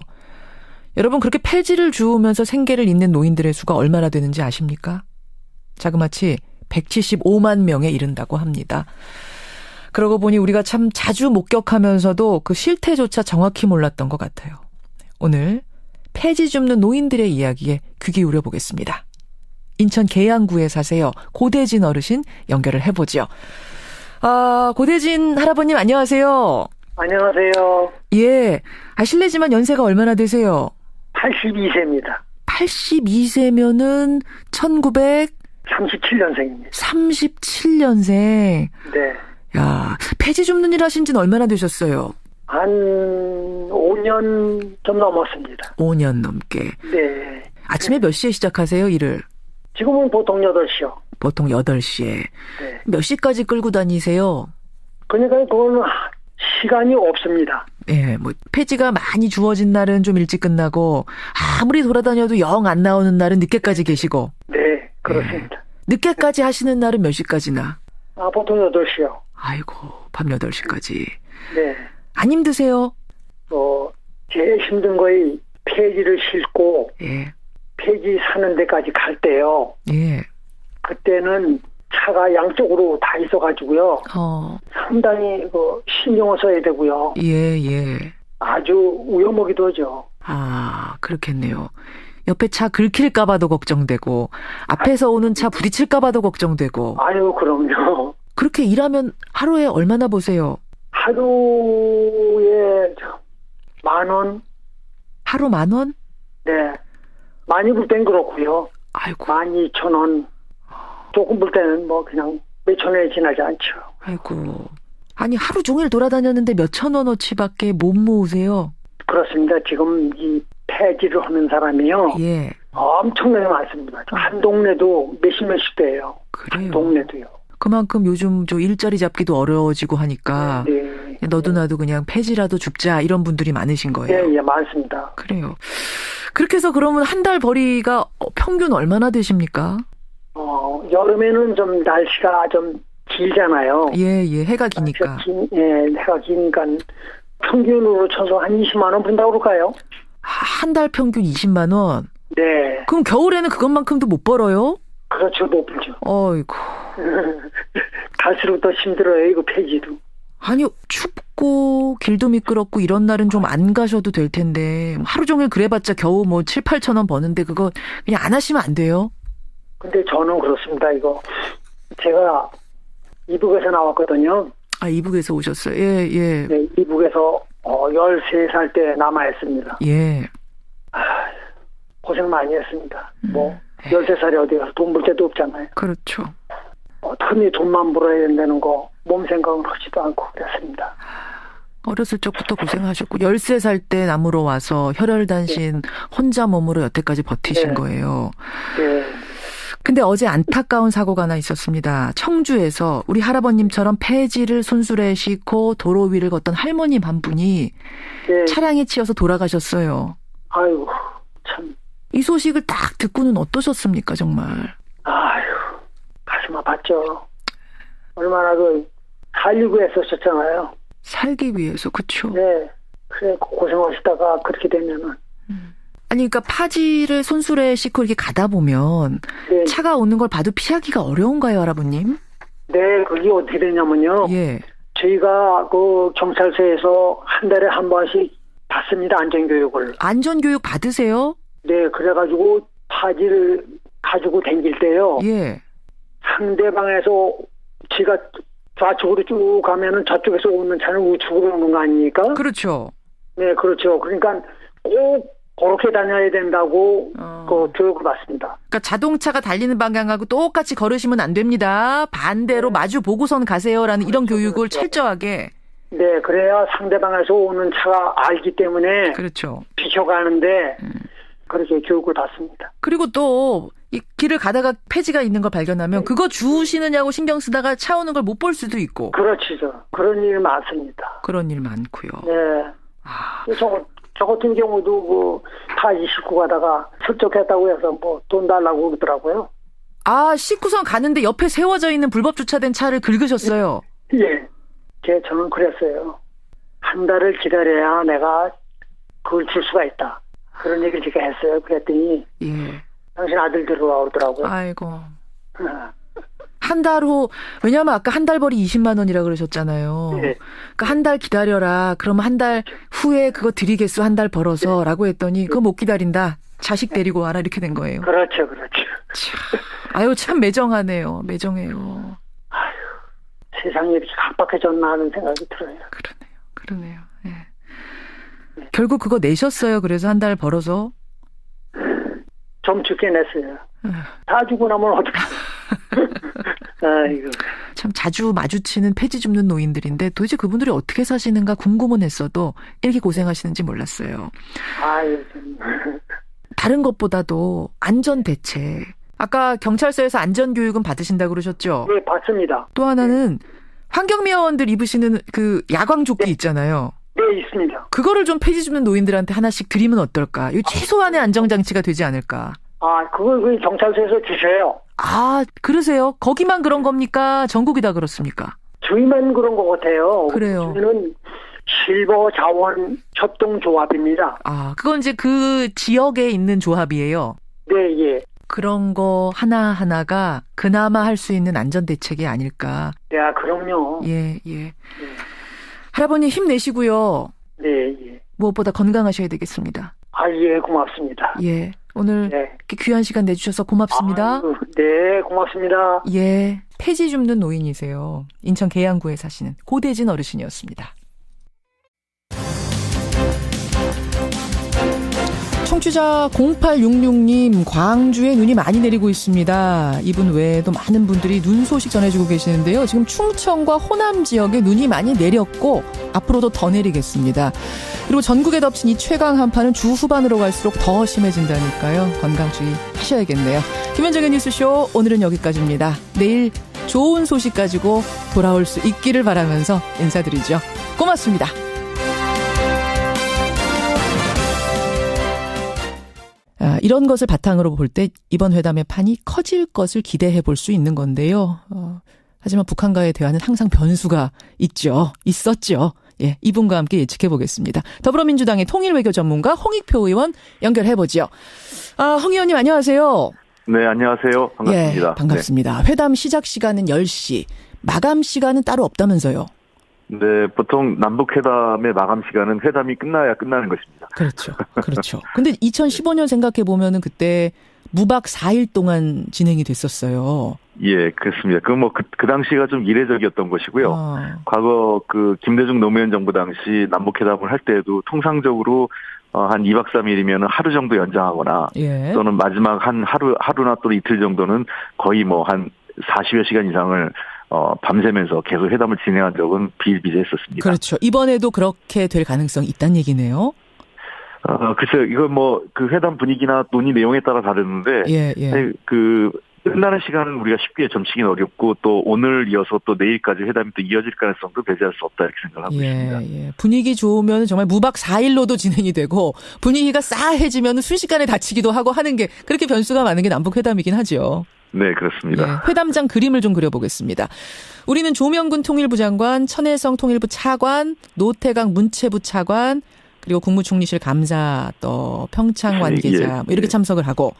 여러분 그렇게 폐지를 주우면서 생계를 잇는 노인들의 수가 얼마나 되는지 아십니까? 자그마치 175만 명에 이른다고 합니다. 그러고 보니 우리가 참 자주 목격하면서도 그 실태조차 정확히 몰랐던 것 같아요. 오늘 폐지 줍는 노인들의 이야기에 귀 기울여 보겠습니다. 인천 계양구에 사세요. 고대진 어르신 연결을 해보죠. 고대진 할아버님 안녕하세요. 안녕하세요. 예, 실례지만 연세가 얼마나 되세요? 82세입니다. 82세면은 1937년생입니다. 37년생. 네. 야, 폐지 줍는 일 하신 지는 얼마나 되셨어요? 한 5년 좀 넘었습니다. 5년 넘게. 네. 아침에 몇 시에 시작하세요, 일을? 지금은 보통 8시요. 보통 8시에. 네. 몇 시까지 끌고 다니세요? 그러니까 그건 시간이 없습니다. 예, 뭐 폐지가 많이 주어진 날은 좀 일찍 끝나고 아무리 돌아다녀도 영 안 나오는 날은 늦게까지 계시고. 네, 그렇습니다. 예. 늦게까지 하시는 날은 몇 시까지나? 보통 8시요. 아이고, 밤 8시까지. 네. 안 힘드세요? 제일 힘든 거이 폐지를 싣고 예. 폐지 사는 데까지 갈 때요. 예. 그때는 차가 양쪽으로 다 있어가지고요. 상당히 신경을 써야 되고요. 예. 아주 위험하기도 하죠. 아, 그렇겠네요. 옆에 차 긁힐까봐도 걱정되고 앞에서 오는 차 부딪힐까봐도 걱정되고. 아유, 그럼요. 그렇게 일하면 하루에 얼마나 보세요? 하루에 10,000원. 하루 10,000원? 네. 많이 불 땐 그렇고요. 아이고. 12,000원. 조금 불 때는 뭐 그냥 몇천 원에 지나지 않죠. 아이고. 아니, 하루 종일 돌아다녔는데 몇천 원어치밖에 못 모으세요? 그렇습니다. 지금 이 폐지를 하는 사람이요. 예. 엄청나게 많습니다. 한 동네도 몇십 대예요. 그래요. 한 동네도요. 그만큼 요즘 일자리 잡기도 어려워지고 하니까 네. 너도 나도 그냥 폐지라도 줍자 이런 분들이 많으신 거예요. 예, 많습니다. 그래요. 그렇게 해서 그러면 한 달 벌이가 평균 얼마나 되십니까? 여름에는 좀 날씨가 좀 길잖아요. 예, 해가 기니까. 해가 기니까 평균으로 쳐서 한 20만 원 분다고 그럴까요? 한 달 평균 20만 원? 네. 그럼 겨울에는 그것만큼도 못 벌어요? 그렇죠, 못 벌죠. 어이구. 갈수록 더 힘들어요, 이거 폐지도. 아니, 춥고 길도 미끄럽고 이런 날은 좀 안 가셔도 될 텐데 하루 종일 그래봤자 겨우 7, 8천 원 버는데 그거 그냥 안 하시면 안 돼요? 근데 저는 그렇습니다. 이거 제가 이북에서 나왔거든요. 아, 이북에서 오셨어요? 예. 네, 이북에서 13살 때 남아있습니다. 예. 고생 많이 했습니다. 13살에 어디 가서 돈 벌 데도 없잖아요. 그렇죠. 어떻게 돈만 벌어야 된다는 거 몸 생각은 하지도 않고 그랬습니다. 어렸을 적부터 고생하셨고 13살 때 남으로 와서 혈혈단신 혼자 몸으로 여태까지 버티신 거예요. 네. 근데 어제 안타까운 사고가 하나 있었습니다. 청주에서 우리 할아버님처럼 폐지를 손수레에 싣고 도로 위를 걷던 할머님 한 분이 차량에 치여서 돌아가셨어요. 아이고, 참. 이 소식을 딱 듣고는 어떠셨습니까, 정말? 아유, 가슴 아팠죠. 얼마나 살리고 애쓰셨잖아요. 살기 위해서, 그쵸? 네. 그래, 고생하시다가 그렇게 되면은. 아니, 그러니까 파지를 손수레에 싣고 이렇게 가다 보면 차가 오는 걸 봐도 피하기가 어려운가요, 할아버님? 네, 그게 어떻게 되냐면요. 예. 저희가 경찰서에서 한 달에 한 번씩 받습니다, 안전교육을. 안전교육 받으세요? 네, 그래가지고 파지를 가지고 다닐 때요. 예. 상대방에서 지가 좌측으로 쭉 가면은 저쪽에서 오는 차는 우측으로 오는 거 아닙니까? 그렇죠. 네, 그렇죠. 그러니까 꼭 그렇게 다녀야 된다고 교육을 받습니다. 그러니까 자동차가 달리는 방향하고 똑같이 걸으시면 안 됩니다. 반대로 마주 보고선 가세요라는 이런 교육을 철저하게. 네, 그래야 상대방에서 오는 차가 알기 때문에 그렇죠. 비켜가는데 그렇게 교육을 받습니다. 그리고 또 이 길을 가다가 폐지가 있는 걸 발견하면 그거 주우시느냐고 신경 쓰다가 차 오는 걸 못 볼 수도 있고. 그렇죠. 그런 일 많습니다. 그런 일 많고요. 네. 저 같은 경우도 다 싣고 가다가 설적했다고 해서 돈 달라고 그러더라고요. 아, 싣고선 가는데 옆에 세워져 있는 불법 주차된 차를 긁으셨어요? 예. 저는 그랬어요. 한 달을 기다려야 내가 그걸 줄 수가 있다. 그런 얘기를 제가 했어요. 그랬더니 당신 아들 들어와 오더라고요. 아이고. 한 달 후, 왜냐하면 아까 한 달 벌이 20만 원이라 그러셨잖아요. 네. 그러니까 한 달 기다려라. 그러면 한 달 후에 그거 드리겠어. 한 달 벌어서. 라고 했더니 그거 못 기다린다. 자식 데리고 와라. 이렇게 된 거예요. 그렇죠. 아유, 참 매정하네요. 매정해요. 아유, 세상이 이렇게 각박해졌나 하는 생각이 들어요. 그러네요. 네. 결국 그거 내셨어요. 그래서 한 달 벌어서. 좀 죽게 냈어요. 다 주고 나면 어떡해. 아이고. 참 자주 마주치는 폐지 줍는 노인들인데 도대체 그분들이 어떻게 사시는가 궁금은 했어도 이렇게 고생하시는지 몰랐어요. 아유. 다른 것보다도 안전 대책. 아까 경찰서에서 안전교육은 받으신다고 그러셨죠? 네, 받습니다. 또 하나는 환경미화원들 입으시는 그 야광조끼 있잖아요. 네, 있습니다. 그거를 좀 폐지 줍는 노인들한테 하나씩 드리면 어떨까? 이거 최소한의 안정장치가 되지 않을까? 그걸 경찰서에서 주셔요. 그러세요? 거기만 그런 겁니까? 전국이 다 그렇습니까? 저희만 그런 것 같아요. 그래요. 저희는 실버 자원 협동조합입니다. 그건 이제 그 지역에 있는 조합이에요? 네, 예. 그런 거 하나하나가 그나마 할 수 있는 안전대책이 아닐까. 네, 그럼요. 예. 할아버님 힘내시고요. 네, 예. 무엇보다 건강하셔야 되겠습니다. 예, 고맙습니다. 예. 오늘 이렇게 귀한 시간 내주셔서 고맙습니다. 네, 고맙습니다. 예. 폐지 줍는 노인이세요. 인천 계양구에 사시는 고대진 어르신이었습니다. 청취자 0866님, 광주에 눈이 많이 내리고 있습니다. 이분 외에도 많은 분들이 눈 소식 전해주고 계시는데요. 지금 충청과 호남 지역에 눈이 많이 내렸고 앞으로도 더 내리겠습니다. 그리고 전국에 덮친 이 최강 한파는 주 후반으로 갈수록 더 심해진다니까요. 건강주의 하셔야겠네요. 김현정의 뉴스쇼 오늘은 여기까지입니다. 내일 좋은 소식 가지고 돌아올 수 있기를 바라면서 인사드리죠. 고맙습니다. 이런 것을 바탕으로 볼 때 이번 회담의 판이 커질 것을 기대해 볼 수 있는 건데요. 하지만 북한과의 대화는 항상 변수가 있었죠. 예, 이분과 함께 예측해 보겠습니다. 더불어민주당의 통일외교 전문가 홍익표 의원 연결해 보죠. 홍 의원님 안녕하세요. 네, 안녕하세요. 반갑습니다. 예, 반갑습니다. 네. 회담 시작 시간은 10시, 마감 시간은 따로 없다면서요. 네, 보통 남북회담의 마감 시간은 회담이 끝나야 끝나는 것입니다. 그렇죠. 근데 2015년 생각해 보면은 그때 무박 4일 동안 진행이 됐었어요. 예, 그렇습니다. 그 당시가 좀 이례적이었던 것이고요. 과거 김대중 노무현 정부 당시 남북회담을 할 때에도 통상적으로 한 2박 3일이면 하루 정도 연장하거나 또는 마지막 한 하루나 또 이틀 정도는 거의 한 40여 시간 이상을 밤새면서 계속 회담을 진행한 적은 비일비재했었습니다. 그렇죠. 이번에도 그렇게 될 가능성이 있다는 얘기네요. 글쎄요. 이거 그 회담 분위기나 논의 내용에 따라 다르는데, 끝나는 시간은 우리가 쉽게 점치기는 어렵고 또 오늘 이어서 또 내일까지 회담이 또 이어질 가능성도 배제할 수 없다 이렇게 생각하고 있습니다. 예. 분위기 좋으면 정말 무박 4일로도 진행이 되고 분위기가 싸해지면 순식간에 닫히기도 하고 하는 게 그렇게 변수가 많은 게 남북회담이긴 하죠. 네, 그렇습니다. 예, 회담장 그림을 좀 그려보겠습니다. 우리는 조명군 통일부 장관, 천혜성 통일부 차관, 노태강 문체부 차관, 그리고 국무총리실 감사, 또 평창 관계자 이렇게 참석을 하고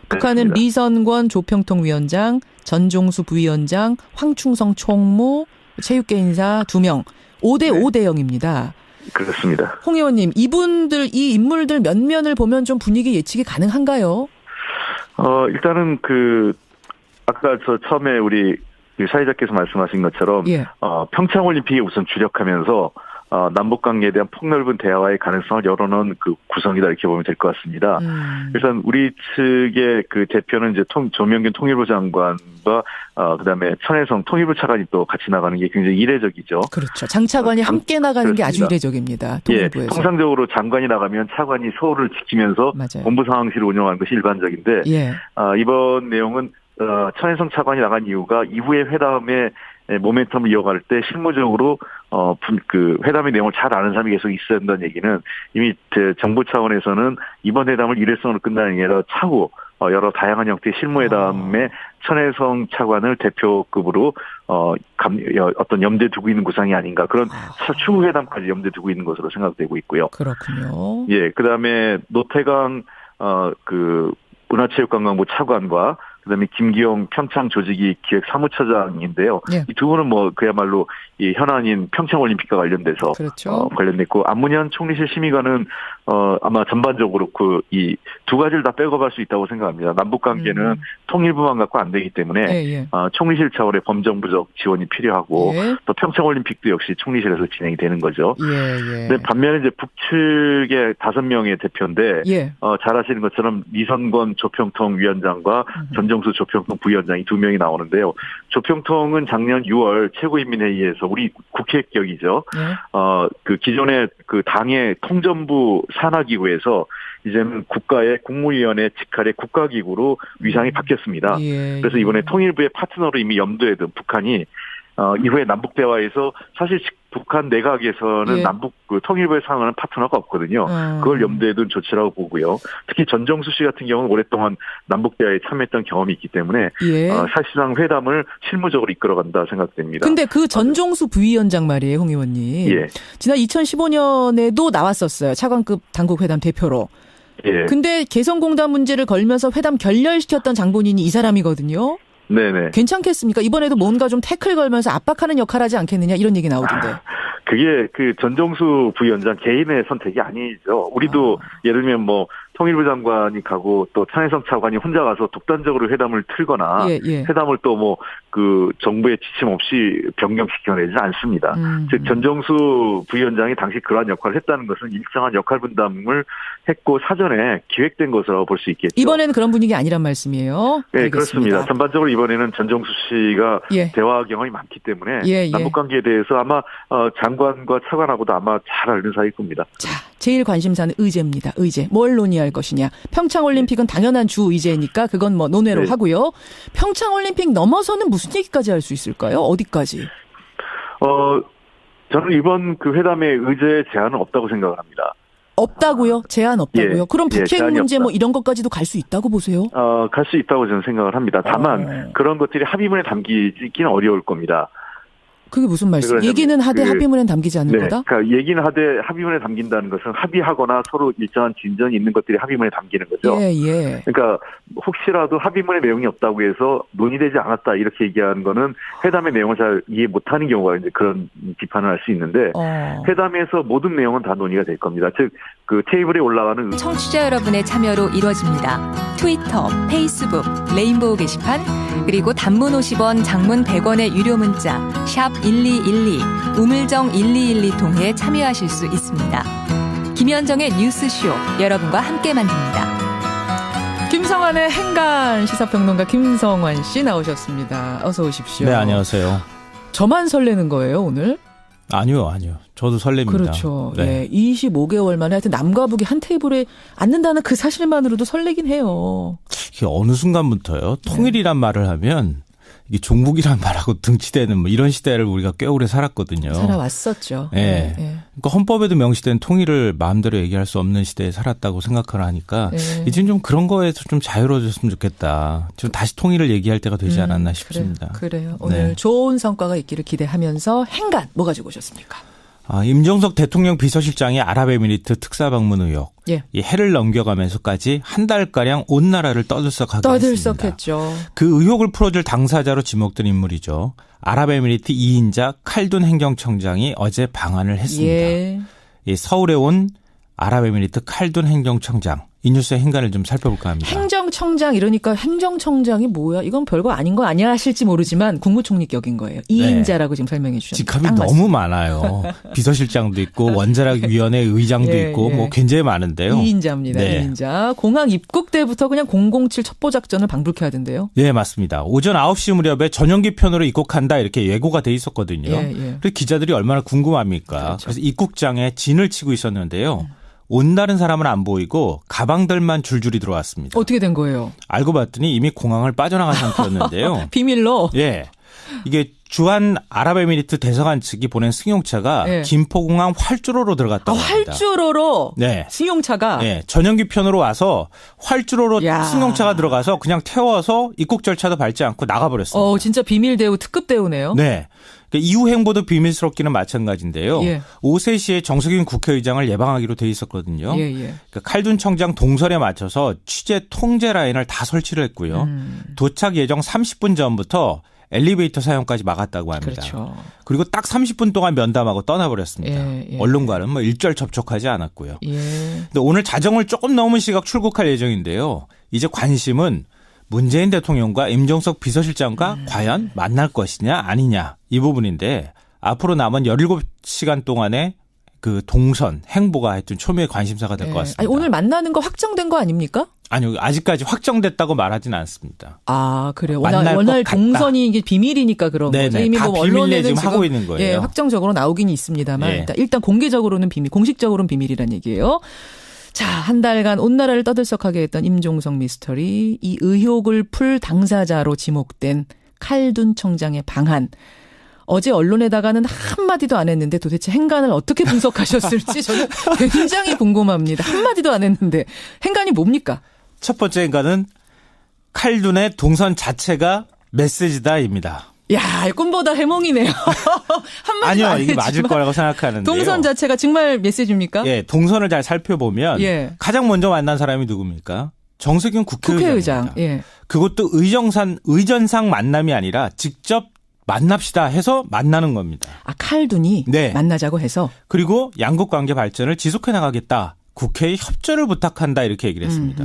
북한은 리선권 조평통 위원장, 전종수 부위원장, 황충성 총무, 체육계 인사 2명, 5대 0입니다. 그렇습니다. 홍 의원님, 이 인물들 몇 면을 보면 좀 분위기 예측이 가능한가요? 일단은 아까 처음에 우리 사회자께서 말씀하신 것처럼 평창올림픽에 우선 주력하면 남북관계에 대한 폭넓은 대화의 가능성을 열어놓은 구성이다 이렇게 보면 될 것 같습니다. 일단 우리 측의 대표는 이제 조명균 통일부 장관과 그다음에 천혜성 통일부 차관이 또 같이 나가는 게 굉장히 이례적이죠. 그렇죠. 장차관이 함께 나가는 게 아주 이례적입니다. 통일부에서. 통상적으로 장관이 나가면 차관이 서울을 지키면서 본부 상황실을 운영하는 것이 일반적인데 이번 내용은 천혜성 차관이 나간 이유가 이후에 회담의 모멘텀을 이어갈 때 실무적으로 회담의 내용을 잘 아는 사람이 계속 있어야 한다는 얘기는 이미 정부 차원에서는 이번 회담을 일회성으로 끝나는 게 아니라 차후 여러 다양한 형태의 실무회담에 천혜성 차관을 대표급으로 어떤 염두에 두고 있는 구상이 아닌가 그런 추후 회담까지 염두에 두고 있는 것으로 생각되고 있고요. 그렇군요. 예, 그다음에 노태강 문화체육관광부 차관과 그다음에 김기용 평창 조직위 기획 사무처장인데요. 예. 이 두 분은 뭐 그야말로 이 현안인 평창올림픽과 관련돼서 그렇죠. 관련됐고 안문현 총리실 심의관은 아마 전반적으로 그 이 두 가지를 다 백업할 수 있다고 생각합니다. 남북 관계는 통일부만 갖고 안 되기 때문에 총리실 차원의 범정부적 지원이 필요하고 또 평창올림픽도 역시 총리실에서 진행이 되는 거죠. 근데 반면에 이제 북측의 5명의 대표인데 잘 아시는 것처럼 리선권 조평통 위원장과 전정수 조평통 부위원장이 2명이 나오는데요. 조평통은 작년 6월 최고인민회의에서 우리 국회격이죠. 그 기존의 그 당의 통전부 산하기구에서 이제는 국가의 국무위원회 직할의 국가기구로 위상이 바뀌었습니다. 그래서 이번에 통일부의 파트너로 이미 염두에 둔 북한이 이후에 남북 대화에서 사실 북한 내각에서는 남북 그 통일부에 상응하는 파트너가 없거든요. 그걸 염두에 둔 조치라고 보고요. 특히 전정수 씨 같은 경우는 오랫동안 남북 대화에 참여했던 경험이 있기 때문에 사실상 회담을 실무적으로 이끌어간다 생각됩니다. 근데 그 전정수 부위원장 말이에요, 홍 의원님. 지난 2015년에도 나왔었어요. 차관급 당국 회담 대표로. 근데 개성공단 문제를 걸면서 회담 결렬시켰던 장본인이 이 사람이거든요. 네네. 괜찮겠습니까? 이번에도 뭔가 좀 태클 걸면서 압박하는 역할을 하지 않겠느냐 이런 얘기 나오던데. 그게 그 전정수 부위원장 개인의 선택이 아니죠. 우리도 예를 들면 뭐 통일부 장관이 가고 또 차혜성 차관이 혼자 가서 독단적으로 회담을 틀거나 회담을 또 뭐 그 정부의 지침 없이 변경시켜내지 않습니다. 즉 전정수 부위원장이 당시 그러한 역할을 했다는 것은 일정한 역할 분담을 했고 사전에 기획된 것으로 볼 수 있겠죠. 이번에는 그런 분위기 아니란 말씀이에요. 네, 알겠습니다. 그렇습니다. 전반적으로 이번에는 전정수 씨가 대화 경험이 많기 때문에 남북관계에 대해서 아마 장관과 차관하고도 아마 잘 아는 사이일 겁니다. 자, 제일 관심사는 의제입니다. 의제. 뭘 논의할 것이냐. 평창올림픽은 당연한 주 의제니까 그건 뭐 논외로 하고요. 평창올림픽 넘어서는 무슨 얘기까지 할 수 있을까요? 어디까지? 저는 이번 그 회담의 의제 제한은 없다고 생각을 합니다. 없다고요? 제한 없다고요? 그럼 북핵 문제 뭐 이런 것까지도 갈 수 있다고 보세요? 갈 수 있다고 저는 생각을 합니다. 다만 그런 것들이 합의문에 담기기는 어려울 겁니다. 그게 무슨 말씀? 얘기는 하되 합의문엔 담기지 않을 거다? 그러니까 얘기는 하되 합의문에 담긴다는 것은 합의하거나 서로 일정한 진전이 있는 것들이 합의문에 담기는 거죠. 그러니까 혹시라도 합의문의 내용이 없다고 해서 논의되지 않았다 이렇게 얘기하는 거는 회담의 내용을 잘 이해 못하는 경우가 이제 그런 비판을 할 수 있는데 회담에서 모든 내용은 다 논의가 될 겁니다. 즉 그 테이블에 올라가는 청취자 여러분의 참여로 이루어집니다. 트위터, 페이스북, 레인보우 게시판 그리고 단문 50원, 장문 100원의 유료 문자 샵 1212, 우물정 1212 통해 참여하실 수 있습니다. 김현정의 뉴스쇼 여러분과 함께 만듭니다. 김성환의 행간 시사평론가 김성환 씨 나오셨습니다. 어서 오십시오. 네, 안녕하세요. 저만 설레는 거예요, 오늘? 아니요. 저도 설렙니다. 그렇죠. 네. 25개월 만에 하여튼 남과 북이 한 테이블에 앉는다는 그 사실만으로도 설레긴 해요. 이게 어느 순간부터요. 통일이란 말을 하면 이게 종북이란 말하고 등치대는 뭐 이런 시대를 우리가 꽤 오래 살았거든요. 살아왔었죠. 네. 그러니까 헌법에도 명시된 통일을 마음대로 얘기할 수 없는 시대에 살았다고 생각을 하니까 이제는 좀 그런 거에서 좀 자유로워졌으면 좋겠다. 좀 다시 통일을 얘기할 때가 되지 않았나 싶습니다. 그래요. 오늘 좋은 성과가 있기를 기대하면서 행간 뭐 가지고 오셨습니까? 임종석 대통령 비서실장이 아랍에미리트 특사 방문 의혹. 이 해를 넘겨가면서까지 한 달가량 온 나라를 떠들썩하게 했습니다. 떠들썩했죠. 그 의혹을 풀어줄 당사자로 지목된 인물이죠. 아랍에미리트 2인자 칼둔 행정청장이 어제 방한을 했습니다. 서울에 온 아랍에미리트 칼둔 행정청장. 이 뉴스의 행간을 좀 살펴볼까 합니다. 행정청장 이러니까 행정청장이 뭐야? 이건 별거 아닌 거 아니야 하실지 모르지만 국무총리격인 거예요. 2인자라고 지금 설명해 주셨는데. 직함이 너무 많아요. 비서실장도 있고 원자력위원회 의장도 있고 뭐 굉장히 많은데요. 2인자입니다. 2인자. 공항 입국 때부터 그냥 007 첩보작전을 방불케 하던데요. 네, 맞습니다. 오전 9시 무렵에 전용기 편으로 입국한다 이렇게 예고가 돼 있었거든요. 그래서 기자들이 얼마나 궁금합니까? 그래서 입국장에 진을 치고 있었는데요. 온다는 사람은 안 보이고 가방들만 줄줄이 들어왔습니다. 어떻게 된 거예요? 알고 봤더니 이미 공항을 빠져나간 상태였는데요. 비밀로? 예. 이게 주한 아랍에미리트 대사관 측이 보낸 승용차가 네. 김포공항 활주로로 들어갔다고 합니다. 활주로로? 네. 승용차가? 네. 전용기 편으로 와서 활주로로 승용차가 들어가서 그냥 태워서 입국 절차도 밟지 않고 나가버렸습니다. 진짜 비밀 대우, 특급 대우네요. 네. 그러니까 이후 행보도 비밀스럽기는 마찬가지인데요. 예. 오세시에 정석윤 국회의장을 예방하기로 돼 있었거든요. 예. 그러니까 칼둔 청장 동선에 맞춰서 취재 통제 라인을 다 설치를 했고요. 도착 예정 30분 전부터 엘리베이터 사용까지 막았다고 합니다. 그렇죠. 그리고 딱 30분 동안 면담하고 떠나버렸습니다. 언론과는 뭐 일절 접촉하지 않았고요. 근데 오늘 자정을 조금 넘은 시각 출국할 예정인데요. 이제 관심은 문재인 대통령과 임종석 비서실장과 과연 만날 것이냐 아니냐 이 부분인데 앞으로 남은 17시간 동안의 그 동선 행보가 하여튼 초미의 관심사가 될 것 같습니다. 아니, 오늘 만나는 거 확정된 거 아닙니까? 아니요. 아직까지 확정됐다고 말하지는 않습니다. 아, 그래요. 워낙 동선이 이게 비밀이니까 그런 거죠. 이미 뭐 언론에 지금 하고 있는 거예요. 확정적으로 나오긴 있습니다만 일단 공개적으로는 비밀, 공식적으로는 비밀이란 얘기예요. 자, 한 달간 온 나라를 떠들썩하게 했던 임종석 미스터리, 이 의혹을 풀 당사자로 지목된 칼둔 청장의 방한. 어제 언론에다가는 한마디도 안 했는데 도대체 행간을 어떻게 분석하셨을지 저는 굉장히 궁금합니다. 한마디도 안 했는데 행간이 뭡니까? 첫 번째 행간은 칼둔의 동선 자체가 메시지다입니다. 야, 꿈보다 해몽이네요. 아니요, 이게 맞을 거라고 생각하는데요. 동선 자체가 정말 메시지입니까? 예, 동선을 잘 살펴보면 가장 먼저 만난 사람이 누굽니까? 정석윤 국회의장. 예. 그것도 의전상 만남이 아니라 직접 만납시다 해서 만나는 겁니다. 아, 칼둔이 만나자고 해서? 그리고 양국 관계 발전을 지속해 나가겠다. 국회에 협조를 부탁한다 이렇게 얘기를 했습니다.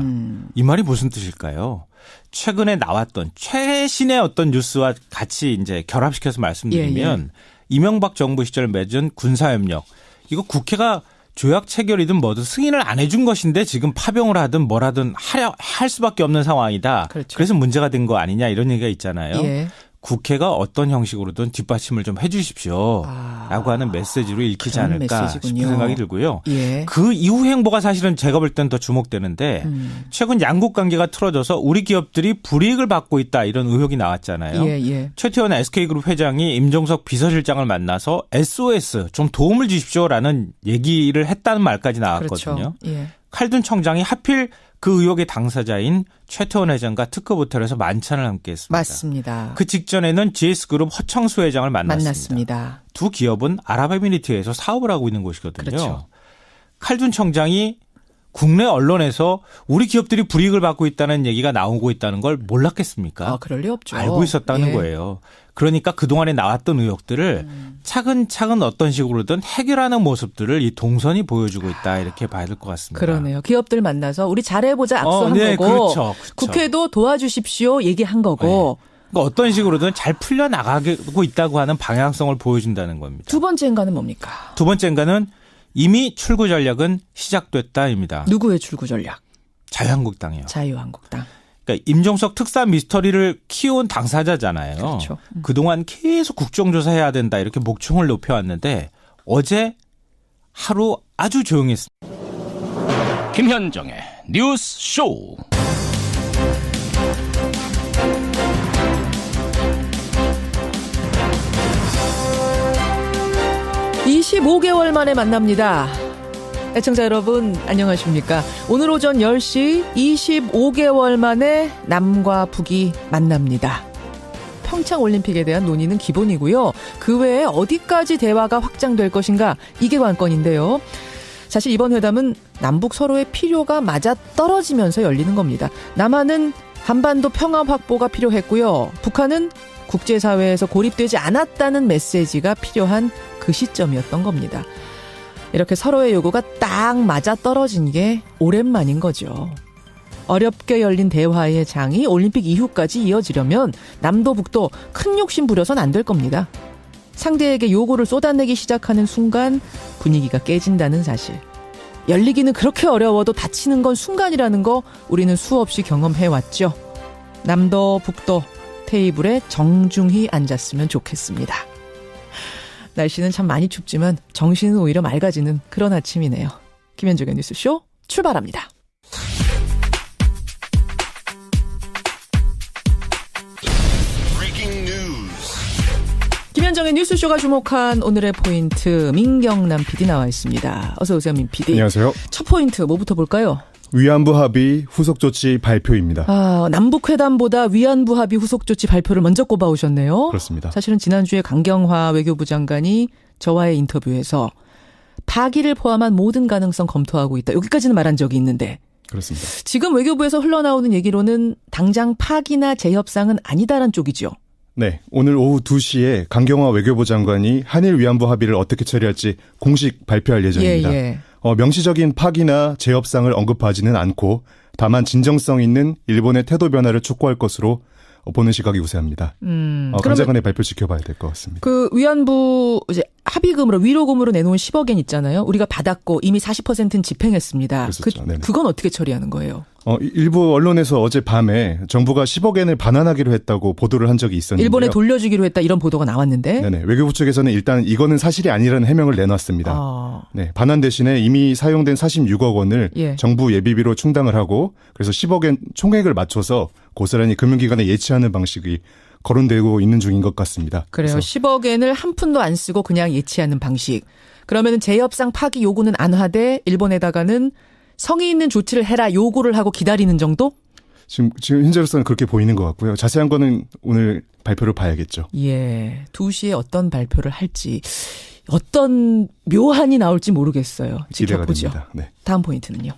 이 말이 무슨 뜻일까요? 최근에 나왔던 최신의 어떤 뉴스와 같이 이제 결합시켜서 말씀드리면 이명박 정부 시절 맺은 군사협력 이거 국회가 조약 체결이든 뭐든 승인을 안 해준 것인데 지금 파병을 하든 뭘 하든 할 수밖에 없는 상황이다. 그렇죠. 그래서 문제가 된 거 아니냐 이런 얘기가 있잖아요. 국회가 어떤 형식으로든 뒷받침을 좀 해 주십시오. 라고 하는 메시지로 읽히지 않을까 싶은 생각이 들고요. 그 이후 행보가 사실은 제가 볼 땐 더 주목되는데 최근 양국 관계가 틀어져서 우리 기업들이 불이익을 받고 있다 이런 의혹이 나왔잖아요. 최태원 SK그룹 회장이 임종석 비서실장을 만나서 SOS 좀 도움을 주십시오라는 얘기를 했다는 말까지 나왔거든요. 그렇죠. 칼둔 청장이 하필 그 의혹의 당사자인 최태원 회장과 특급 호텔에서 만찬을 함께했습니다. 맞습니다. 그 직전에는 GS그룹 허청수 회장을 만났습니다. 두 기업은 아랍에미리트에서 사업을 하고 있는 곳이거든요. 그렇죠. 칼둔 청장이 국내 언론에서 우리 기업들이 불이익을 받고 있다는 얘기가 나오고 있다는 걸 몰랐겠습니까? 그럴 리 없죠. 알고 있었다는 거예요. 그러니까 그동안에 나왔던 의혹들을 차근차근 어떤 식으로든 해결하는 모습들을 이 동선이 보여주고 있다 이렇게 봐야 될 것 같습니다. 그러네요. 기업들 만나서 우리 잘해보자 악수한 거고 그렇죠. 국회도 도와주십시오 얘기한 거고 그러니까 어떤 식으로든 잘 풀려나가고 있다고 하는 방향성을 보여준다는 겁니다. 두 번째 행간은 뭡니까? 두 번째 행간은 이미 출구 전략은 시작됐다입니다. 누구의 출구 전략? 자유한국당이요. 자유한국당. 그러니까 임종석 특사 미스터리를 키운 당사자잖아요. 그렇죠. 그동안 계속 국정조사해야 된다 이렇게 목청을 높여왔는데 어제 하루 아주 조용했습니다. 김현정의 뉴스 쇼. (25개월) 만에 만납니다. 애청자 여러분 안녕하십니까. 오늘 오전 10시 25개월 만에 남과 북이 만납니다. 평창올림픽에 대한 논의는 기본이고요. 그 외에 어디까지 대화가 확장될 것인가 이게 관건인데요. 사실 이번 회담은 남북 서로의 필요가 맞아떨어지면서 열리는 겁니다. 남한은 한반도 평화 확보가 필요했고요. 북한은 국제사회에서 고립되지 않았다는 메시지가 필요한 그 시점이었던 겁니다. 이렇게 서로의 요구가 딱 맞아떨어진 게 오랜만인 거죠. 어렵게 열린 대화의 장이 올림픽 이후까지 이어지려면 남도 북도 큰 욕심 부려선 안 될 겁니다. 상대에게 요구를 쏟아내기 시작하는 순간 분위기가 깨진다는 사실. 열리기는 그렇게 어려워도 다치는 건 순간이라는 거 우리는 수없이 경험해왔죠. 남도 북도 테이블에 정중히 앉았으면 좋겠습니다. 날씨는 참 많이 춥지만 정신은 오히려 맑아지는 그런 아침이네요. 김현정의 뉴스쇼 출발합니다. 김현정의 뉴스쇼가 주목한 오늘의 포인트 민경남 PD 나와 있습니다. 어서 오세요, 민 PD. 안녕하세요. 첫 포인트 뭐부터 볼까요? 위안부 합의 후속 조치 발표입니다. 남북 회담보다 위안부 합의 후속 조치 발표를 먼저 꼽아오셨네요. 그렇습니다. 사실은 지난주에 강경화 외교부 장관이 저와의 인터뷰에서 파기를 포함한 모든 가능성 검토하고 있다. 여기까지는 말한 적이 있는데. 그렇습니다. 지금 외교부에서 흘러나오는 얘기로는 당장 파기나 재협상은 아니다라는 쪽이죠. 네, 오늘 오후 2시에 강경화 외교부 장관이 한일 위안부 합의를 어떻게 처리할지 공식 발표할 예정입니다. 명시적인 파기나 재협상을 언급하지는 않고 다만 진정성 있는 일본의 태도 변화를 촉구할 것으로 보는 시각이 우세합니다. 강 장관의 발표 지켜봐야 될 것 같습니다. 그 위안부 이제 합의금으로 위로금으로 내놓은 10억 엔 있잖아요. 우리가 받았고 이미 40%는 집행했습니다. 그건 어떻게 처리하는 거예요? 일부 언론에서 어젯밤에 정부가 10억 엔을 반환하기로 했다고 보도를 한 적이 있었는데요. 일본에 돌려주기로 했다 이런 보도가 나왔는데. 네네. 외교부 측에서는 일단 이거는 사실이 아니라는 해명을 내놨습니다. 네, 반환 대신에 이미 사용된 46억 원을 정부 예비비로 충당을 하고 그래서 10억 엔 총액을 맞춰서 고스란히 금융기관에 예치하는 방식이 거론되고 있는 중인 것 같습니다. 그래요. 10억 엔을 한 푼도 안 쓰고 그냥 예치하는 방식. 그러면 재협상 파기 요구는 안 하되 일본에다가는 성의 있는 조치를 해라 요구를 하고 기다리는 정도? 지금 현재로서는 그렇게 보이는 것 같고요. 자세한 거는 오늘 발표를 봐야겠죠. 예, 2시에 어떤 발표를 할지 어떤 묘한이 나올지 모르겠어요. 지켜보죠. 네. 다음 포인트는요.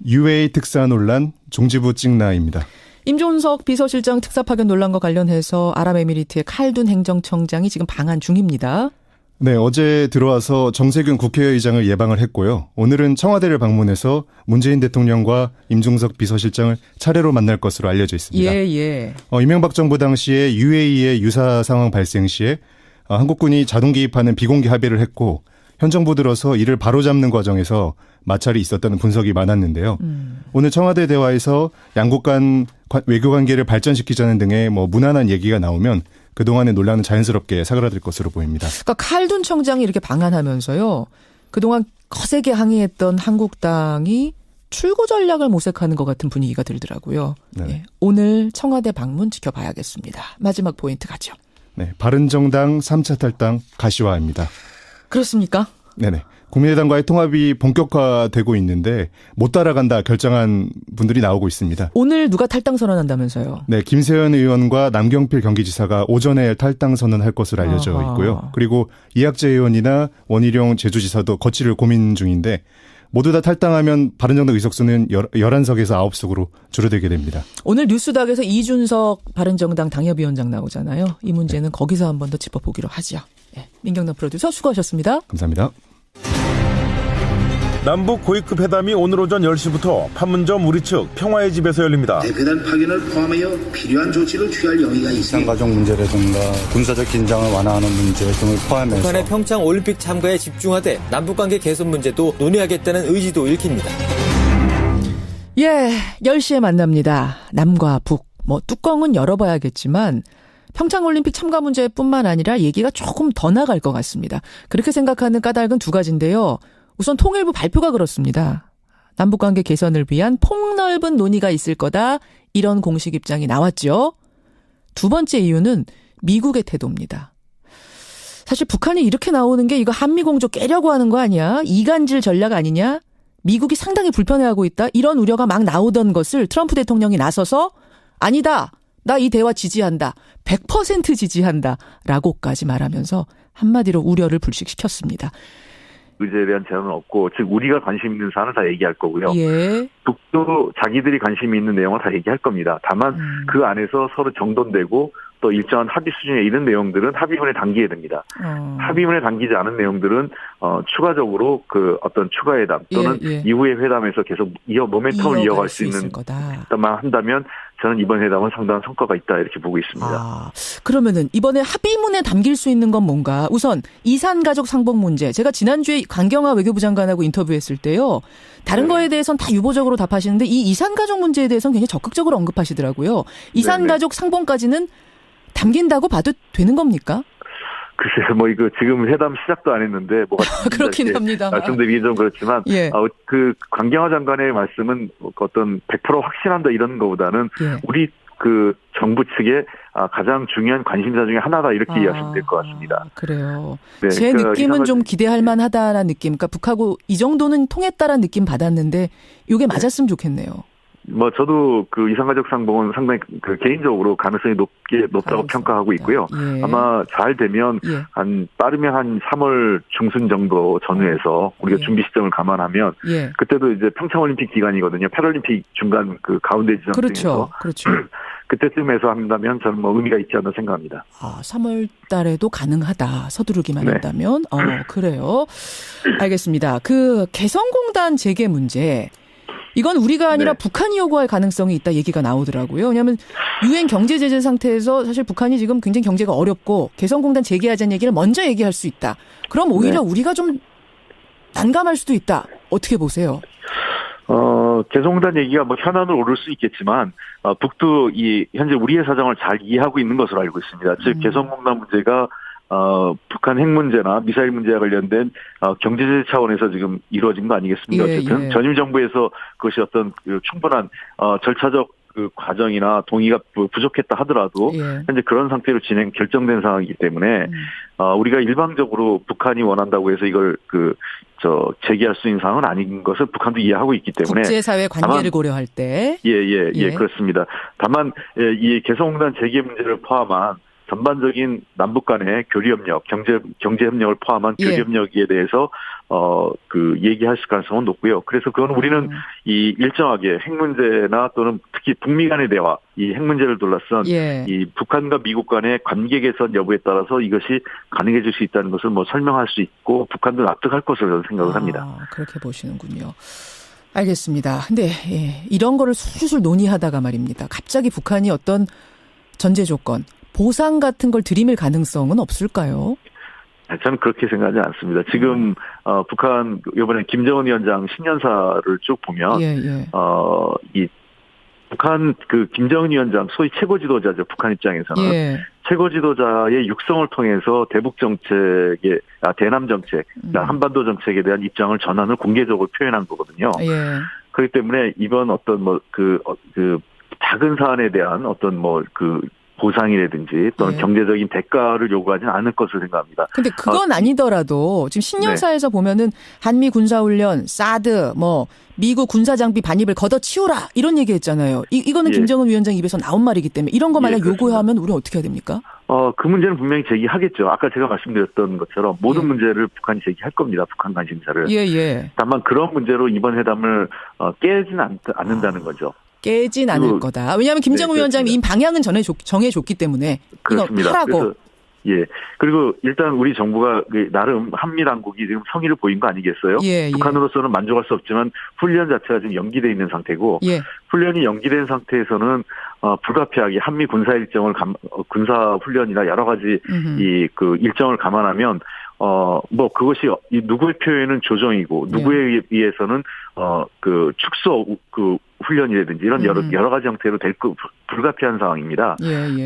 UAE 특사 논란 종지부 찍나입니다. 임종석 비서실장 특사 파견 논란과 관련해서 아랍에미리트의 칼둔 행정청장이 지금 방한 중입니다. 네, 어제 들어와서 정세균 국회의장을 예방을 했고요. 오늘은 청와대를 방문해서 문재인 대통령과 임종석 비서실장을 차례로 만날 것으로 알려져 있습니다. 이명박 정부 당시에 UAE의 유사 상황 발생 시에 한국군이 자동 개입하는 비공개 합의를 했고 현 정부 들어서 이를 바로잡는 과정에서 마찰이 있었다는 분석이 많았는데요. 오늘 청와대 대화에서 양국 간 외교관계를 발전시키자는 등의 무난한 얘기가 나오면 그동안의 논란은 자연스럽게 사그라들 것으로 보입니다. 그러니까 칼둔 청장이 이렇게 방한하면서요. 그동안 거세게 항의했던 한국당이 출구 전략을 모색하는 것 같은 분위기가 들더라고요. 네. 오늘 청와대 방문 지켜봐야겠습니다. 마지막 포인트 가죠. 네, 바른정당 3차 탈당 가시화입니다. 그렇습니까? 네네. 국민의당과의 통합이 본격화되고 있는데 못 따라간다 결정한 분들이 나오고 있습니다. 오늘 누가 탈당 선언한다면서요? 네, 김세현 의원과 남경필 경기지사가 오전에 탈당 선언할 것으로 알려져 있고요. 그리고 이학재 의원이나 원희룡 제주지사도 거취를 고민 중인데 모두 다 탈당하면 바른정당 의석수는 11석에서 9석으로 줄어들게 됩니다. 오늘 뉴스닥에서 이준석 바른정당 당협위원장 나오잖아요. 이 문제는 거기서 한 번 더 짚어보기로 하죠. 네, 민경남 프로듀서 수고하셨습니다. 감사합니다. 남북 고위급 회담이 오늘 오전 10시부터 판문점 우리 측 평화의 집에서 열립니다. 대표단 파견을 포함하여 필요한 조치를 취할 여의가 있습니다. 가족 문제라든가 군사적 긴장을 완화하는 문제 등을 포함해서 북한의 평창 올림픽 참가에 집중하되 남북관계 개선 문제도 논의하겠다는 의지도 읽힙니다. 10시에 만납니다. 남과 북. 뚜껑은 열어봐야겠지만 평창올림픽 참가 문제뿐만 아니라 얘기가 조금 더 나갈 것 같습니다. 그렇게 생각하는 까닭은 두 가지인데요. 우선 통일부 발표가 그렇습니다. 남북관계 개선을 위한 폭넓은 논의가 있을 거다. 이런 공식 입장이 나왔죠. 두 번째 이유는 미국의 태도입니다. 사실 북한이 이렇게 나오는 게 이거 한미공조 깨려고 하는 거 아니야? 이간질 전략 아니냐? 미국이 상당히 불편해하고 있다. 이런 우려가 막 나오던 것을 트럼프 대통령이 나서서 아니다. 나 이 대화 지지한다. 100% 지지한다. 라고까지 말하면서 한마디로 우려를 불식시켰습니다. 의제에 대한 제한은 없고 즉 우리가 관심 있는 사안을 다 얘기할 거고요. 북도 자기들이 관심이 있는 내용을 다 얘기할 겁니다. 다만 그 안에서 서로 정돈되고 또 일정한 합의 수준에 이른 내용들은 합의문에 담기게 됩니다. 합의문에 담기지 않은 내용들은 추가적으로 그 어떤 추가 회담 또는 이후의 회담에서 계속 모멘텀을 이어갈 수 있는 것만 한다면 저는 이번 회담은 상당한 성과가 있다 이렇게 보고 있습니다. 그러면은 이번에 합의문에 담길 수 있는 건 뭔가? 우선 이산가족 상봉 문제. 제가 지난주에 강경화 외교부 장관하고 인터뷰했을 때요. 다른 거에 대해서는 다 유보적으로 답하시는데 이 이산가족 문제에 대해서는 굉장히 적극적으로 언급하시더라고요. 이산가족 상봉까지는 담긴다고 봐도 되는 겁니까? 글쎄요, 이거 지금 회담 시작도 안 했는데 뭐가 그렇긴 합니다. 말씀드리기 좀 그렇지만 그 강경화 장관의 말씀은 어떤 100% 확신한다 이런 거보다는 우리 그 정부 측에 가장 중요한 관심사 중에 하나다 이렇게 이해하시면 될 것 같습니다. 그래요. 네, 제 느낌은 좀 기대할 만하다라는 느낌. 그러니까 북하고 이 정도는 통했다라는 느낌 받았는데 이게 맞았으면 좋겠네요. 뭐 저도 그 이산가족 상봉은 상당히 그 개인적으로 가능성이 높다고 평가하고 있고요. 예. 아마 잘 되면 빠르면 한 3월 중순 정도 전후에서 우리가 준비 시점을 감안하면 그때도 이제 평창올림픽 기간이거든요. 패럴림픽 중간 그 가운데 지점 그렇죠. 그렇죠. 그때쯤에서 한다면 저는 뭐 의미가 있지 않나 생각합니다. 3월 달에도 가능하다. 서두르기만 한다면. 그래요. 알겠습니다. 그 개성공단 재개 문제. 이건 우리가 아니라 북한이 요구할 가능성이 있다 얘기가 나오더라고요. 왜냐하면 유엔 경제 제재 상태에서 사실 북한이 지금 굉장히 경제가 어렵고 개성공단 재개하자는 얘기를 먼저 얘기할 수 있다. 그럼 오히려 우리가 좀 난감할 수도 있다. 어떻게 보세요? 개성공단 얘기가 뭐 현안으로 오를 수 있겠지만 북도 현재 우리의 사정을 잘 이해하고 있는 것으로 알고 있습니다. 즉 개성공단 문제가 북한 핵 문제나 미사일 문제와 관련된 경제제재 차원에서 지금 이루어진 거 아니겠습니까? 어쨌든 전임 정부에서 그것이 어떤 충분한 절차적 그 과정이나 동의가 부족했다 하더라도 현재 그런 상태로 결정된 상황이기 때문에 우리가 일방적으로 북한이 원한다고 해서 이걸 제기할 수 있는 상황은 아닌 것을 북한도 이해하고 있기 때문에 국제사회 관계를 고려할 때 그렇습니다. 다만 이 개성공단 재개 문제를 포함한 전반적인 남북 간의 교류협력, 경제협력을 포함한 교류협력에 대해서 얘기할 가능성은 높고요. 그래서 그건 우리는 이 일정하게 핵 문제나 또는 특히 북미 간의 대화, 이 핵 문제를 둘러싼 이 북한과 미국 간의 관계 개선 여부에 따라서 이것이 가능해질 수 있다는 것을 뭐 설명할 수 있고 북한도 납득할 것으로 저는 생각을 합니다. 그렇게 보시는군요. 알겠습니다. 근데 이런 거를 술술 논의하다가 말입니다. 갑자기 북한이 어떤 전제 조건, 보상 같은 걸 들이밀 가능성은 없을까요? 저는 그렇게 생각하지 않습니다. 지금 북한 이번에 김정은 위원장 신년사를 쭉 보면 이 북한 그 김정은 위원장 소위 최고 지도자죠. 북한 입장에서는 최고 지도자의 육성을 통해서 대북 정책의 대남 정책, 한반도 정책에 대한 입장을 전환을 공개적으로 표현한 거거든요. 그렇기 때문에 이번 어떤 작은 사안에 대한 어떤 보상이라든지 또는 경제적인 대가를 요구하지는 않을 것으로 생각합니다. 근데 그건 아니더라도 지금 신년사에서 보면은 한미 군사훈련, 사드, 미국 군사장비 반입을 걷어치우라 이런 얘기했잖아요. 이거는 김정은 위원장 입에서 나온 말이기 때문에 이런 거 만약 요구하면 우리는 어떻게 해야 됩니까? 그 문제는 분명히 제기하겠죠. 아까 제가 말씀드렸던 것처럼 모든 문제를 북한이 제기할 겁니다. 북한 관심사를. 다만 그런 문제로 이번 회담을 깨지는 않는다는 거죠. 깨진 않을 거다. 왜냐하면 김정은 위원장이 이 방향은 정해줬기 때문에 그렇습니다. 이거 하라고. 그리고 일단 우리 정부가 나름 한미 당국이 지금 성의를 보인 거 아니겠어요? 북한으로서는 만족할 수 없지만 훈련 자체가 지금 연기돼 있는 상태고 훈련이 연기된 상태에서는 불가피하게 한미 군사 일정을 군사 훈련이나 여러 가지 일정을 감안하면 그것이 누구의 표현은 조정이고 누구에 의해서는 축소 훈련이라든지 이런 여러 가지 형태로 될 불가피한 상황입니다.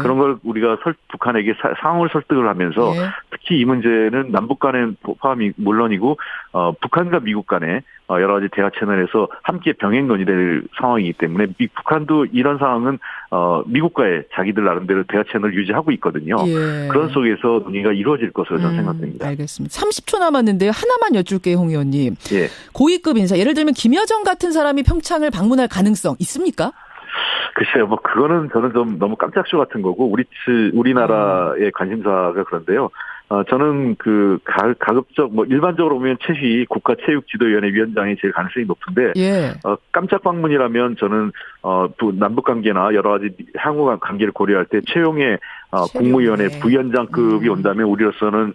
그런 걸 우리가 북한에게 상황을 설득을 하면서 특히 이 문제는 남북 간의 포함이 물론이고 북한과 미국 간의 여러 가지 대화 채널에서 함께 병행 논의될 상황이기 때문에 북한도 이런 상황은 미국과의 자기들 나름대로 대화 채널을 유지하고 있거든요. 그런 속에서 논의가 이루어질 것으로 저는 생각됩니다. 알겠습니다. 30초 남았는데요. 하나만 여쭐게요, 홍 의원님. 고위급 인사, 예를 들면 김여정 같은 사람이 평창을 방문할 가능성 있습니까? 글쎄요, 그거는 저는 좀 너무 깜짝쇼 같은 거고, 우리나라의 관심사가 그런데요. 저는 가급적, 일반적으로 보면 최희 국가체육지도위원회 위원장이 제일 가능성이 높은데, 깜짝 방문이라면 저는, 남북 관계나 여러 가지 향후 관계를 고려할 때 최용의 국무위원회 부위원장급이 온다면 우리로서는,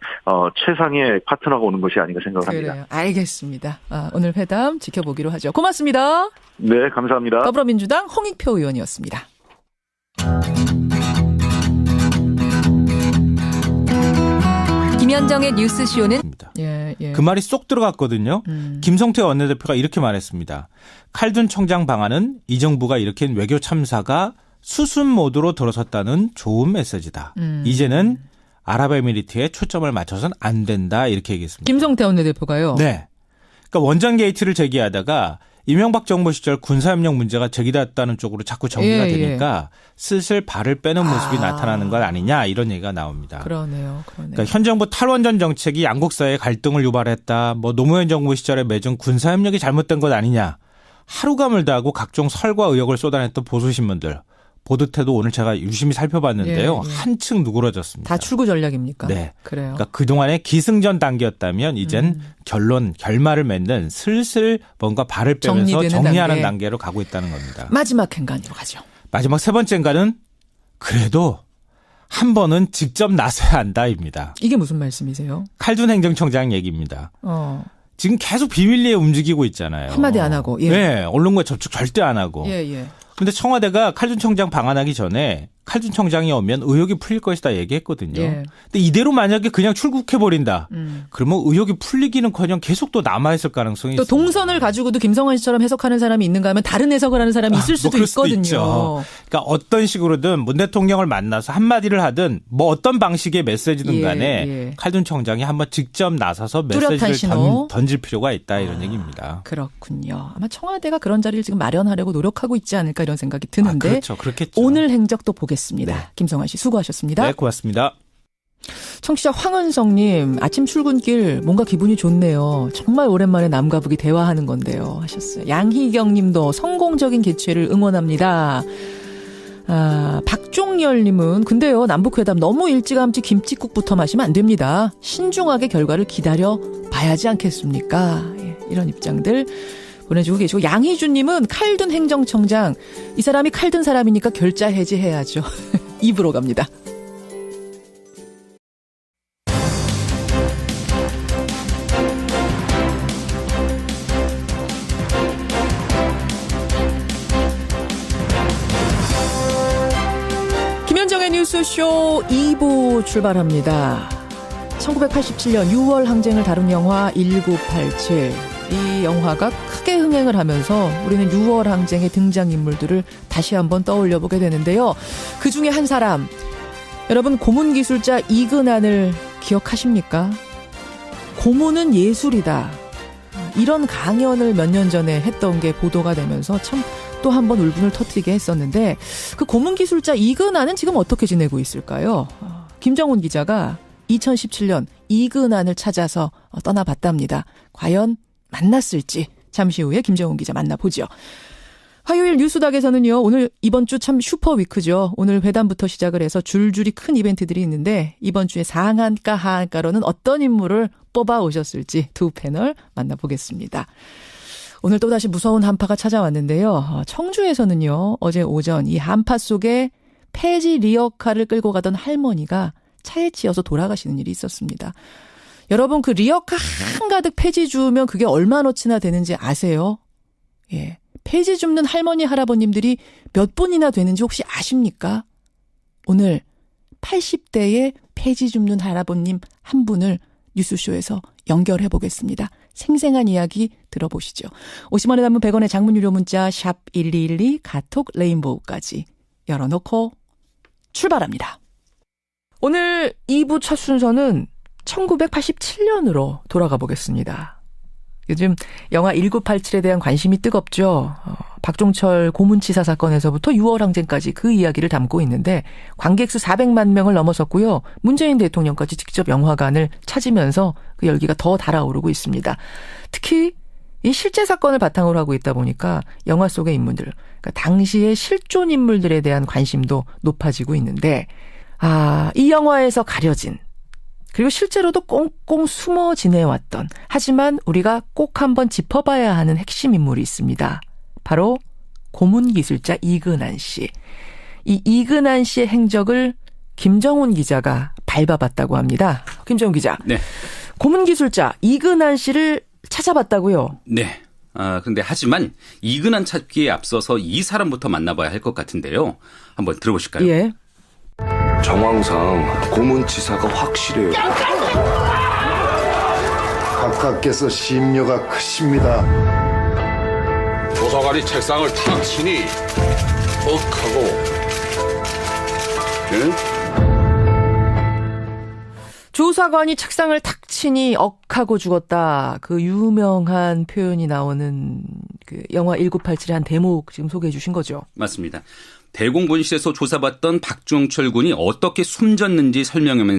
최상의 파트너가 오는 것이 아닌가 생각합니다. 그래요. 알겠습니다. 오늘 회담 지켜보기로 하죠. 고맙습니다. 네, 감사합니다. 더불어민주당 홍익표 의원이었습니다. 김현정의 뉴스쇼는 그 말이 쏙 들어갔거든요. 김성태 원내대표가 이렇게 말했습니다. 칼둔 청장 방안은 이 정부가 일으킨 외교 참사가 수순 모드로 들어섰다는 좋은 메시지다. 이제는 아랍에미리트에 초점을 맞춰서는 안 된다 이렇게 얘기했습니다. 김성태 원내대표가요? 네. 그러니까 원전 게이트를 제기하다가 이명박 정부 시절 군사협력 문제가 제기됐다는 쪽으로 자꾸 전개가 되니까 슬슬 발을 빼는 모습이 나타나는 것 아니냐 이런 얘기가 나옵니다. 그러네요. 그러니까 현 정부 탈원전 정책이 양국 사이의 갈등을 유발했다. 뭐 노무현 정부 시절에 맺은 군사협력이 잘못된 것 아니냐. 하루가 멀다 하고 각종 설과 의혹을 쏟아냈던 보수신문들. 보도태도 오늘 제가 유심히 살펴봤는데요. 한층 누그러졌습니다. 다 출구 전략입니까? 네. 그래요. 그러니까 그동안의 기승전 단계였다면 이젠 결말을 맺는 슬슬 뭔가 발을 빼면서 정리하는 단계로 가고 있다는 겁니다. 마지막 행간으로 가죠. 마지막 세 번째 행간은 그래도 한 번은 직접 나서야 한다입니다. 이게 무슨 말씀이세요? 칼둔 행정청장 얘기입니다. 지금 계속 비밀리에 움직이고 있잖아요. 한마디 안 하고. 네. 언론과의 접촉 절대 안 하고. 그런데 청와대가 칼둔 청장 방한하기 전에 칼둔 청장이 오면 의혹이 풀릴 것이다 얘기했거든요. 근데 이대로 만약에 그냥 출국해버린다. 그러면 의혹이 풀리기는커녕 계속 또 남아있을 가능성이 또 있습니다. 동선을 가지고도 김성환 씨처럼 해석하는 사람이 있는가 하면 다른 해석을 하는 사람이 있을 수도 있거든요. 있죠. 그러니까 어떤 식으로든 문 대통령을 만나서 한마디를 하든 뭐 어떤 방식의 메시지든 간에 칼둔 청장이 한번 직접 나서서 메시지를 던질 필요가 있다 이런 얘기입니다. 그렇군요. 아마 청와대가 그런 자리를 지금 마련하려고 노력하고 있지 않을까 이런 생각이 드는데 그렇죠. 그렇겠죠. 오늘 행적도 보겠습니다. 김성환 씨 수고하셨습니다. 네, 고맙습니다. 청취자 황은성님 아침 출근길 뭔가 기분이 좋네요. 정말 오랜만에 남과 북이 대화하는 건데요 하셨어요. 양희경님도 성공적인 개최를 응원합니다. 박종열님은 근데요 남북회담 너무 일찌감치 김칫국부터 마시면 안 됩니다. 신중하게 결과를 기다려 봐야지 않겠습니까? 이런 입장들 보내주고 계시고 양희준님은 칼둔 행정청장 이 사람이 칼둔 사람이니까 결자 해지해야죠. 입으로 갑니다. 김현정의 뉴스쇼 2부 출발합니다. 1987년 6월 항쟁을 다룬 영화 1987. 이 영화가 크게 흥행을 하면서 우리는 6월 항쟁의 등장인물들을 다시 한번 떠올려 보게 되는데요. 그중에 한 사람, 여러분 고문기술자 이근한을 기억하십니까? 고문은 예술이다. 이런 강연을 몇 년 전에 했던 게 보도가 되면서 참 또 한 번 울분을 터뜨리게 했었는데 그 고문기술자 이근한은 지금 어떻게 지내고 있을까요? 김정훈 기자가 2017년 이근한을 찾아서 떠나봤답니다. 과연 만났을지 잠시 후에 김정훈 기자 만나보죠. 화요일 뉴스닥에서는요. 오늘 이번 주 참 슈퍼위크죠. 오늘 회담부터 시작을 해서 줄줄이 큰 이벤트들이 있는데 이번 주에 상한가 하한가로는 어떤 인물을 뽑아오셨을지 두 패널 만나보겠습니다. 오늘 또다시 무서운 한파가 찾아왔는데요. 청주에서는요. 어제 오전 이 한파 속에 폐지 리어카를 끌고 가던 할머니가 차에 치여서 돌아가시는 일이 있었습니다. 여러분 그 리어카 한가득 폐지 주우면 그게 얼마나치나 되는지 아세요? 예, 폐지 줍는 할머니 할아버님들이 몇 분이나 되는지 혹시 아십니까? 오늘 80대의 폐지 줍는 할아버님 한 분을 뉴스쇼에서 연결해 보겠습니다. 생생한 이야기 들어보시죠. 50원에 담은 100원의 장문 유료 문자 샵 1212 카톡 레인보우까지 열어놓고 출발합니다. 오늘 2부 첫 순서는 1987년으로 돌아가 보겠습니다. 요즘 영화 1987에 대한 관심이 뜨겁죠. 박종철 고문치사 사건에서부터 6월 항쟁까지 그 이야기를 담고 있는데 관객 수 400만 명을 넘어섰고요. 문재인 대통령까지 직접 영화관을 찾으면서 그 열기가 더 달아오르고 있습니다. 특히 이 실제 사건을 바탕으로 하고 있다 보니까 영화 속의 인물들, 그러니까 당시의 실존 인물들에 대한 관심도 높아지고 있는데 이 영화에서 가려진 그리고 실제로도 꽁꽁 숨어 지내왔던 하지만 우리가 꼭 한번 짚어봐야 하는 핵심 인물이 있습니다. 바로 고문기술자 이근한 씨. 이 이근한 씨의 행적을 김정훈 기자가 밟아봤다고 합니다. 김정훈 기자. 네. 고문기술자 이근한 씨를 찾아봤다고요? 네. 근데 하지만 이근한 찾기에 앞서서 이 사람부터 만나봐야 할 것 같은데요. 한번 들어보실까요? 예. 정황상 고문치사가 확실해요. 각하께서 심려가 크십니다. 조사관이 책상을 탁 치니 억 하고 조 수사관이 책상을 탁 치니 억하고 죽었다. 그 유명한 표현이 나오는 그 영화 1987의 한 대목 지금 소개해 주신 거죠. 맞습니다. 대공분실에서 조사받던 박종철 군이 어떻게 숨졌는지 설명하면서